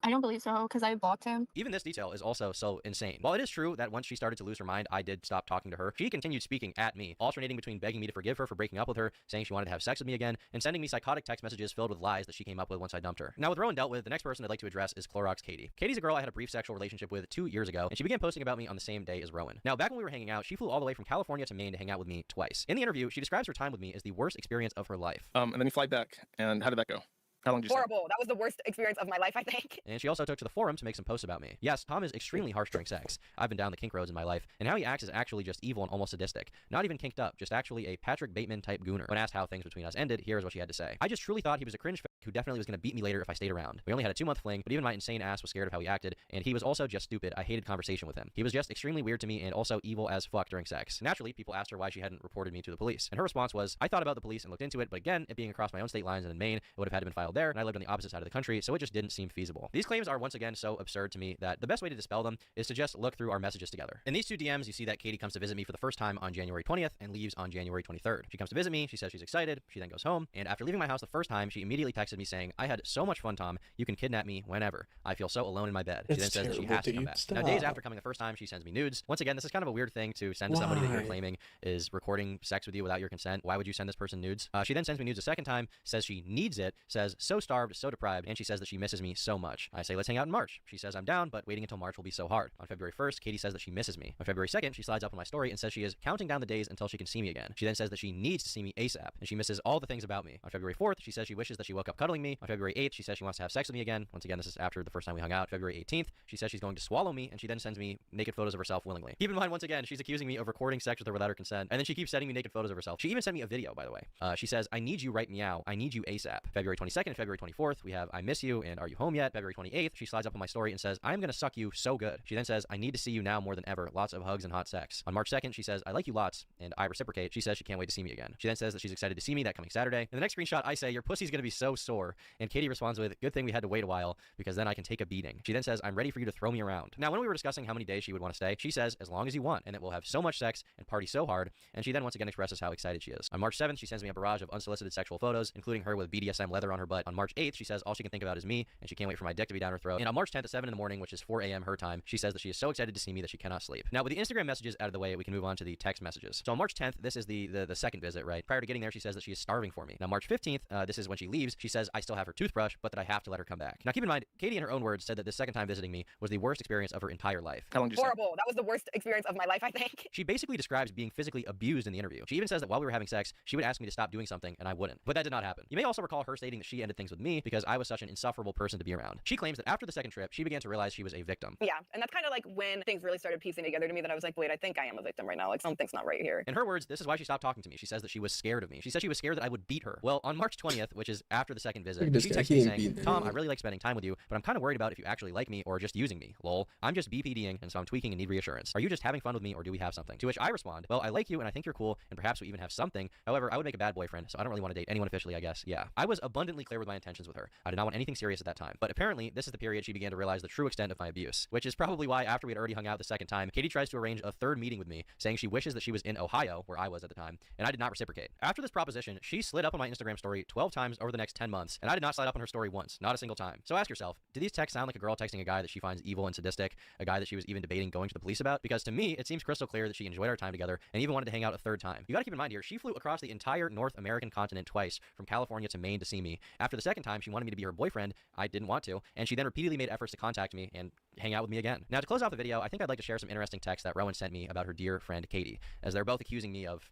I don't believe so because I blocked him. Even this detail is also so insane. While it is true that once she started to lose her mind, I did stop talking to her, she continued speaking at me, alternating between begging me to forgive her for breaking up with her, saying she wanted to have sex with me again, and sending me psychotic text messages filled with lies that she came up with once I dumped her. Now, with Rowan dealt with, the next person I'd like to address is Clorox Katie. Katie's a girl I had a brief sexual relationship with 2 years ago, and she began posting about me on the same day as Rowan. Now, back when we were hanging out, she flew all the way from California to Maine to hang out with me twice. In the interview, she describes her time with me as the worst experience of her life. And then you fly back, and how did that go? How long did you say? Horrible. That was the worst experience of my life, I think. And she also took to the forum to make some posts about me. Yes, Tom is extremely harsh during sex. I've been down the kink roads in my life, and how he acts is actually just evil and almost sadistic. Not even kinked up, just actually a Patrick Bateman type gooner. When asked how things between us ended, here's what she had to say. I just truly thought he was a cringe who definitely was going to beat me later if I stayed around. We only had a 2-month fling, but even my insane ass was scared of how he acted, and he was also just stupid. I hated conversation with him. He was just extremely weird to me and also evil as fuck during sex. Naturally, people asked her why she hadn't reported me to the police, and her response was, I thought about the police and looked into it, but again, it being across my own state lines and in Maine, it would have had to been filed there, and I lived on the opposite side of the country, so it just didn't seem feasible. These claims are once again so absurd to me that the best way to dispel them is to just look through our messages together. In these 2 DMs, you see that Katie comes to visit me for the first time on January 20th and leaves on January 23rd. She comes to visit me, she says she's excited, she then goes home, and after leaving my house the first time, she immediately texted me saying, I had so much fun, Tom, you can kidnap me whenever. I feel so alone in my bed. She then says that she has to come back. Now, days after coming the first time, she sends me nudes. Once again, this is kind of a weird thing to send to somebody that you're claiming is recording sex with you without your consent. Why would you send this person nudes? She then sends me nudes a second time, says she needs it, says so starved, so deprived, and she says that she misses me so much. I say, let's hang out in March. She says I'm down, but waiting until March will be so hard. On February 1st, Katie says that she misses me. On February 2nd, she slides up on my story and says she is counting down the days until she can see me again. She then says that she needs to see me ASAP, and she misses all the things about me. On February 4th, she says she wishes that she woke up cuddling me. On February 8th, she says she wants to have sex with me again. Once again, this is after the first time we hung out. February 18th, she says she's going to swallow me, and she then sends me naked photos of herself willingly. Keep in mind, once again, she's accusing me of recording sex with her without her consent, and then she keeps sending me naked photos of herself. She even sent me a video, by the way. She says, I need you right meow. I need you ASAP. February 22nd and February 24th, we have I miss you and are you home yet? February 28th, she slides up on my story and says, I'm gonna suck you so good. She then says, I need to see you now more than ever. Lots of hugs and hot sex. On March 2nd, she says, I like you lots, and I reciprocate. She says she can't wait to see me again. She then says that she's excited to see me that coming Saturday. In the next screenshot, I say, your pussy's gonna be so sore. And Katie responds with, good thing we had to wait a while, because then I can take a beating. She then says, I'm ready for you to throw me around. Now, when we were discussing how many days she would want to stay, she says, as long as you want, and it will have so much sex and party so hard, and she then once again expresses how excited she is. On March 7th, she sends me a barrage of unsolicited sexual photos, including her with BDSM leather on her butt. On March 8th, she says all she can think about is me, and she can't wait for my dick to be down her throat. And on March 10th at 7 in the morning, which is 4 a.m. her time, she says that she is so excited to see me that she cannot sleep. Now, with the Instagram messages out of the way, we can move on to the text messages. So on March 10th, this is the second visit, right? Prior to getting there, she says that she is starving for me. Now, March 15th, this is when she leaves. She says I still have her toothbrush, but that I have to let her come back. Now, keep in mind, Katie, in her own words, said that this second time visiting me was the worst experience of her entire life. How long did you say? Horrible. That was the worst experience of my life, I think. She basically describes being physically abused in the interview. She even says that while we were having sex, she would ask me to stop doing something, and I wouldn't. But that did not happen. You may also recall her stating that she ended things with me because I was such an insufferable person to be around. She claims that after the second trip, she began to realize she was a victim. Yeah, and that's kind of like when things really started piecing together to me that I was like, wait, I think I am a victim right now. Like, something's not right here. In her words, this is why she stopped talking to me. She says that she was scared of me. She said she was scared that I would beat her. Well, on March 20th, which is after the second visit, she texted me saying, Tom, I really like spending time with you, but I'm kind of worried about if you actually like me or just using me. Lol. I'm just BPDing, and so I'm tweaking and need reassurance. Are you just having fun with me or do we have something? To which I respond, well, I like you and I think you're cool, and perhaps we even have something. However, I would make a bad boyfriend, so I don't really want to date anyone officially, I guess. Yeah. I was abundantly clear with my intentions with her. I did not want anything serious at that time. But apparently, this is the period she began to realize the true extent of my abuse, which is probably why after we had already hung out the second time, Katie tries to arrange a third meeting with me, saying she wishes that she was in Ohio, where I was at the time, and I did not reciprocate. After this proposition, she slid up on my Instagram story 12 times over the next 10 months, and I did not slide up on her story once, not a single time. So ask yourself, do these texts sound like a girl texting a guy that she finds evil and sadistic, a guy that she was even debating going to the police about? Because to me, it seems crystal clear that she enjoyed our time together and even wanted to hang out a third time. You gotta keep in mind here, she flew across the entire North American continent twice, from California to Maine to see me. After the second time, she wanted me to be her boyfriend. I didn't want to, and she then repeatedly made efforts to contact me and hang out with me again. Now, to close out the video, I think I'd like to share some interesting text that Rowan sent me about her dear friend Katie, as they're both accusing me of,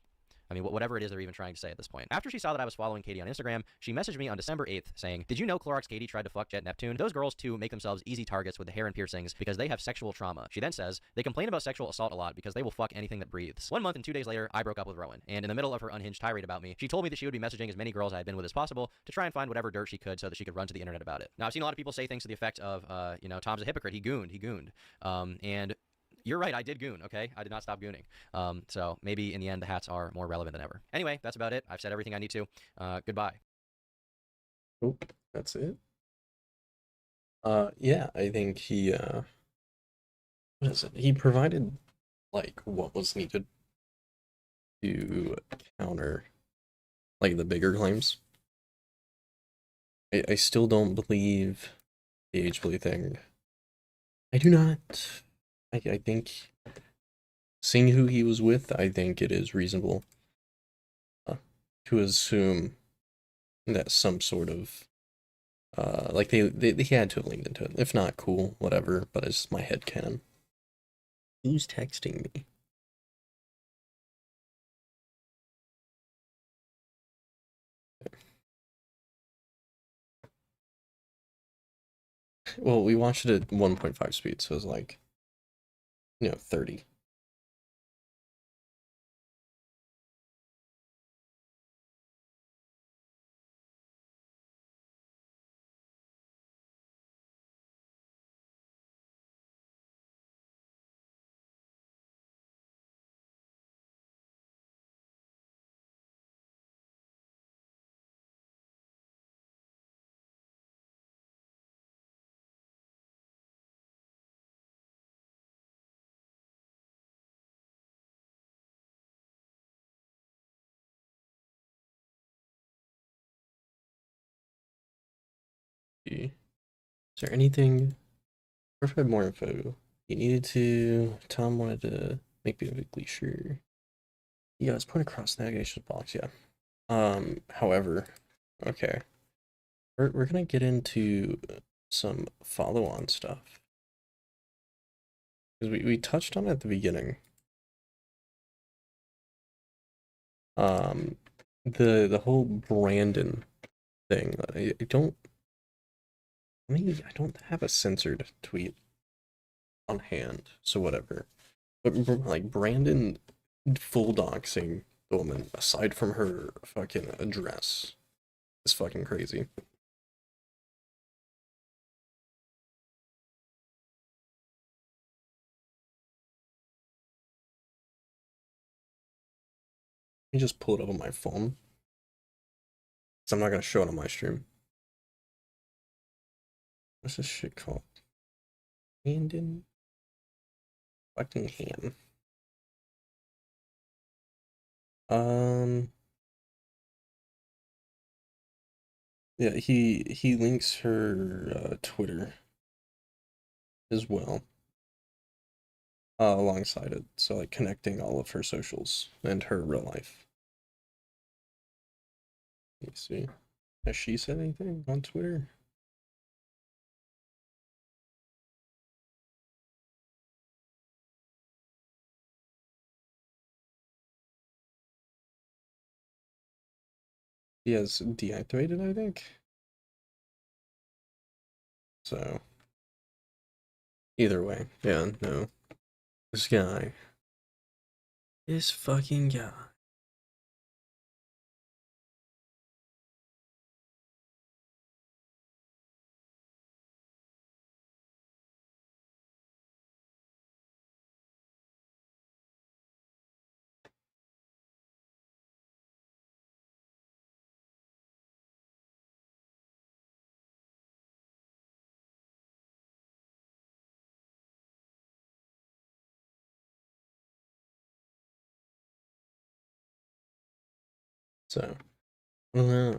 I mean, whatever it is they're even trying to say at this point. After she saw that I was following Katie on Instagram, she messaged me on December 8th saying, did you know Clorox Katie tried to fuck Jet Neptune? Those girls too make themselves easy targets with the hair and piercings because they have sexual trauma. She then says, they complain about sexual assault a lot because they will fuck anything that breathes. 1 month and 2 days later, I broke up with Rowan, and in the middle of her unhinged tirade about me, she told me that she would be messaging as many girls I had been with as possible to try and find whatever dirt she could so that she could run to the internet about it. Now, I've seen a lot of people say things to the effect of, you know, Tom's a hypocrite, he gooned. And you're right, I did goon, okay? I did not stop gooning. So maybe in the end, the hats are more relevant than ever. Anyway, that's about it. I've said everything I need to. Goodbye. Oh, that's it. Yeah, I think he, what is it? He provided, like, what was needed to counter, like, the bigger claims. I still don't believe the age play thing. I do not. I think, seeing who he was with, I think it is reasonable to assume that some sort of, like, they had to have leaned into it. If not, cool, whatever, but it's my headcanon. Who's texting me? Well, we watched it at 1.5 speed, so it was like, 30. Is there anything? Or if I had more info, he needed to. Tom wanted to make me vaguely sure. Yeah, let's point across navigation box. Yeah. However, okay, we're gonna get into some follow-on stuff because we touched on it at the beginning. The whole Brandon thing. I don't. I don't have a censored tweet on hand, so whatever. But like Brandon full doxing the woman aside from her fucking address is fucking crazy. Let me just pull it up on my phone. Cause I'm not gonna show it on my stream. What's this shit called? Brandon Buckingham. Yeah, he links her Twitter as well. Alongside it. So like connecting all of her socials and her real life. Let me see. Has she said anything on Twitter? He has deactivated, I think. So either way, yeah, no. This guy. This fucking guy. So, I don't know.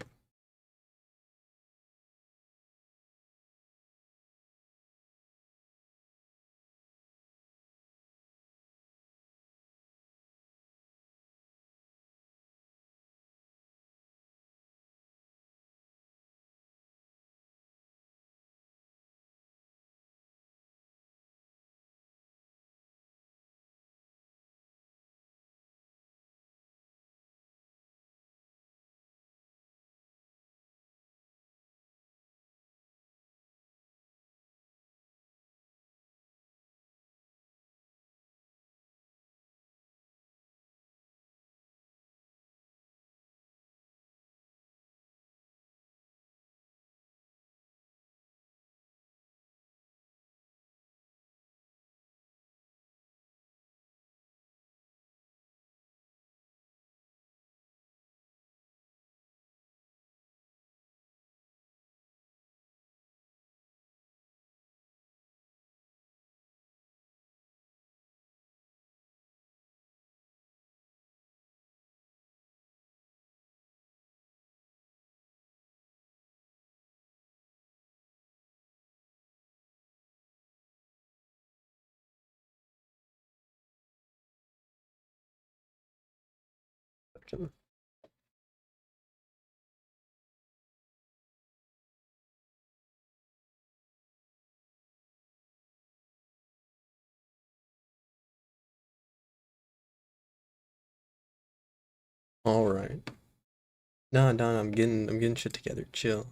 All right. No, I'm getting shit together. Chill.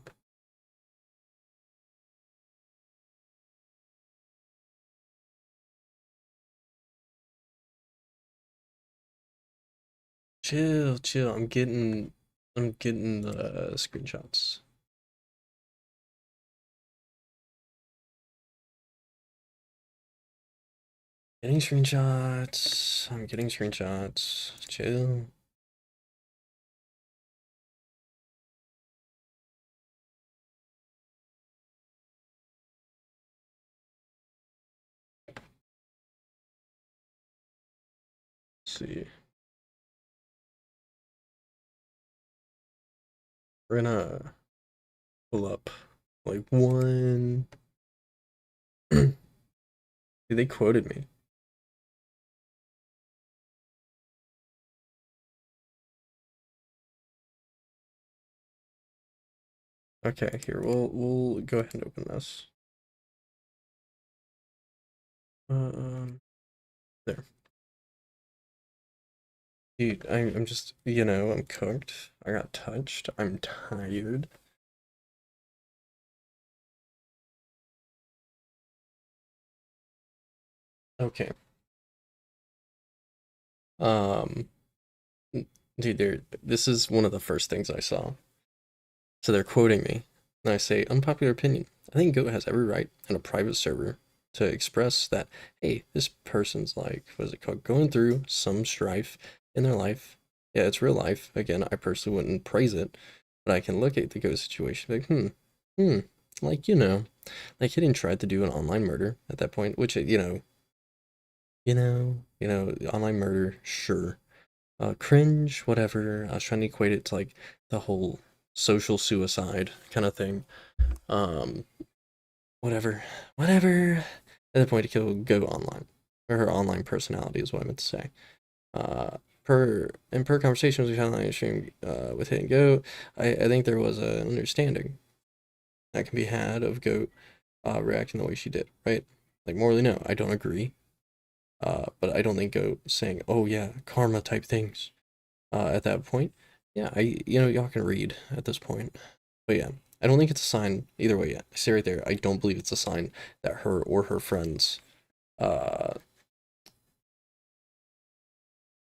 chill, chill. I'm getting the screenshots. Getting screenshots. I'm getting screenshots. Chill. Let's see. We're gonna pull up like one. Dude, they quoted me. Okay, here we'll go ahead and open this. There. Dude, I'm just, I'm cooked. I got touched. I'm tired. Okay. Dude, this is one of the first things I saw. So they're quoting me, and I say, unpopular opinion. I think Goat has every right in a private server to express that, hey, this person's like, what is it called, going through some strife in their life. Yeah, it's real life. Again, I personally wouldn't praise it, but I can look at the Goat situation like, like, like he didn't try to do an online murder at that point, which, online murder, sure. Cringe, whatever. I was trying to equate it to like the whole social suicide kind of thing. Whatever. At the point to kill Go online, or her online personality is what I meant to say. Per conversations we had on the stream with Hit and Go, I think there was an understanding that can be had of Goat reacting the way she did, right? Like morally, no, I don't agree. But I don't think Goat saying, oh yeah, karma type things. At that point, yeah, y'all can read at this point. But yeah, I don't think it's a sign either way yet. I say right there, I don't believe it's a sign that her or her friends are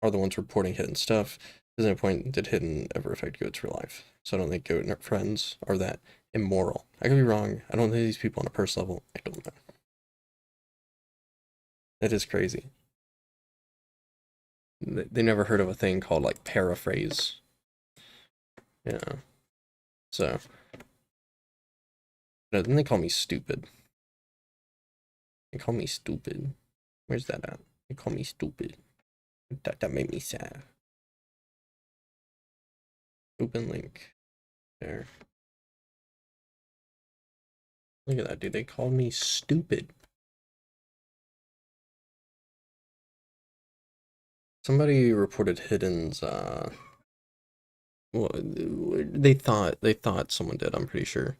the ones reporting hidden stuff. There's no point did hidden ever affect Goat's real life. So I don't think Goat and her friends are that immoral. I could be wrong. I don't think these people on a personal level. I don't know. That is crazy. They never heard of a thing called like paraphrase. Yeah. So. No, then they call me stupid. They call me stupid. Where's that at? They call me stupid. That made me sad. Open link. There. Look at that, dude. They called me stupid. Somebody reported Hidden's, well, they thought someone did, I'm pretty sure.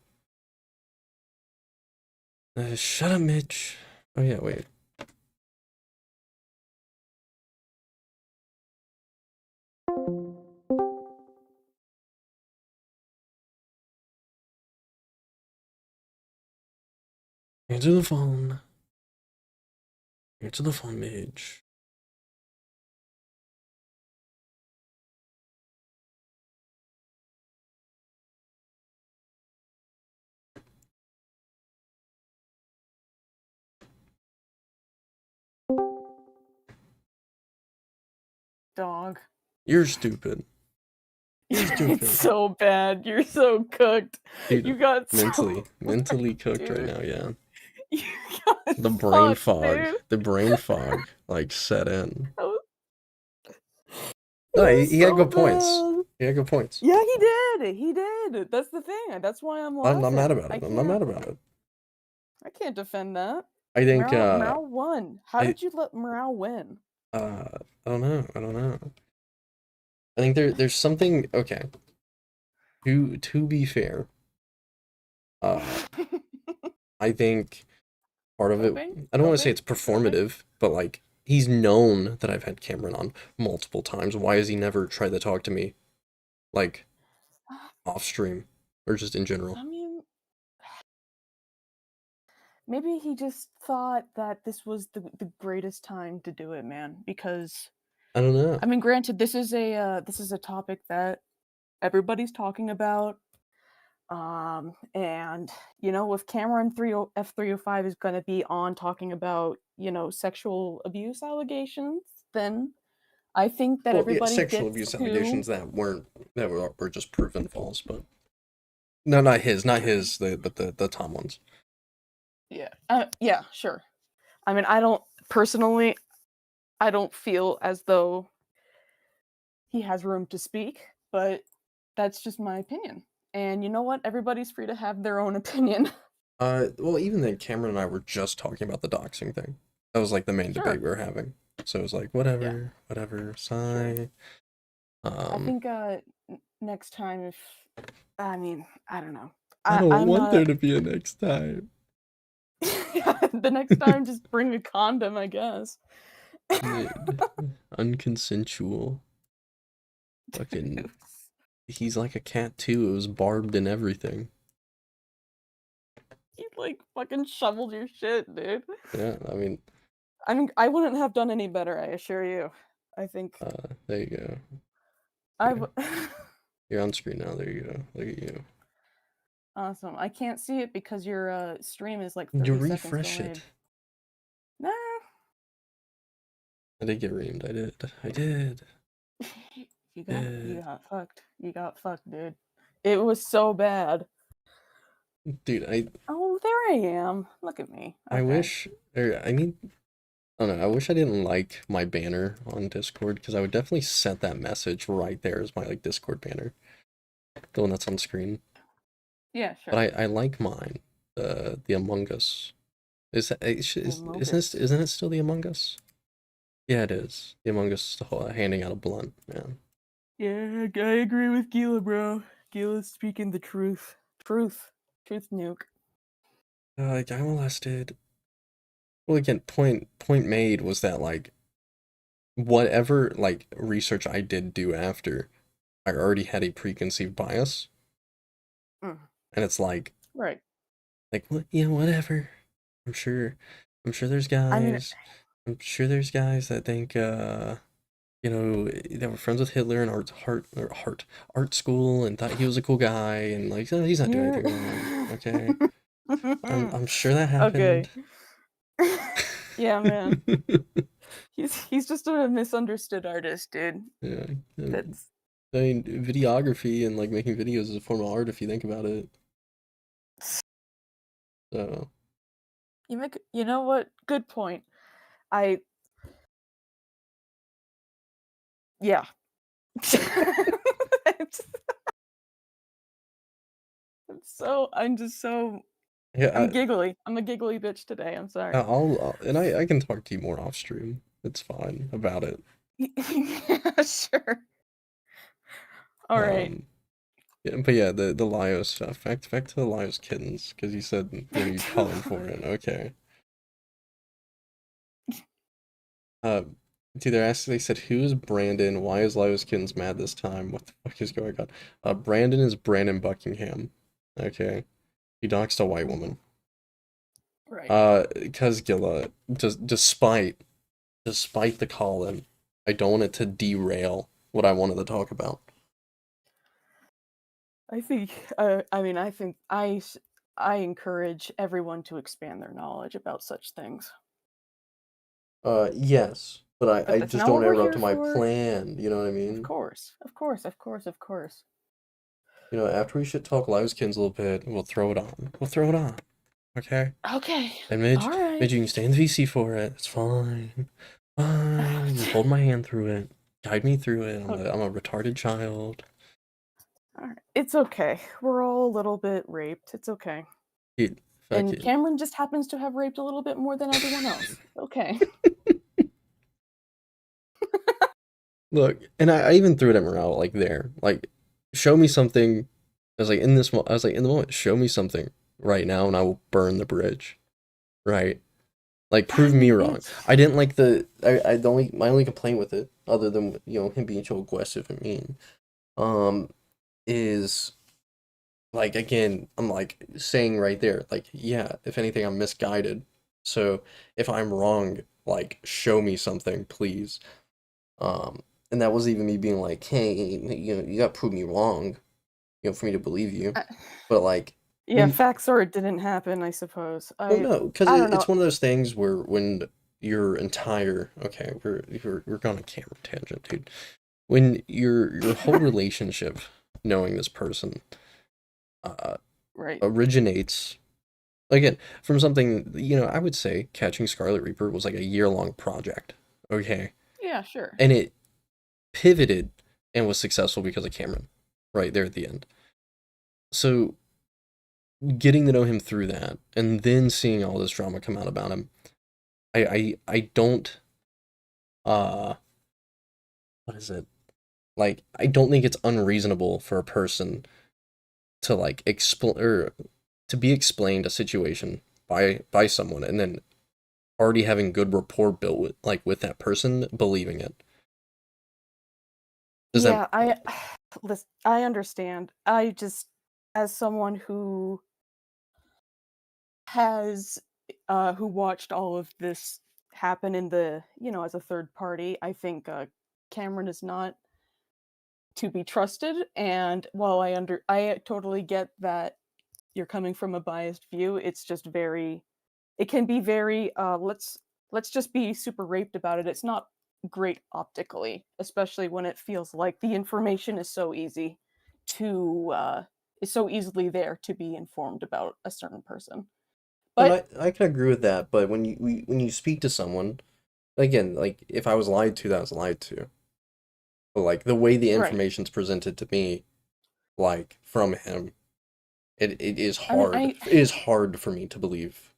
Shut up, Mitch. Oh yeah, wait. Answer the phone. Answer the phone, Mitch. Dog. You're stupid. You're stupid. It's so bad. You're so cooked. Dude, You got mentally cooked dude. right now, yeah. You got The brain fog. dude. The brain fog like set in. It No, was he had so good points. bad. He had good points. Yeah, he did. He did. That's the thing. That's why I'm laughing. I'm not mad about it. I'm not mad about it. I can't defend that. I think Morale won. How I- did you let Morale win? I don't know. I think there's something, okay. To be fair, I think part of it, I don't want to say it's performative, but like he's known that I've had Cameron on multiple times. Why has he never tried to talk to me like off stream or just in general? I mean, maybe he just thought that this was the greatest time to do it, man, because I don't know. I mean, granted, this is a topic that everybody's talking about. And if Cameron F305 is going to be on talking about sexual abuse allegations, then I think that Well, yeah, everybody sexual gets abuse to allegations that were just proven false, but no, not his, but the Tom ones. yeah, sure. I mean, I don't feel as though he has room to speak, but that's just my opinion. And you know what? Everybody's free to have their own opinion. Well, even then, Cameron and I were just talking about the doxing thing. That was like the main Sure. debate we were having. So it was like, whatever, sigh. I think next time, if I mean, I don't know. I don't I'm want not there to be a next time. the next time, just bring a condom, I guess. Dude, unconsensual. Fucking, he's like a cat too. It was barbed and everything. He like fucking shoveled your shit, dude. Yeah, I mean, I wouldn't have done any better, I assure you. I think there you go. I Yeah. You're on screen now. There you go. Look at you. Awesome. I can't see it because your stream is like You 30 seconds refresh delayed. it. Nah. I did get reamed. I did. You got fucked. You got fucked, dude. It was so bad. Dude, Oh, there I am. Look at me. Okay. I wish, I mean, I don't know. I wish I didn't like my banner on Discord, because I would definitely set that message right there as my like Discord banner, the one that's on screen. Yeah, sure. But I like mine, the Among Us. Isn't it still the Among Us? Yeah, it is. The Among Us handing out a blunt, man. Yeah, I agree with Gila, bro. Gila's speaking the truth. Truth nuke. Like, I molested. Well, again, point made was that, like, whatever, like, research I did do after, I already had a preconceived bias. Mm. And it's like, right. Like, what? Yeah, whatever. I'm sure there's guys. I'm sure there's guys that think, that were friends with Hitler in art school and thought he was a cool guy, and like, oh, he's not doing anything wrong. Okay. I'm sure that happened. Okay. Yeah, man. He's just a misunderstood artist, dude. Yeah. That's I mean, videography and like making videos is a form of art if you think about it. So. You know what? Good point. Yeah. I'm just so Yeah, I'm giggly. I'm a giggly bitch today. I'm sorry. I can talk to you more off stream. It's fine about it. Yeah, sure. All right. Yeah, but yeah, the Lio stuff. Back to the Lio's Kittens, because you said you're calling for it. Okay. Dude, they said, who's Brandon? Why is Lio's Kittens mad this time? What the fuck is going on? Brandon is Brandon Buckingham. Okay. He doxed a white woman. Right. Because Gilla, despite the call-in, I don't want it to derail what I wanted to talk about. I think I encourage everyone to expand their knowledge about such things. Yes, but I just don't interrupt my for. plan, you know what I mean? Of course. You know, after we should talk Liveskins a little bit, we'll throw it on. Okay? Okay. And Midge, Alright. Midge, you can stay in the VC for it. It's fine. Fine. Just hold my hand through it. Guide me through it. I'm a retarded child. Alright. It's okay. We're all a little bit raped. It's okay. Dude, and Cameron just happens to have raped a little bit more than everyone else. Okay. Look, and I even threw it at Morale, like, there. Like, show me something. I was like, in the moment, show me something right now, and I will burn the bridge. Right? Like, prove me wrong. I didn't like my only complaint with it, other than, him being so aggressive and mean, is, like, again, I'm, like, saying right there, like, yeah, if anything, I'm misguided. So, if I'm wrong, like, show me something, please. And that wasn't even me being like, hey, you gotta prove me wrong, for me to believe you. But like, Yeah, facts or it didn't happen, I suppose. well, no, because I don't know. it's one of those things where when your entire we're going on a camera tangent, dude. When your whole relationship, knowing this person, Right. originates again from something, I would say catching Scarlet Reaper was like a year-long project. Okay. Yeah, sure. And it pivoted and was successful because of Cameron, right there at the end. So getting to know him through that and then seeing all this drama come out about him, I don't what is it? Like, I don't think it's unreasonable for a person to like explain or to be explained a situation by someone and then already having good rapport built with that person believing it. Does Yeah, listen, I understand. I just, as someone who has who watched all of this happen in the, as a third party, I think Cameron is not to be trusted. And while I totally get that you're coming from a biased view, it's just it can be very let's just be super raped about it. It's not great optically, especially when it feels like the information is so easy to is so easily there to be informed about a certain person. and But I can agree with that, but when you speak to someone, again, like if I was lied to, that was lied to. But like the way the right. information's presented to me, like from him, it is I mean, hard. It is hard for me to believe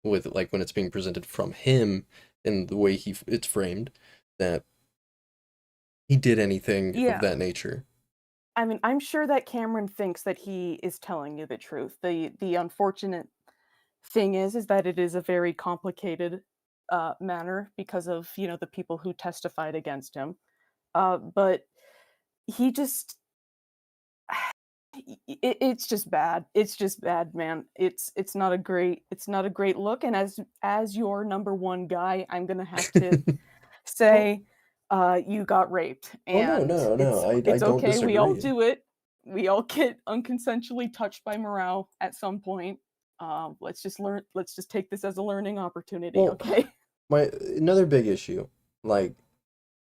with like when it's being presented from him and the way it's framed that he did anything of yeah. that nature. I mean, I'm sure that Cameron thinks that he is telling you the truth. The unfortunate thing is that it is a very complicated manner because of, the people who testified against him. But he just it's just bad. It's just bad, man. It's not a great look. And as your number one guy, I'm gonna have to Well, say, you got raped, oh no, and no, no, I it's don't okay. We all disagree. do it. We all get unconsensually touched by morale at some point. Let's just learn. Let's just take this as a learning opportunity, Well, okay? my another big issue, like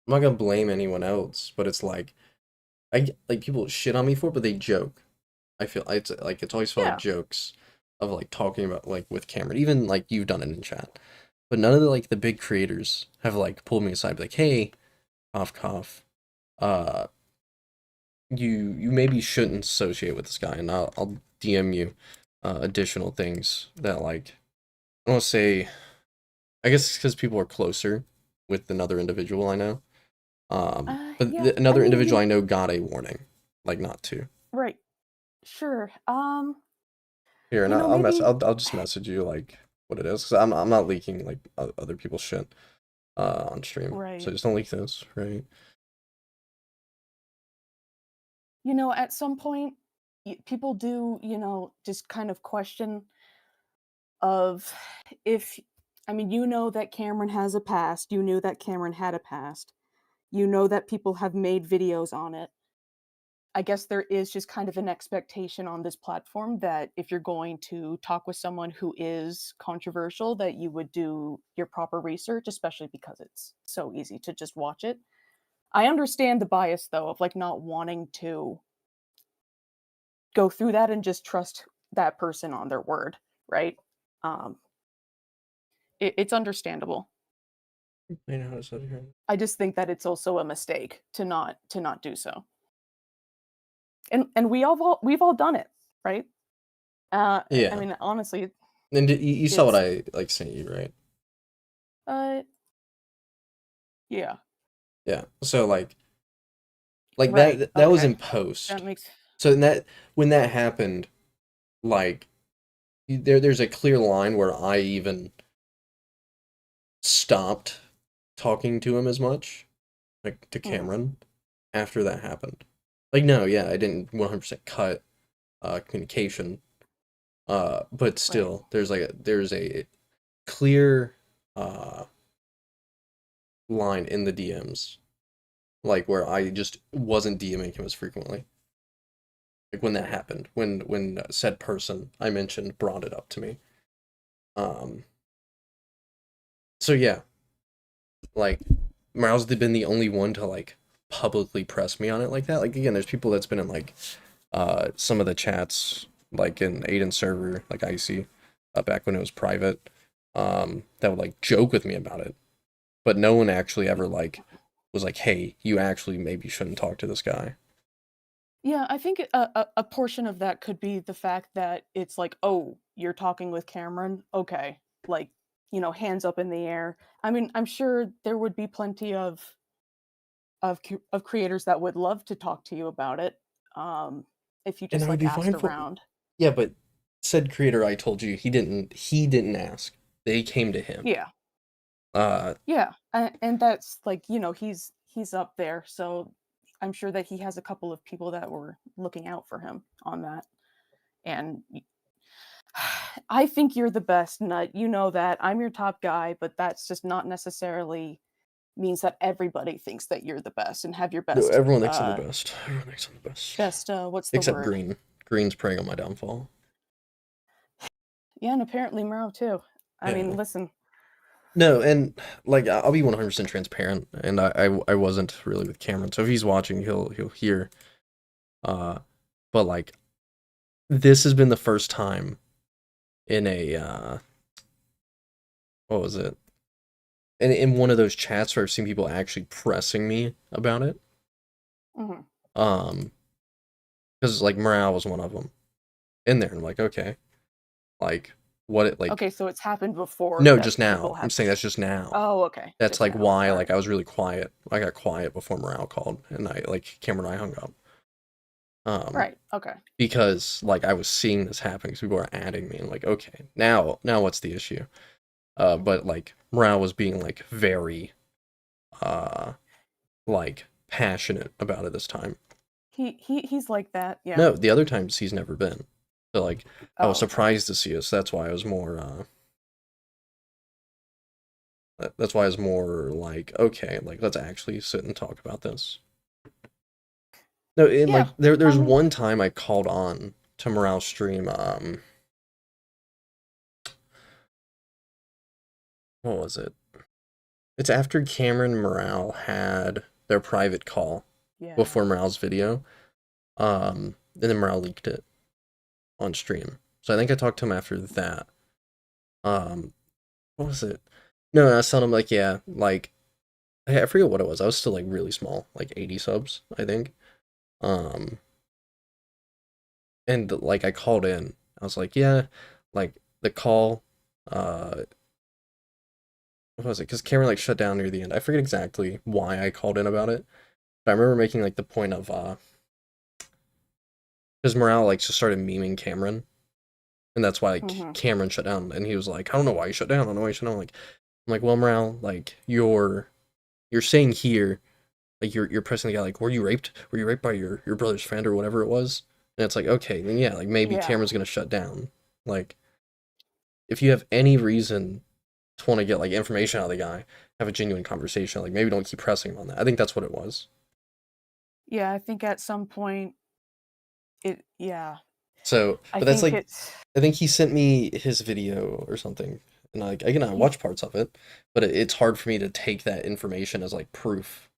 I'm not gonna blame anyone else, but it's like people shit on me for it, but they joke. I feel it's always felt like Yeah. jokes of like talking about like with Cameron, even like you've done it in chat. But none of the big creators have like pulled me aside, like, hey, cough cough, uh, you maybe shouldn't associate with this guy, and I'll DM you additional things that like I don't want to say. I guess because people are closer with another individual I know. But Yeah. I another mean, individual I know got a warning, like not to. right. Sure. Here, and I'll Maybe I'll just message you like what it is, because I'm not leaking like other people's shit on stream. So right. just don't leak this, right? At some point, people do, just kind of question of if, I mean, that Cameron has a past, you knew that Cameron had a past, that people have made videos on it. I guess there is just kind of an expectation on this platform that if you're going to talk with someone who is controversial, that you would do your proper research, especially because it's so easy to just watch it. I understand the bias though of like not wanting to go through that and just trust that person on their word, right? Um, it's understandable. I know how to set it here. I just think that it's also a mistake to not do so. And we've all done it, right? I Yeah, mean, honestly, and you saw what it's I like sent you, right? uh, yeah, Yeah. So like right, that was in okay, post. that makes So when that happened, like there's a clear line where I even stopped talking to him as much, like to mhm, Cameron, after that happened. Like no, yeah, I didn't 100% cut communication. But right, still there's a clear line in the DMs like where I just wasn't DMing him as frequently. Like when that happened, when said person I mentioned brought it up to me. So yeah, like Morale's been the only one to like publicly press me on it like that. Like again, there's people that's been in like some of the chats, like in Aiden's server, like Icy, back when it was private, that would like joke with me about it, but no one actually ever like was like, hey, you actually maybe shouldn't talk to this guy. Yeah, I think a portion of that could be the fact that it's like, oh, you're talking with Cameron, okay, like, you know, hands up in the air. I mean, I'm sure there would be plenty of creators that would love to talk to you about it, if you And just I would like be asked fine for around. Yeah, but said creator I told you he didn't ask. They came to him. Yeah, Uh yeah, and that's like, you know, he's up there, so I'm sure that he has a couple of people that were looking out for him on that, and I think you're the best, Nut. You know that. I'm your top guy, but that's just not necessarily means that everybody thinks that you're the best and have your no, best everyone thinks I'm the best. Everyone thinks I'm the best. what's the Except word? Green. Green's preying on my downfall. Yeah, and apparently Murrow too. I Yeah. mean, listen. No, and like I'll be 100% transparent, and I wasn't really with Cameron. So if he's watching, he'll hear. But like this has been the first time in a what was it? In one of those chats where I've seen people actually pressing me about it. Mhm. Because like morale was one of them in there. And I'm like, okay, like what it like. Okay, so it's happened before. No, that just people now. I'm have. saying that's just now. Oh, okay. That's Just like now. why All like right. I was really quiet. I got quiet before morale called, and I like Cameron and I hung up. Right. Okay. Because like I was seeing this happen because people were adding me and like, okay, now what's the issue? But like morale was being like very like passionate about it this time. He's like that. Yeah. No, the other times he's never been. So like I was Oh, okay. surprised to see us. That's why I was more that's why I was more like, okay, like let's actually sit and talk about this. No, and Yeah. like there's one time I called on to Morale's stream, what was it? It's after Cameron and Morale had their private call Yeah. before Morale's video. And then Morale leaked it on stream. So I think I talked to him after that. What was it? No, I was telling him like, yeah, like I forget what it was. I was still like really small, like 80 subs, I think. And like I called in. I was like, yeah, like the call, what was it? Because Cameron like shut down near the end. I forget exactly why I called in about it, but I remember making like the point of because Morale like just started memeing Cameron, and that's why like Cameron shut down. And he was like, I don't know why you shut down. I don't know why you shut down. I'm like, well, Morale, like you're saying here, like you're pressing the guy like, were you raped? Were you raped by your brother's friend or whatever it was? And it's like, okay, then yeah, like maybe Cameron's gonna shut down. Like, if you have any reason to want to get like information out of the guy, have a genuine conversation. Like maybe don't keep pressing him on that. I think that's what it was. Yeah, I think at some point yeah. So, but that's like, I think he sent me his video or something, and like again, I watch parts of it, but it's hard for me to take that information as like proof.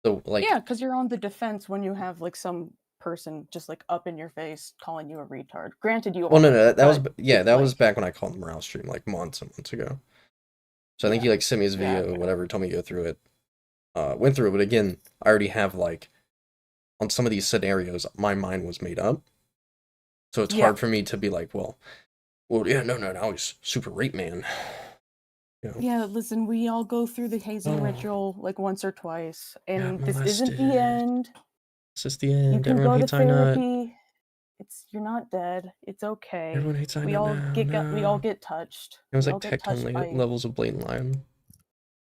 So like, yeah, because you're on the defense when you have like some person just like up in your face calling you a retard. Granted, you. Well, no, that was that was back when I called the Morale stream like months and months ago. So I think he like sent me his video, or whatever, told me to go through it. Went through it, but again, I already have like on some of these scenarios, my mind was made up. So it's hard for me to be like, well, yeah, no, now he's super rape man. You know? Yeah, listen, we all go through the hazing ritual like once or twice, and this isn't the end. This is the end. You can Everyone go to hates Nut. therapy. You're not dead. It's okay. Everyone hates we all now. we all get touched. It was we like all get touched by... levels of blatant lying.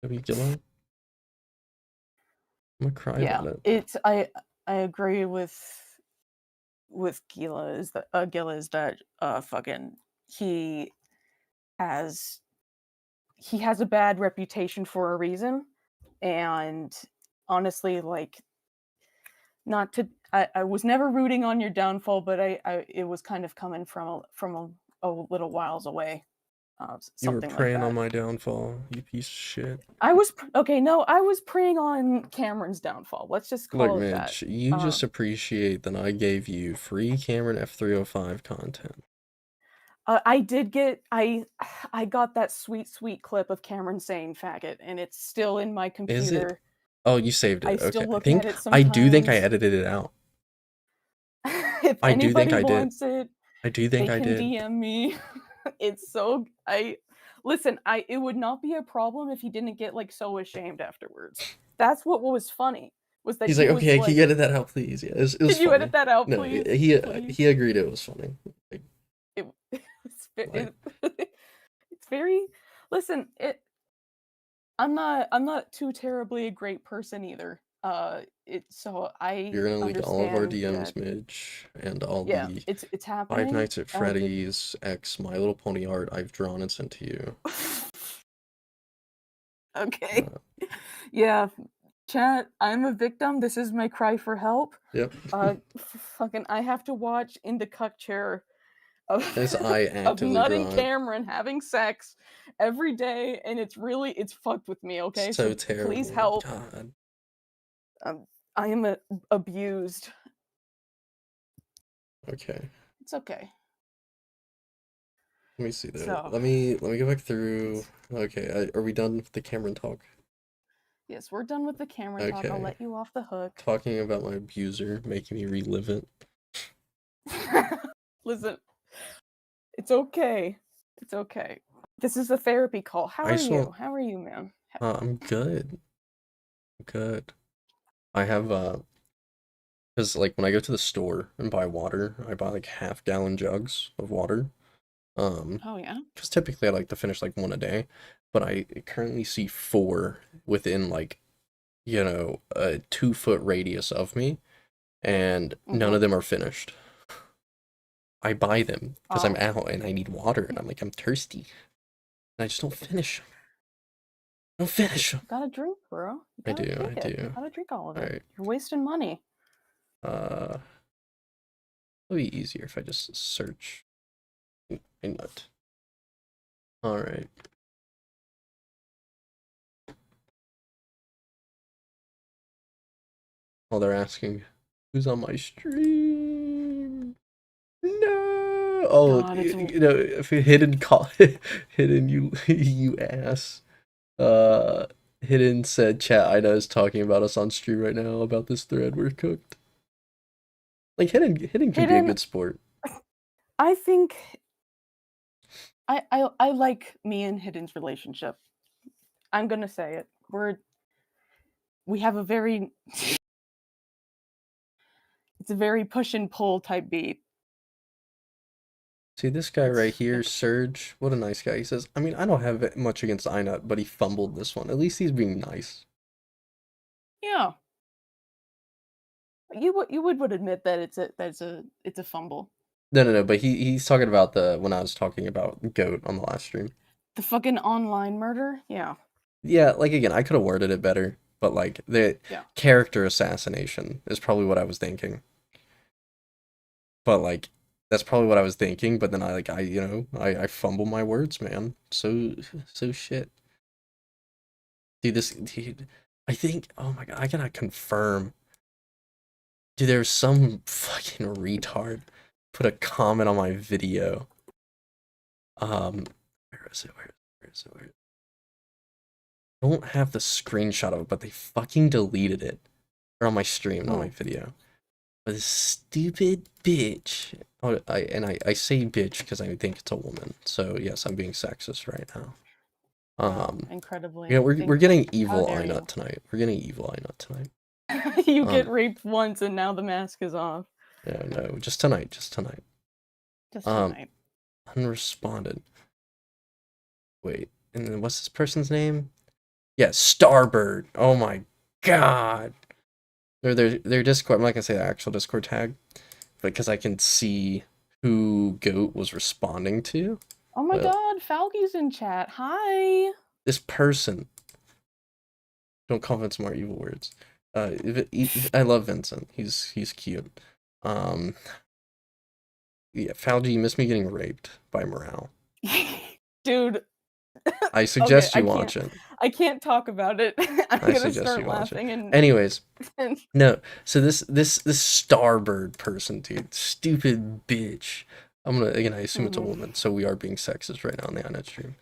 W Gillo. I'm gonna cry about it. It's I agree with Gila is that fucking he has a bad reputation for a reason, and honestly, like, not to, I was never rooting on your downfall, but it was kind of coming from a little whiles away. You were Something like preying that. on my downfall, you piece of shit. I was okay. No, I was preying on Cameron's downfall. Let's just Look, call it that. Midge, you just appreciate that I gave you free Cameron F305 content. I did get I got that sweet clip of Cameron saying faggot, and it's still in my computer. Is it? Oh, you saved it. I Okay. still look think at it I do think I sometimes. edited it out. If I do think anybody I did. wants it, I do they think I can did. DM me. It's so listen, it would not be a problem if he didn't get like so ashamed afterwards. That's what was funny. Was that He's he like, was okay, like, can you edit that out, please? Yeah, it was can you funny. edit that out, No, please? he Please? agreed it was funny. Like, It's very listen, I'm not too terribly a great person either. So I you're gonna leak all of our understand DMs, that, Midge, and all yeah, the it's happening. Five Nights at The- Freddy's X My Little Pony art I've drawn and sent to you. Okay. Yeah. Chat, I'm a victim. This is my cry for help. Yep. Fucking I have to watch in the cuck chair of, As I of actively nutting draw it. Cameron having sex every day, and it's fucked with me, okay? So Please terrible. help. God. I am abused. Okay. It's okay. Let me see though. So- Let me go back through. Okay, are we done with the Cameron talk? Yes, we're done with the Cameron talk. I'll Okay. let you off the hook. Talking about my abuser, making me relive it. Listen, it's okay. It's okay. This is a therapy call. How I are just you? want- How are you, man? I'm good. Good. I have because like when I go to the store and buy water, I buy like half-gallon jugs of water. Oh yeah. Because typically I like to finish like one a day, but I currently see 4 within like, you know, a 2-foot radius of me, and none of them are finished. I buy them because I'm out and I need water, and I'm like, I'm thirsty, and I just don't finish. Don't finish. You gotta drink, bro. You I gotta do. drink I it. do. You gotta drink all of it. Alright. You're wasting money. It'll be easier if I just search a nut. Alright. Oh, they're asking who's on my stream. No. Oh, God, it's you know, if you hidden hidden you ass. Hidden said chat Ida is talking about us on stream right now about this thread we're cooked. Like Hidden can be a Hidden- good sport. I think I like me and Hidden's relationship. I'm gonna say it. We have a very it's a very push and pull type beat. See this guy right here, Surge. What a nice guy. He says, I mean, I don't have much against Inut, but he fumbled this one. At least he's being nice. Yeah. You would admit that it's a fumble. No, but he's talking about when I was talking about GOAT on the last stream. The fucking online murder? Yeah. Yeah, like again, I could have worded it better, but like the character assassination is probably what I was thinking. But like that's probably what I was thinking, but then I fumble my words, man. So shit. Dude, I think, oh my god, I gotta confirm. Dude, there's some fucking retard put a comment on my video. Where is it? I don't have the screenshot of it, but they fucking deleted it. Or on my stream, not my video. But this stupid bitch. Oh, I say bitch because I think it's a woman. So yes, I'm being sexist right now. Incredibly. Yeah, we're getting evil dare Inut tonight. We're getting evil Inut tonight. You get raped once and now the mask is off. Yeah, no, just tonight. Just tonight. Unresponded. Wait, and then what's this person's name? Yeah, Starbird. Oh my god. Their Discord. I'm not gonna say the actual Discord tag, because I can see who GOAT was responding to. Oh my god, Falky's in chat. Hi. This person. Don't call it some more evil words. I love Vincent. He's cute. Yeah, Falgi, you missed me getting raped by Morale. Dude. I suggest Okay, you watch it. I can't talk about it. I'm I gonna suggest start you watch it. laughing and Anyways, no. So this Starbird person, dude, stupid bitch. Again, I assume it's a woman, so we are being sexist right now on the iNet stream.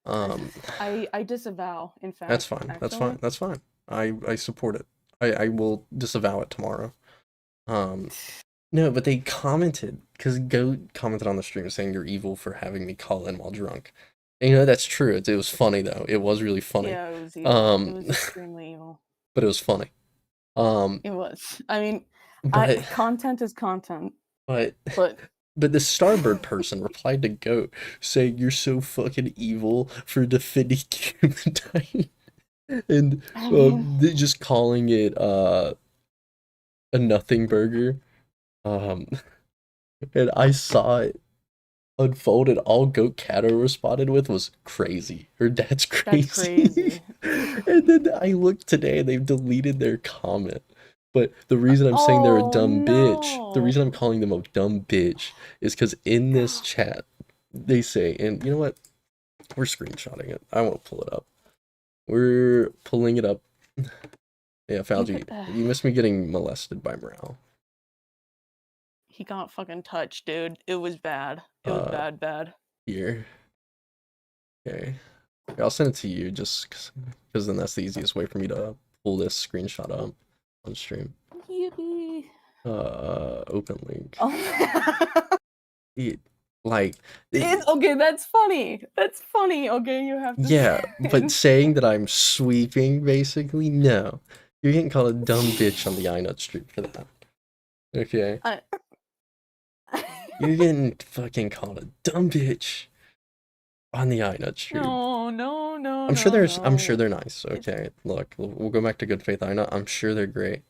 I disavow, in fact. That's fine. That's fine. That's fine. I support it. I will disavow it tomorrow. No, but they commented because Goat commented on the stream saying you're evil for having me call in while drunk. And, that's true. It was funny though. It was really funny. Yeah, it was evil. It was extremely evil. But it was funny. It was. I mean, but content is content. But the Starbird person replied to Goat saying you're so fucking evil for defending Humankind. And just calling it a nothing burger. And I saw it unfolded. All Goat Cato responded with was crazy. Her dad's crazy. That's crazy. And then I looked today and they've deleted their comment. But the reason I'm saying they're a dumb bitch, the reason I'm calling them a dumb bitch is because in this chat, they say, and you know what? We're screenshotting it. I won't pull it up. We're pulling it up. Yeah, Falgi, you missed me getting molested by Morale. He got fucking touched, dude. It was bad. It was bad. Here. Okay. I'll send it to you just because then that's the easiest way for me to pull this screenshot up on stream. Yippee. Open link. Okay, that's funny. That's funny. Okay, you have to. Yeah, but saying that I'm sweeping, basically, no. You're getting called a dumb bitch on the iNut stream for that. Okay. You're getting fucking called a dumb bitch on the iNut stream. No. I'm sure they're nice. Okay, look, we'll go back to Good Faith iNut. I'm sure they're great.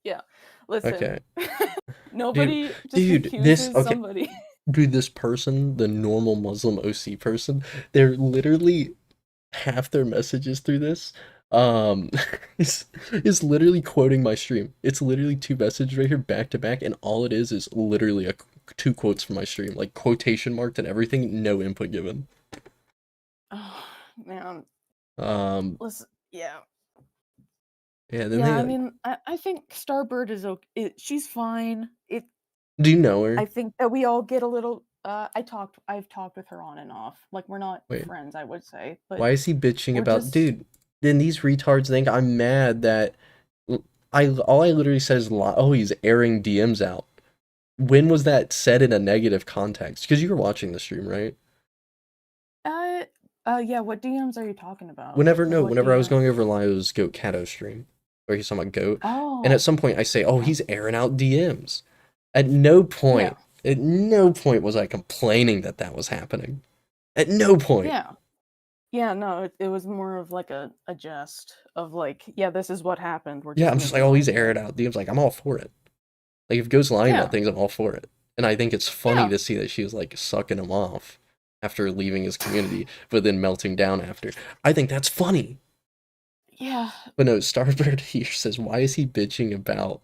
Yeah, listen. Okay. Nobody somebody. Dude, this person, the normal Muslim OC person, they're literally half their messages through this is literally quoting my stream. It's literally 2 messages right here back to back, and all it is literally 2 quotes from my stream, like quotation marked and everything, no input given. Oh man. Listen, yeah. Yeah, I mean, I think Starbird is okay. She's fine. Do you know her? I think that we all get a little. I've talked with her on and off. Like we're not friends, I would say. But why is he bitching about? Dude, then these retards think I'm mad that all I literally said is he's airing DMs out. When was that said in a negative context? Because you were watching the stream, right? Yeah. What DMs are you talking about? Whenever I was going over Lio's Goat Cato stream, where he's talking about Goat, and at some point I say, he's airing out DMs. At no point was I complaining that was happening. At no point. Yeah, no, it was more of like a jest of like, yeah, this is what happened. I'm just like, he's airing out DMs. Like, I'm all for it. Like, if Goat's lying about things, I'm all for it. And I think it's funny to see that she was like sucking him off after leaving his community, but then melting down after. I think that's funny. Yeah. But no, Starbird here says, why is he bitching about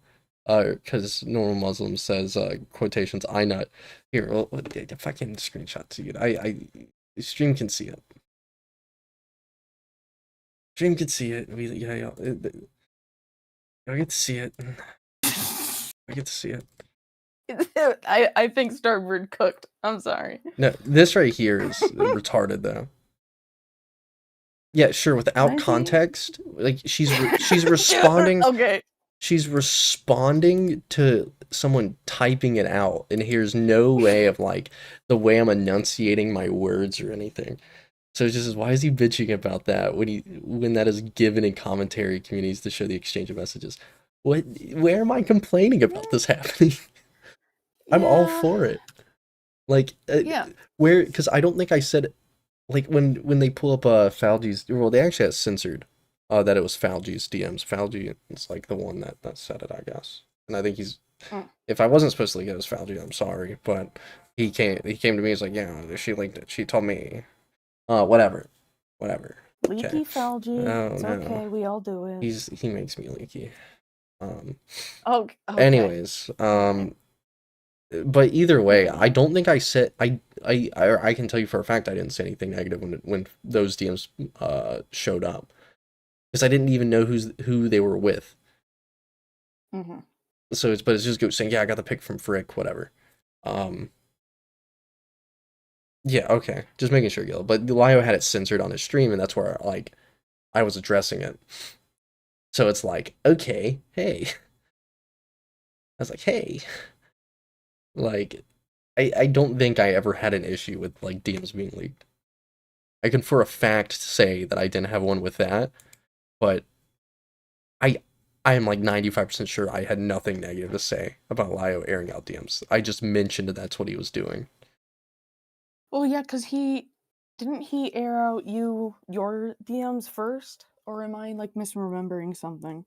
because normal Muslim says quotations iNut. Here, if I can screenshot to you, the stream can see it. Stream can see it. I get to see it. I get to see it. I think Starbird cooked. I'm sorry. No, this right here is retarded though. Yeah, sure. Without context, like she's responding. Okay. She's responding to someone typing it out, and here's no way of like the way I'm enunciating my words or anything. So it's just, why is he bitching about that when that is given in commentary communities to show the exchange of messages? Where am I complaining about this happening? I'm all for it. Like, because I don't think I said, like, when they pull up Falgi's, well, they actually had censored that it was Falgi's DMs. Falgi is like the one that said it, I guess. And I think if I wasn't supposed to link it as Falgi, I'm sorry, but he came to me, he's like, yeah, she linked it. She told me, whatever. Leaky Felgy. Oh It's no. okay. We all do it. He makes me leaky. Oh, okay. Anyways, but either way, I don't think I said I can tell you for a fact I didn't say anything negative when those DMs showed up, because I didn't even know who they were with. Mm-hmm. So it's just go saying, yeah, I got the pic from Frick, whatever. Yeah, okay, just making sure, Gil. But Lio had it censored on his stream, and that's where like I was addressing it. So it's like, okay, hey. I was like, hey. Like, I don't think I ever had an issue with like DMs being leaked. I can for a fact say that I didn't have one with that, but I am like 95% sure I had nothing negative to say about Lio airing out DMs. I just mentioned that's what he was doing. Well, yeah, because didn't he air out your DMs first, or am I like misremembering something?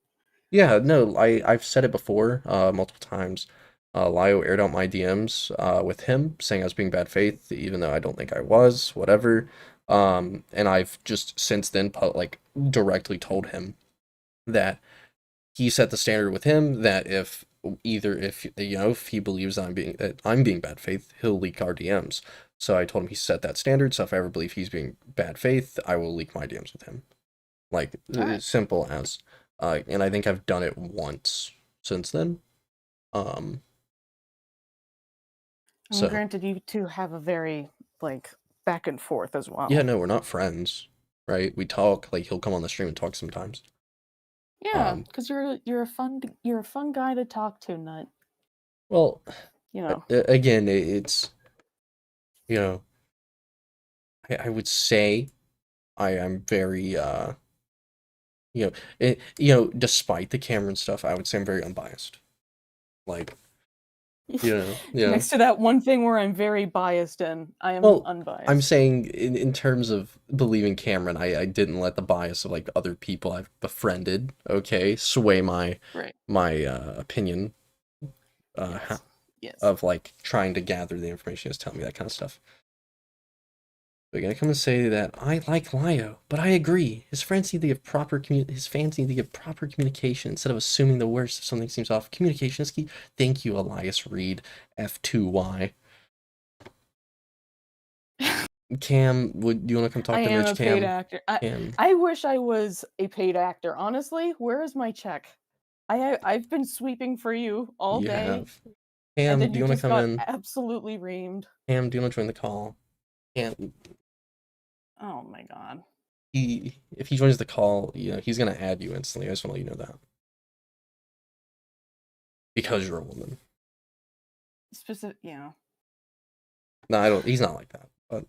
Yeah, no, I've said it before, multiple times. Lio aired out my DMs with him, saying I was being bad faith, even though I don't think I was, whatever. And I've just since then like directly told him that he set the standard with him that if he believes that I'm being bad faith, he'll leak our DMs. So I told him he set that standard. So if I ever believe he's being bad faith, I will leak my DMs with him. Like Alright. simple as. And I think I've done it once since then. So Granted, you two have a very like back and forth as well. yeah, no, we're not friends, right? We talk, like he'll come on the stream and talk sometimes. Yeah, because you're a fun guy to talk to, Nut. Well, You know. again, it's I would say I am very despite the Cameron stuff, I would say I'm very unbiased. Like, yeah. Next to that one thing where I'm very biased in, I am Well, unbiased. I'm saying in terms of believing Cameron, I didn't let the bias of like other people I've befriended, okay, sway my opinion Yes. of like trying to gather the information, just tell me that kind of stuff. But again, I come and say that I like Lio, but I agree. His fans need to give proper communication instead of assuming the worst if something seems off. Communication is key. Thank you, Elias Reed, F2Y. Cam, do you want to come talk I to am Rich a Cam? paid actor. Cam. I wish I was a paid actor. Honestly, where is my check? I've been sweeping for you all You day. have. Cam, and then do you want to just come got in? absolutely reamed. Cam, do you want to join the call? Cam. Oh my god. If he joins the call, he's gonna add you instantly. I just want to let you know that. Because you're a woman. Yeah. No, he's not like that. But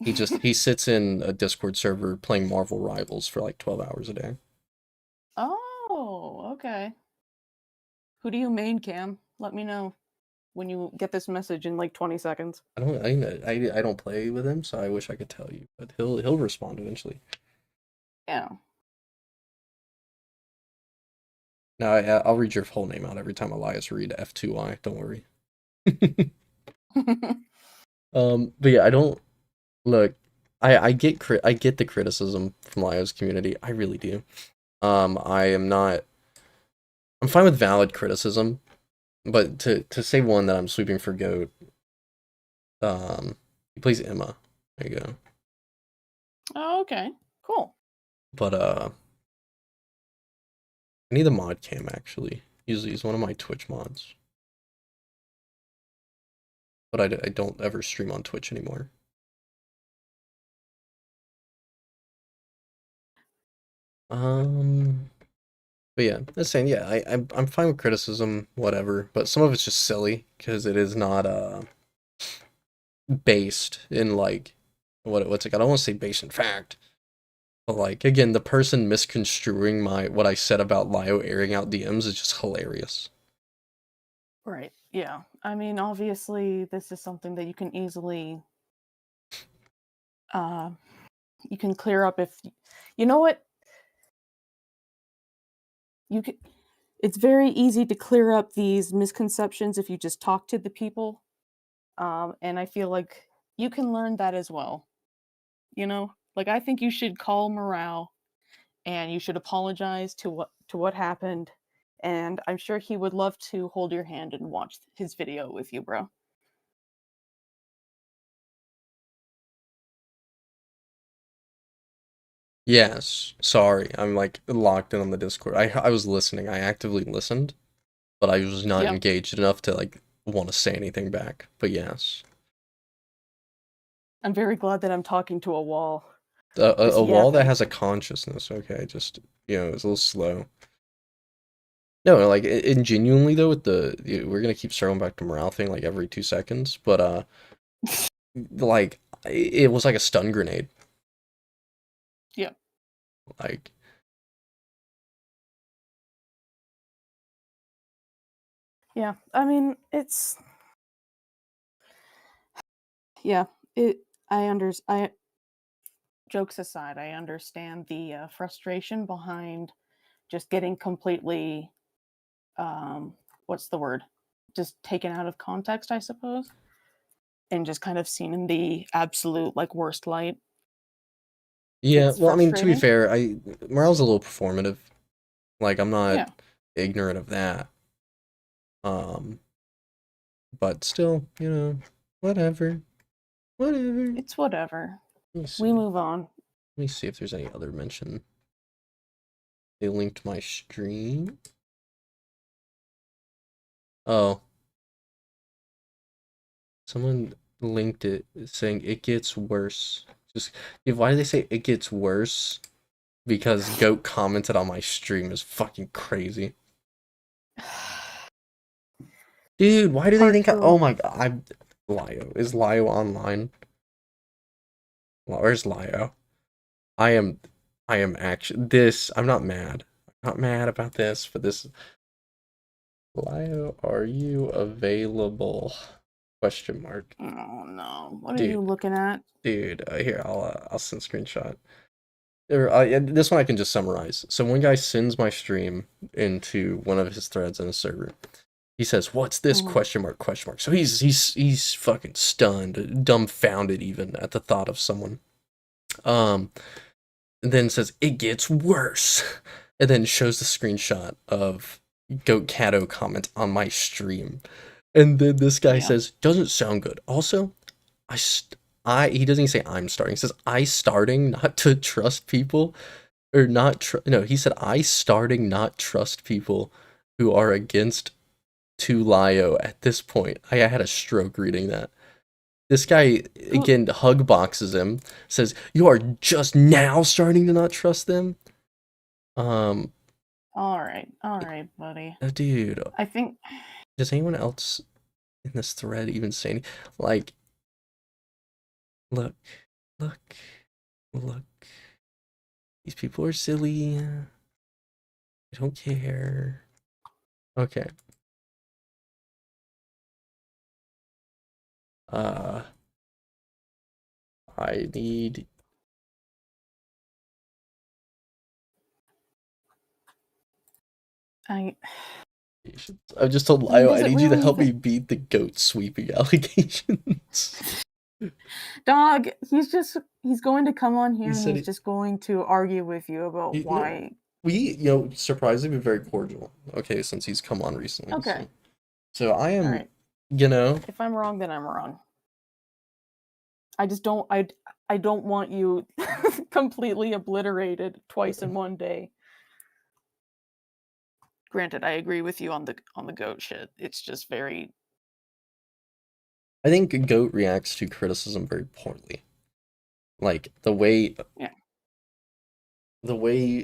he sits in a Discord server playing Marvel Rivals for like 12 hours a day. Oh, okay. Who do you main, Cam? Let me know when you get this message in like 20 seconds. I don't play with him, so I wish I could tell you, but he'll respond eventually. Yeah. No, I'll read your full name out every time Elias read F2Y. Don't worry. But yeah, I don't look. I get the criticism from Lio's community. I really do. I'm fine with valid criticism, but to say one that I'm sweeping for GOAT. He plays Emma. There you go. Oh, okay. Cool. But I need a mod cam actually. He's one of my Twitch mods. But I don't ever stream on Twitch anymore. But yeah, that's saying I'm fine with criticism, whatever. But some of it's just silly because it is not based in like what's it? I don't want to say based in fact. But like again, the person misconstruing what I said about Lio airing out DMs is just hilarious. Right. Yeah. I mean, obviously, this is something that you can easily you can clear up if you know what you can. It's very easy to clear up these misconceptions if you just talk to the people, and I feel like you can learn that as well. You know. Like, I think you should call Morale and you should apologize to what happened. And I'm sure he would love to hold your hand and watch his video with you, bro. Yes. Sorry. I'm like locked in on the Discord. I was listening. I actively listened, but I was not Yep. engaged enough to like want to say anything back. But yes. I'm very glad that I'm talking to a wall. A Yeah, wall that thank has a consciousness, okay, just, it's a little slow. No, like, and genuinely though, with we're gonna keep circling back to morale thing, like, every 2 seconds, but, like, it was like a stun grenade. Yeah. Like, Yeah, I mean, it's yeah, I jokes aside, I understand the frustration behind just getting completely what's the word? Just taken out of context, I suppose, and just kind of seen in the absolute like worst light. yeah, It's well, I mean, to be frustrating. fair, morale's a little performative. Like, I'm Yeah. not ignorant of that. But still, whatever. Whatever. It's whatever. Let me We see. move on. Let me see if there's any other mention. They linked my stream. Oh. Someone linked it saying it gets worse. Just why do they say it gets worse? Because Goat commented on my stream is fucking crazy. Dude, why do they think oh my god, I'm Lio. Is Lio online? Where's Lio? I am actually I'm not mad. I'm not mad about this, but this Lio, are you available? Question mark. Oh no. What are Dude, you looking at? Dude, here I'll send screenshot. This one I can just summarize. So one guy sends my stream into one of his threads in a server. He says, "What's this?" Question mark, question mark. So he's fucking stunned, dumbfounded even at the thought of someone. And then says, "It gets worse," and then shows the screenshot of Goat Cato comment on my stream. And then this guy says, "Doesn't sound good." Also, he doesn't even say I'm starting. He says I starting not to trust people, or not no. He said I starting not trust people who are against Lio at this point. I had a stroke reading that. This guy again hug boxes him, says you are just now starting to not trust them. All right, buddy. Dude, I think. Does anyone else in this thread even say anything? Like, look. These people are silly. I don't care. Okay. I need. I just told Lio I need you to help me beat the goat sweeping allegations. Dog, he's going to come on here and said he's just going to argue with you about why. We, surprisingly been very cordial. Okay, since he's come on recently. Okay. So I am, Right. If I'm wrong, then I'm wrong. I just don't. I don't want you completely obliterated twice in one day. Granted, I agree with you on the goat shit. It's just very. I think Goat reacts to criticism very poorly. Like the way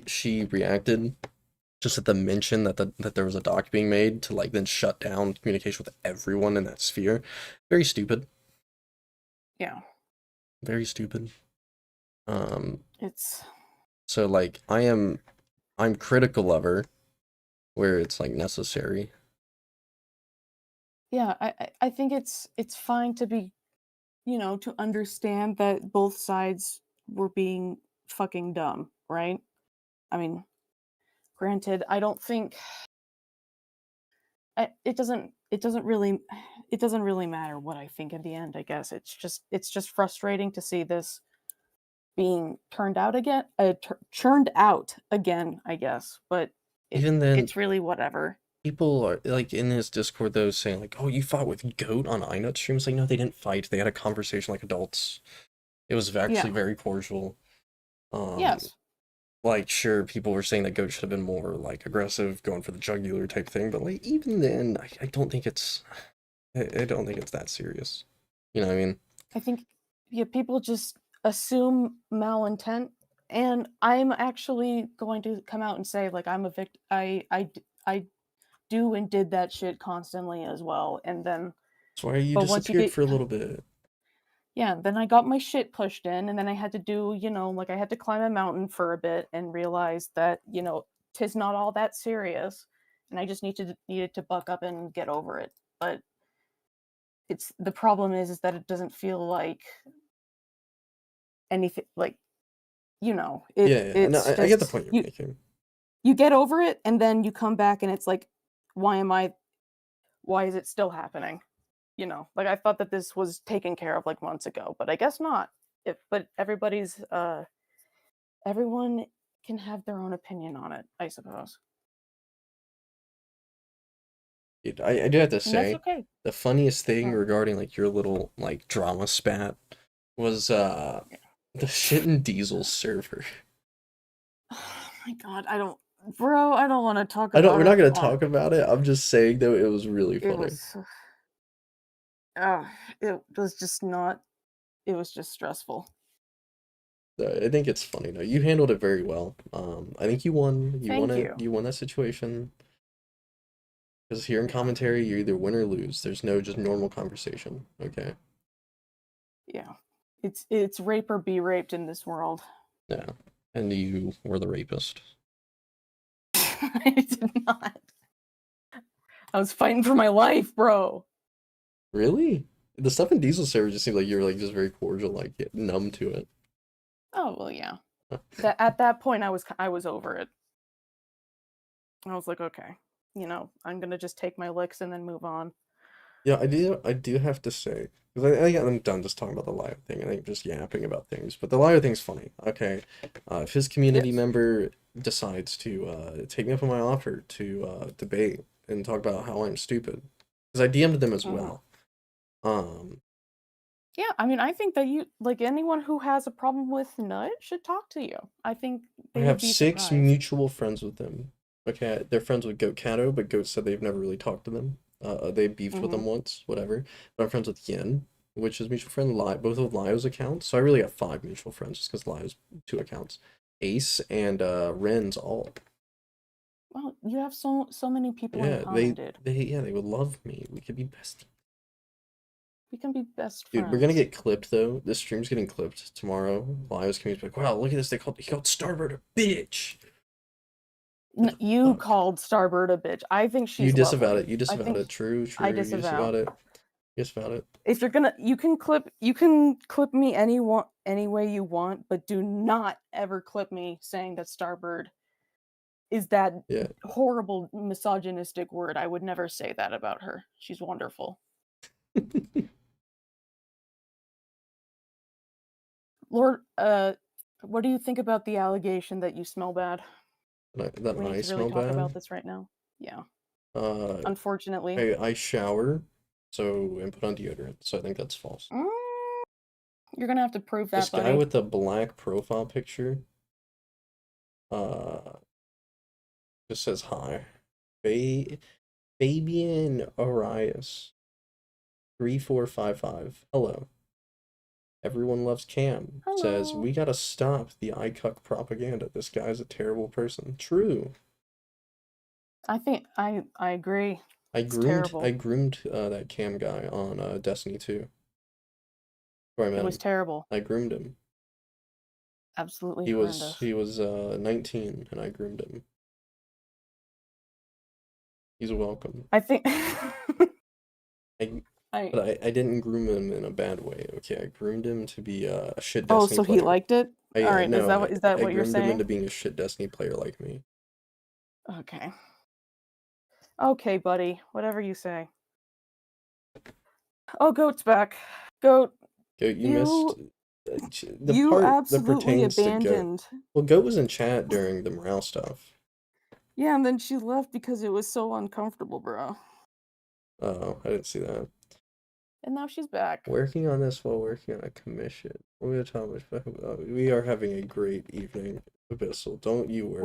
she reacted just at the mention that there was a doc being made to like then shut down communication with everyone in that sphere. Very stupid. Yeah. Very stupid. It's so like I'm critical of her where it's like necessary. Yeah, I think it's fine to be, to understand that both sides were being fucking dumb, right? I mean, granted, I don't think it doesn't really matter what I think at the end, I guess. It's just frustrating to see this being churned out again, I guess. But Even then, it's really whatever. people are like in his Discord though saying like, "Oh, you fought with Goat on iNut streams." Like, no, they didn't fight. They had a conversation like adults. It was actually very cordial. Yes. Like, sure, people were saying that Goat should have been more like aggressive, going for the jugular type thing, but like even then, I don't think it's I don't think it's that serious. You know what I mean? I think people just assume malintent, and I'm actually going to come out and say like I'm a victim. I do and did that shit constantly as well, and then That's why you but once you disappeared get for a little bit. yeah, then I got my shit pushed in, and then I had to do, like I had to climb a mountain for a bit and realize that, tis not all that serious, and I just needed to buck up and get over it. But the problem is that it doesn't feel like anything like, Yeah, it's no, I get the point you're making. You get over it, and then you come back, and it's like, why is it still happening? Like I thought that this was taken care of like months ago, but I guess not. But everyone can have their own opinion on it, I suppose. Dude, I do have to And that's say, okay. the funniest thing Yeah. regarding like your little like drama spat was the shit in Diesel's server. Oh my god, I don't want to talk I don't. about We're not it. gonna talk about it. I'm just saying though, it was really It funny. was it was just not. It was just stressful. I think it's funny. No, you handled it very well. I think you won. Thank you. You won that situation. Because here in commentary, you either win or lose. There's no just normal conversation. Okay. Yeah, it's rape or be raped in this world. Yeah, and you were the rapist. I did not. I was fighting for my life, bro. Really? The stuff in Diesel server just seemed like you were like just very cordial, like numb to it. Oh well, yeah. At that point, I was over it. I was like, okay, I'm gonna just take my licks and then move on. Yeah, I do have to say, because I think I'm done just talking about the liar thing. I think just yapping about things, but the liar thing's funny. Okay, if his community member decides to take me up on my offer to debate and talk about how I'm stupid, because I DM'd them as well. Yeah, I mean, I think that anyone who has a problem with Nut should talk to you. I think I they would have be 6 surprised. mutual friends with them. Okay, they're friends with Goat Cato, but Goat said they've never really talked to them. They beefed with them once, whatever. But I'm friends with Yen, which is mutual friend, both of Lio's accounts. So I really have 5 mutual friends just because Lio's 2 accounts. Ace and Ren's all. Well, you have so many people in common, dude. They would love me. We could be besties. We can be best friends. Dude, we're gonna get clipped though. This stream's getting clipped tomorrow. Lio's community like, wow, look at this. He called Starboard a bitch. You called Starboard a bitch. I think she's You disavowed lovely. it. You disavowed it. True. I You disavowed it. You disavowed it. If you're gonna, you can clip me any way you want, but do not ever clip me saying that Starboard is that horrible misogynistic word. I would never say that about her. She's wonderful. Lord, what do you think about the allegation that you smell bad? That we need to really talk about this right now. Yeah. Unfortunately. I shower, and put on deodorant. So I think that's false. You're gonna have to prove that. This guy with the black profile picture, just says hi, Fabian Arias, 3455. Hello. Everyone loves Cam. Hello. Says we gotta stop the iCuck propaganda. This guy's a terrible person. True. I think I agree. I groomed that Cam guy on Destiny 2. It was terrible. I groomed him. Absolutely horrendous. He was 19 and I groomed him. He's welcome. I think But I didn't groom him in a bad way. Okay, I groomed him to be a shit Destiny player. Oh, so he liked it? All right, no, is that what you're saying? I groomed him into being a shit Destiny player like me. Okay. Okay, buddy. Whatever you say. Oh, Goat's back. Goat, you missed The You part that absolutely pertains to Goat. abandoned. Well, Goat was in chat during the morale stuff. Yeah, and then she left because it was so uncomfortable, bro. Oh, I didn't see that. And now she's back. Working on this while working on a commission. We are having a great evening, Abyssal. Don't you worry.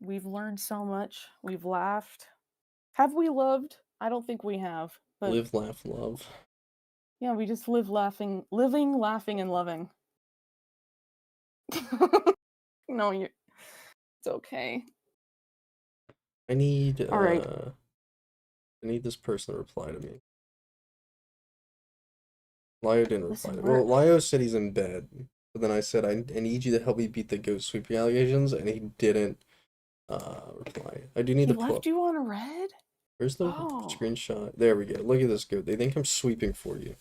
We've learned so much. We've laughed. Have we loved? I don't think we have. But Live, laugh, love. yeah, we just living, laughing, and loving. No, it's okay. I need All right. I need this person to reply to me. Lio didn't reply. Listen, Well, Lio said he's in bed. But then I said I need you to help me beat the Goat sweeping allegations, and he didn't reply. I do need He the left you on red? Where's the Oh. screenshot? There we go. Look at this Goat. They think I'm sweeping for you.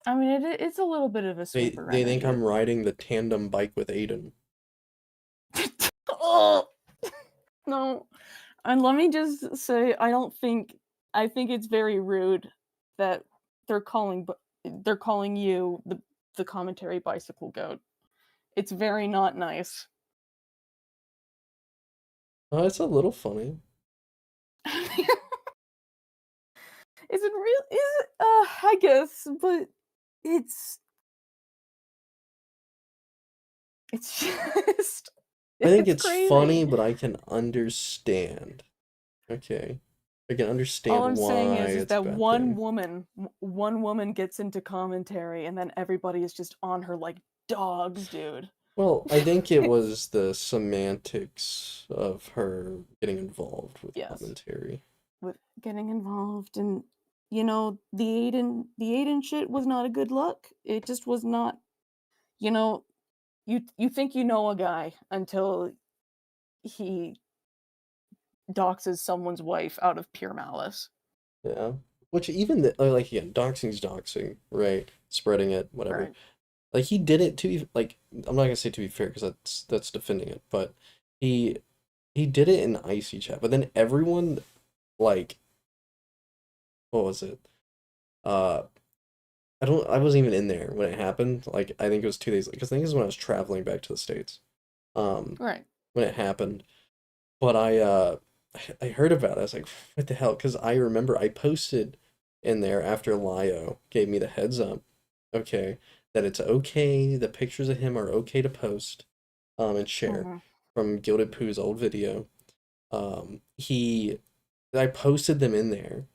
I mean, it's a little bit of a sweeper. They think I'm riding the tandem bike with Aiden. Oh no. And let me just say, I think it's very rude that they're calling you the commentary bicycle goat. It's very not nice. Oh, it's a little funny. Is it real? Is it? I guess, but it's just. I think it's crazy. funny, but I can understand. Okay, I can understand All I'm why saying is it's that a bad one thing. woman gets into commentary, and then everybody is just on her like dogs, dude. Well, I think it was the semantics of her getting involved with commentary. With getting involved, and the Aiden shit was not a good look. It just was not. You think you know a guy until he doxes someone's wife out of pure malice. Yeah, which even like again, doxing's doxing, right? Spreading it, whatever. Right. Like he did it to like I'm not gonna say to be fair because that's defending it, but he did it in Icy chat, but then everyone like what was it? I wasn't even in there when it happened. Like I think it was 2 days because I think this is when I was traveling back to the States. Right. When it happened. But I heard about it. I was like, what the hell? Because I remember I posted in there after Lio gave me the heads up, okay, that it's okay, the pictures of him are okay to post and share from Gilded Pooh's old video. I posted them in there.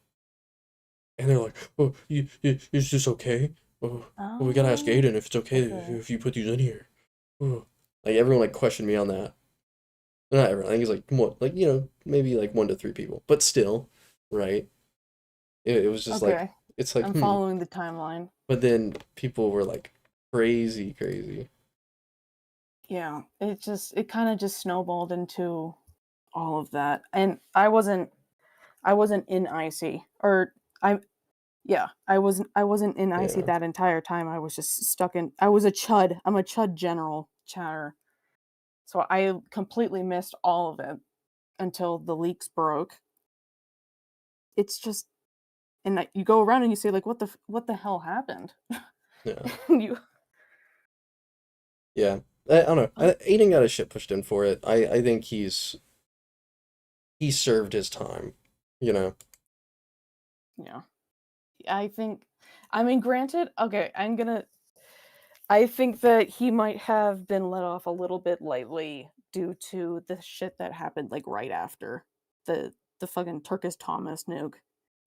And they're like, oh, is this okay? Oh, well, we gotta ask Aiden if it's okay if you put these in here. Oh. Like everyone like questioned me on that. Not everyone. I think it's like more like maybe like 1 to 3 people, but still, right? It was just like it's like I'm following the timeline. But then people were like crazy. Yeah, it kind of just snowballed into all of that, and I wasn't in Icy, or I wasn't in Icy that entire time. I was just stuck in. I was a chud. I'm a chud general chatter. So I completely missed all of it until the leaks broke. It's just, and you go around and you say like, what the hell happened? Yeah. Yeah. I don't know. Aiden got his shit pushed in for it. I think he served his time. Yeah. I mean, granted, okay, I think that he might have been let off a little bit lightly due to the shit that happened like right after the fucking Turkish Thomas nuke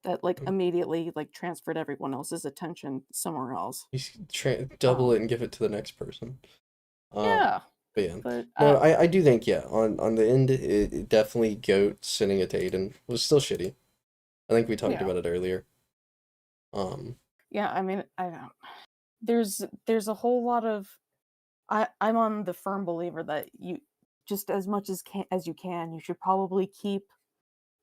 that like immediately like transferred everyone else's attention somewhere else. You double it and give it to the next person. Yeah. But yeah. No, I do think on the end it definitely Goat sending it to Aiden was still shitty. I think we talked about it earlier. Yeah, I mean, I don't. There's a whole lot of I'm on the firm believer that you just as much as you can, you should probably keep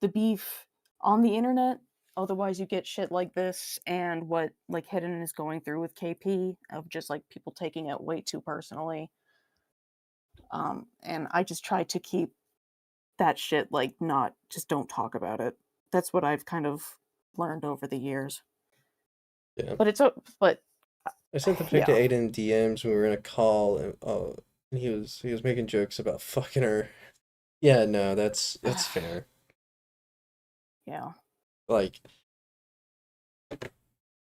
the beef on the internet. Otherwise you get shit like this and what like Hidden is going through with KP of just like people taking it way too personally. And I just try to keep that shit like don't talk about it. That's what I've kind of learned over the years. Yeah. But I sent the pic to Yeah. Aiden DMs when we were in a call, and he was making jokes about fucking her. Yeah, no, that's fair. Yeah. Like,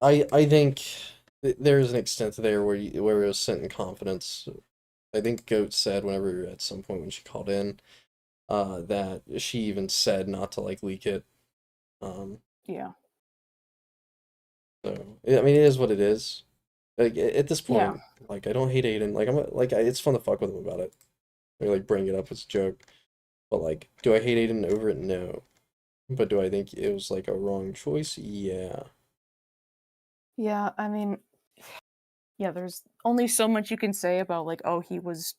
I think there's an extent there where it was sent in confidence. I think Goat said whenever at some point when she called in, that she even said not to like leak it. Yeah. So I mean, it is what it is. Like at this Yeah. point, like I don't hate Aiden. Like it's fun to fuck with him about it. Or like bring it up as a joke. But like, do I hate Aiden over it? No. But do I think it was like a wrong choice? Yeah. Yeah, I mean, yeah, there's only so much you can say about like, oh, he was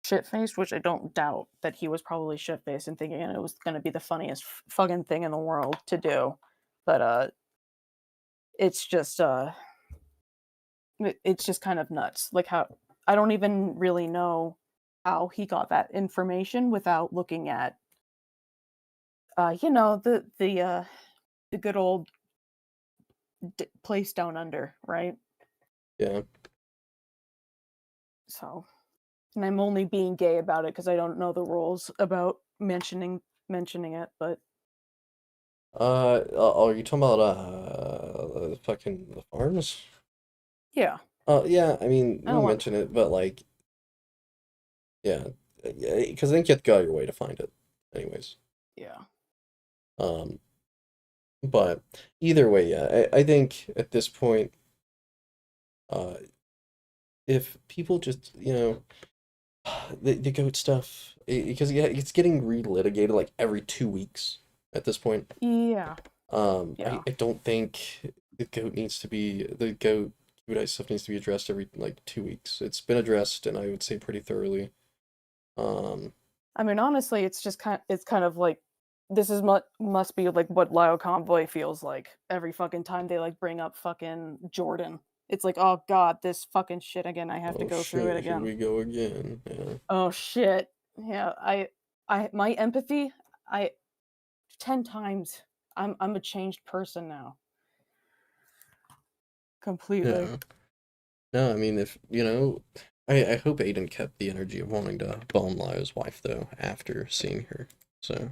shit-faced, which I don't doubt that he was probably shit-faced and thinking it was going to be the funniest fucking thing in the world to do. But it's just it's just kind of nuts. Like how I don't even really know how he got that information without looking at the good old place down under, right? Yeah. So, and I'm only being gay about it because I don't know the rules about mentioning it, but are you talking about fucking the farms? yeah, Yeah, I mean, I we don't want. mention it, but like, yeah, because I think you have to go out your way to find it, anyways. Yeah, Um, but either way, yeah, I think at this point, uh, if people just, the goat stuff, because yeah, it's getting relitigated like every 2 weeks at this point. yeah, I yeah. don't think the goat stuff needs to be addressed every like 2 weeks. It's been addressed, and I would say pretty thoroughly. Um, I mean, honestly, it's kind of like this is must be like what Lyle Convoy feels like every fucking time they like bring up fucking Jordan. It's like, oh god, this fucking shit again. I have to oh go through it shit, here again. we go again. Yeah. Oh shit. Yeah, my empathy, I 10 times. I'm a changed person now. Completely. Yeah. No, I mean, if I hope Aiden kept the energy of wanting to bone Lyle's wife though after seeing her. So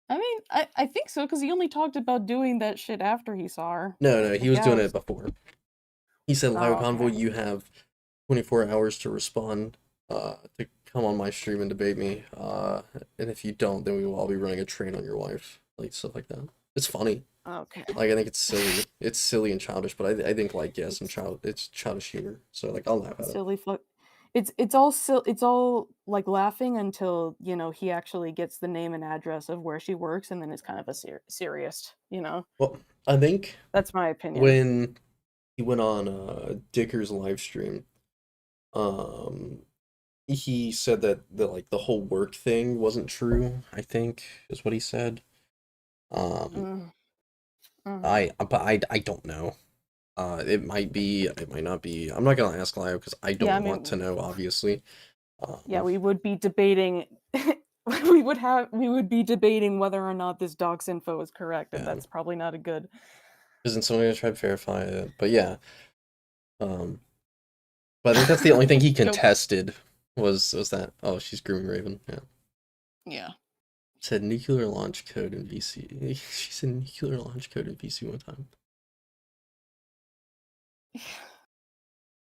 I mean, I think so because he only talked about doing that shit after he saw her. no, I he was doing guess. it before. He said, Oh, Lyle Convoy, okay. you have 24 hours to respond, to come on my stream and debate me. And if you don't, then we will all be running a train on your wife, like stuff like that. It's funny. Okay. Like I think it's silly. It's silly and childish, but I think like yeah, it's childish humor. So like I'll laugh at it. Silly fuck. It's all like laughing until he actually gets the name and address of where she works, and then it's kind of a serious. Well, I think That's my opinion. when he went on Dicker's live stream, he said that the whole work thing wasn't true, I think is what he said. Mm. Mhm. I don't know. It might be, it might not be. I'm not gonna ask Lyle because I don't Yeah, I want to mean, know, obviously. yeah, we would be debating. we would be debating whether or not this docs info is correct, and Yeah. that's probably not a good. Isn't somebody gonna try to verify it? But yeah. But I think that's the only thing he contested was that. Oh, she's grooming Raven. Yeah. Yeah. Said nuclear launch code in VC. She said nuclear launch code in VC one time.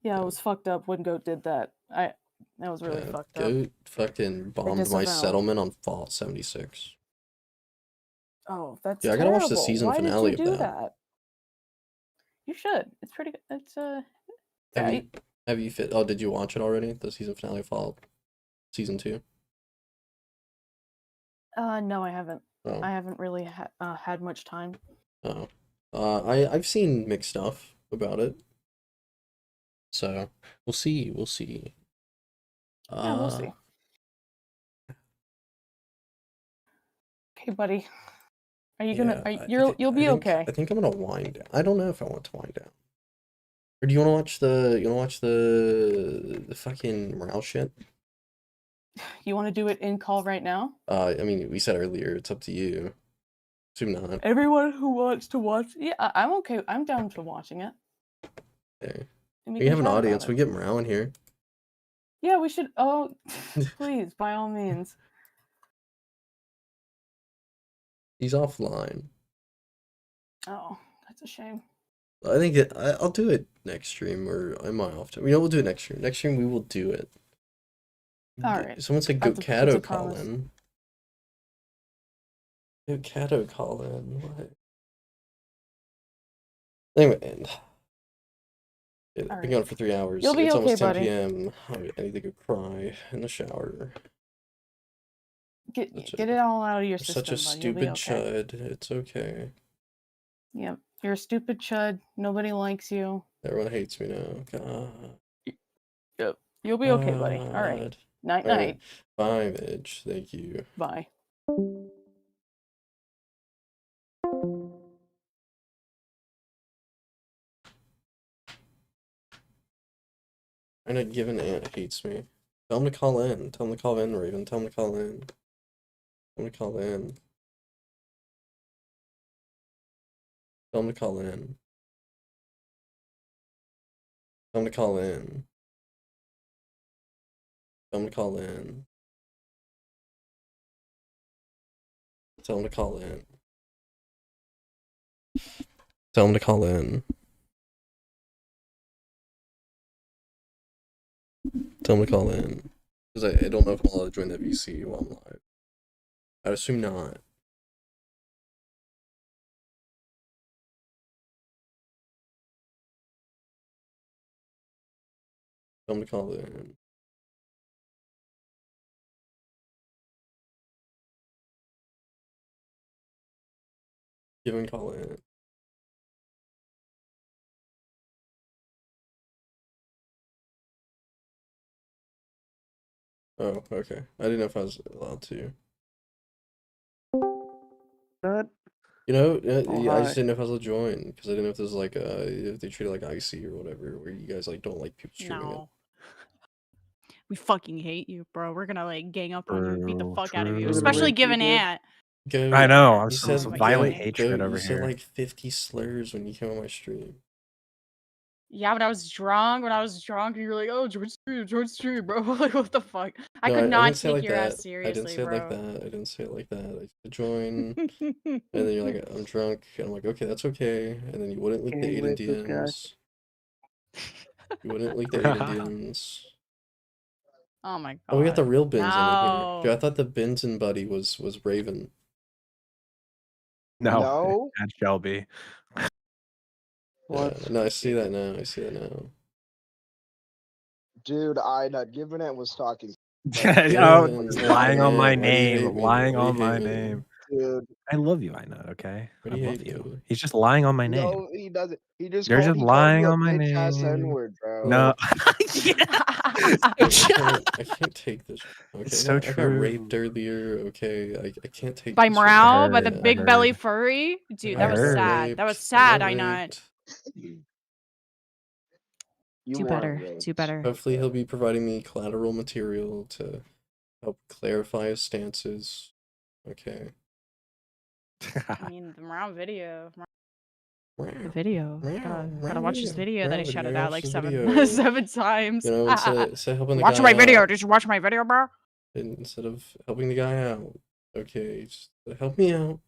Yeah, it was fucked up when Goat did that. That was really fucked up. Goat fucking bombed my disavow. settlement on Fallout 76. Oh, that's Yeah, I gotta terrible. watch the season Why finale did you of do that. that? You should. It's pretty good. It's Have you fit? Oh, did you watch it already? The season finale of Fallout season 2? No, I haven't. Oh. I haven't really had much time. Oh. I've seen mixed stuff about it. So we'll see. We'll see. Yeah, we'll see. Okay, buddy. Are you gonna? You'll be okay. I think I'm gonna wind down. I don't know if I want to wind down. Or do you want to watch the fucking morale shit? You want to do it in call right now? I mean, we said earlier, it's up to you. assume not. Everyone who wants to watch, yeah, I'm okay. I'm down to watching it. Okay. And We have an chat about audience. it. We get Morale in here. Yeah, we should. Oh, please, by all means. He's offline. Oh, that's a shame. I think I'll do it next stream, or I might off time. We'll do it next stream. Next stream we will do it. All right. Someone said That's a Gokato call promise. in. Gokato call in. What? Anyway, and yeah, All I've been right. going for 3 hours. You'll be It's okay, almost 10 buddy. p.m. I need to go cry in the shower. Get it all out of your I'm system, such a bud. You'll be stupid okay. chud. It's okay. Yep. You're a stupid chud. Nobody likes you. Everyone hates me now. God. Yep. You'll be okay, buddy. All right. God. Night, All night. right. Bye, Midge. Thank you. Bye. I'm not giving Aunt hates me. Tell him to call in. Tell him to call in, Raven. Tell him to call in. Tell him to call in. Tell him to call in. Tell him to call in. Tell him to call in. Tell him to call in. Tell him to call in. Tell him to call in. Because I don't know if I'm allowed to join that VC while I'm live. I'd assume not. Tell him to call in. Give him a call in. Oh, okay. I didn't know if I was allowed to. You know, I just didn't know if I was allowed to join because I didn't know if this was like if they treat it like IC or whatever, where you guys like don't like people streaming it. No. We fucking hate you, bro. We're gonna like gang up on you and beat the fuck out of you, especially given Ant. Go, I know. I'm you some said violent go, hatred over you said here. like 50 slurs when you came on my stream. Yeah, when I was drunk, you were like, "Oh, George stream, bro." Like, what the fuck? I No, could I not didn't say it take like your ass that. seriously, I didn't say it bro. like that. I didn't say it like that. I said join, and then you're like, I'm drunk, and I'm like, okay, that's okay. And then you wouldn't leak the Aiden DMs. You wouldn't leak the Aiden DMs. Oh my god. Oh, we got the real Bins in here. No. Dude, I thought the Bins and buddy was Raven. No. That shall be. Yeah, no, I see that now. I see that now. Dude, I not given it was talking. Oh, lying on my Man, why do you hate name. me? Lying Why do you on my hate me? name. Dude. I love you, I know, okay? Why I do you love hate you. me? He's just lying on my name. No, he doesn't. He just You're called, just he called lying you a on my bitch ass name. N-word, bro. No. I can't take this. Okay, It's so I got true. raped earlier. Okay, I can't take By this Morale, right by the now. big belly furry? Dude, I that was got sad. That was raped. sad, I I got not. raped. You Do weren't better. raped. Do better. Hopefully he'll be providing me collateral material to help clarify his stances. Okay. I mean, the Morale video. The video. Gotta watch this video that I shouted out like seven video. seven times. You know, instead of helping the Watch guy my video. out, Did you watch my video, bro? instead of helping the guy out, okay, just help me out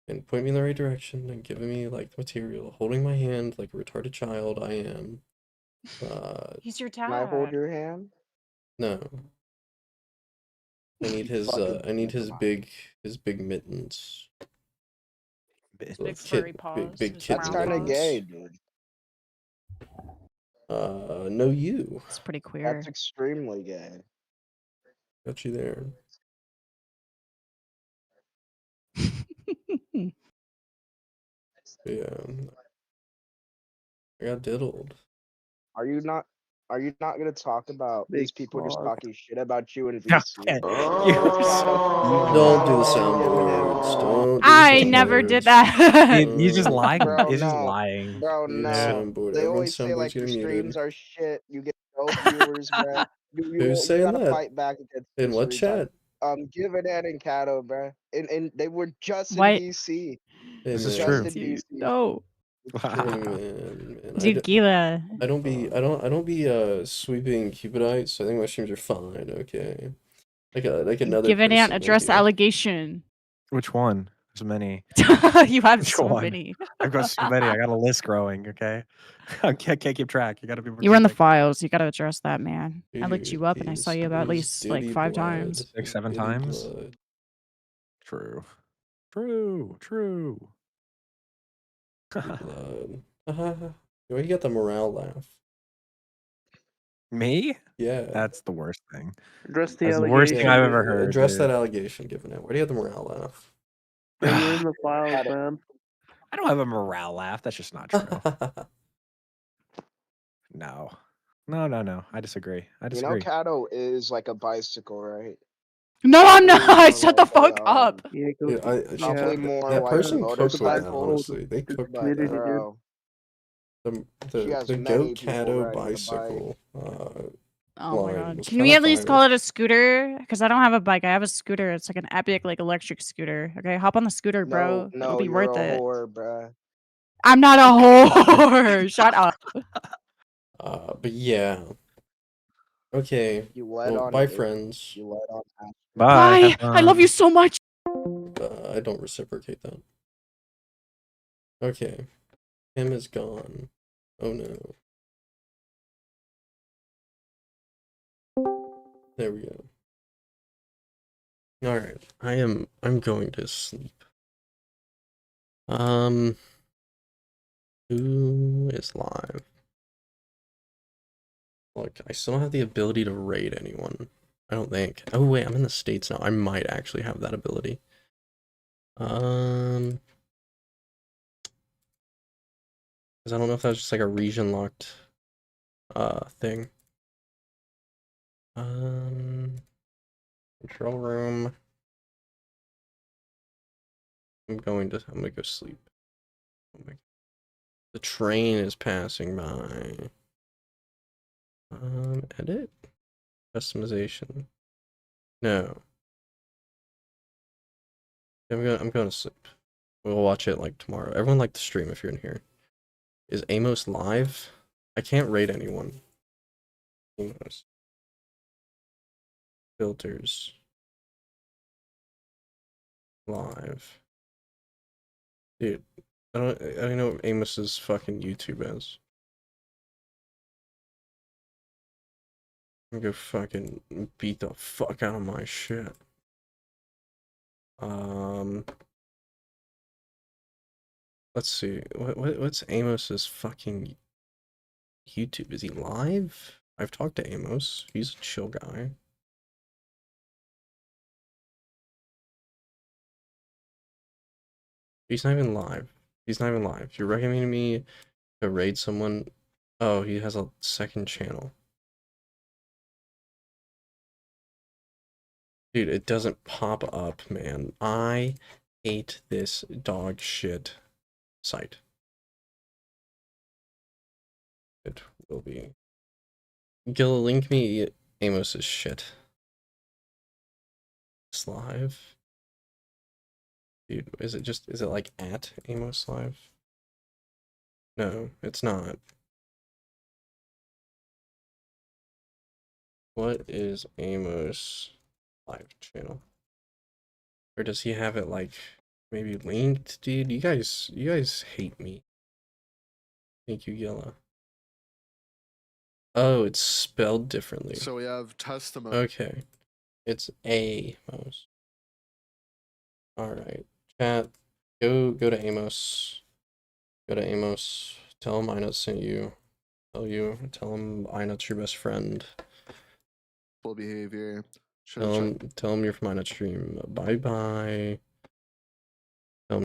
and point me in the right direction and giving me like the material, holding my hand like a retarded child I am. He's your Can I hold dad. your hand? No. I need his big mittens. Big furry paws. Big his kitten That's brown kind of paws. gay, dude. No you. It's pretty queer. That's extremely gay. Got you there. Yeah. I got diddled. Are you not gonna talk about these people just talking shit about you in Okay. VC? Don't do the soundboards. Don't do the I never did that. He's just lying. Bro, He's just no. lying. Bro, Do the no. soundboard. They Everyone's always say soundboard's like your getting streams muted. are shit. You get no viewers, bro. You Who's saying gotta that? fight back against In this what retard. chat? Givenet and Cato, bro. And they were just in What? DC. Hey, This is man. true. Just in Dude, DC. no. It's Hey, true. man. Dude, Gila. I don't be sweeping Cupidites, so I think my streams are fine, okay. Like another Give an ant, person address the here. allegation. Which one? There's many. You have Which so one? many. I've got so many. I got a list growing. Okay, I can't keep track. You got to be. You were in the files. You gotta address that, man. I looked Dude, you up and I saw you about at least like 5 times. 6, 7 Dirty times. blood. True. True. Blood. Why you got the morale laugh? Me? Yeah. That's the worst thing. Address the That's the worst thing I've allegation. ever heard. Address dude. that allegation, given it. Where do you have the morale laugh? Yeah, you're in the files, man. I don't have a morale laugh. That's just not true. No. I disagree. You know, Cato is like a bicycle, right? No, I'm Probably not. more Shut the like fuck a, up. Yeah, go. Dude, Probably more that like person a cooked with that, motorcycle. honestly. They It's cooked with community, that. dude. Bro, she The has the many Goat people Cato riding a bike. bicycle Oh my line god. was Can we kinda at least fire. call it a scooter? Because I don't have a bike. I have a scooter. It's like an epic, like electric scooter. Okay, hop on the scooter, bro. It'll No, be you're worth a it. whore, bruh. I'm not a whore. Shut up. But yeah. Okay. You let Well, on bye, it. friends. You let on Astrid. Bye. Bye. I love you so much. I don't reciprocate that. Okay. Him is gone. Oh no. There we go. Alright. I'm going to sleep. Who is live? Look, I still don't have the ability to raid anyone. I don't think. Oh wait, I'm in the States now. I might actually have that ability. Because I don't know if that's just like a region locked thing. Control room. I'm gonna go sleep. Oh my, the train is passing by. Edit? Customization. No. I'm going to sleep. We'll watch it like tomorrow. Everyone like the stream if you're in here. Is Amos live? I can't rate anyone. Amos. Filters. Live. Dude, I don't know what Amos's fucking YouTube is. I'm gonna go fucking beat the fuck out of my shit. Let's see. What's Amos's fucking YouTube? Is he live? I've talked to Amos. He's a chill guy. He's not even live. He's not even live. You're recommending me to raid someone. Oh, he has a second channel. Dude, it doesn't pop up, man. I hate this dog shit site. It will be. Gil, link me Amos's shit. It's live. Dude, is it like at Amos Live? No, it's not. What is Amos Live channel? Or does he have it like maybe linked? Dude, you guys hate me. Thank you, Yella. Oh, it's spelled differently. So we have testimony. Okay. It's Amos. Alright. Chat. Go to Amos. Go to Amos. Tell him Ina sent you. Tell him Ina's your best friend. Full behavior. Tell him you're from Ina stream. Bye bye.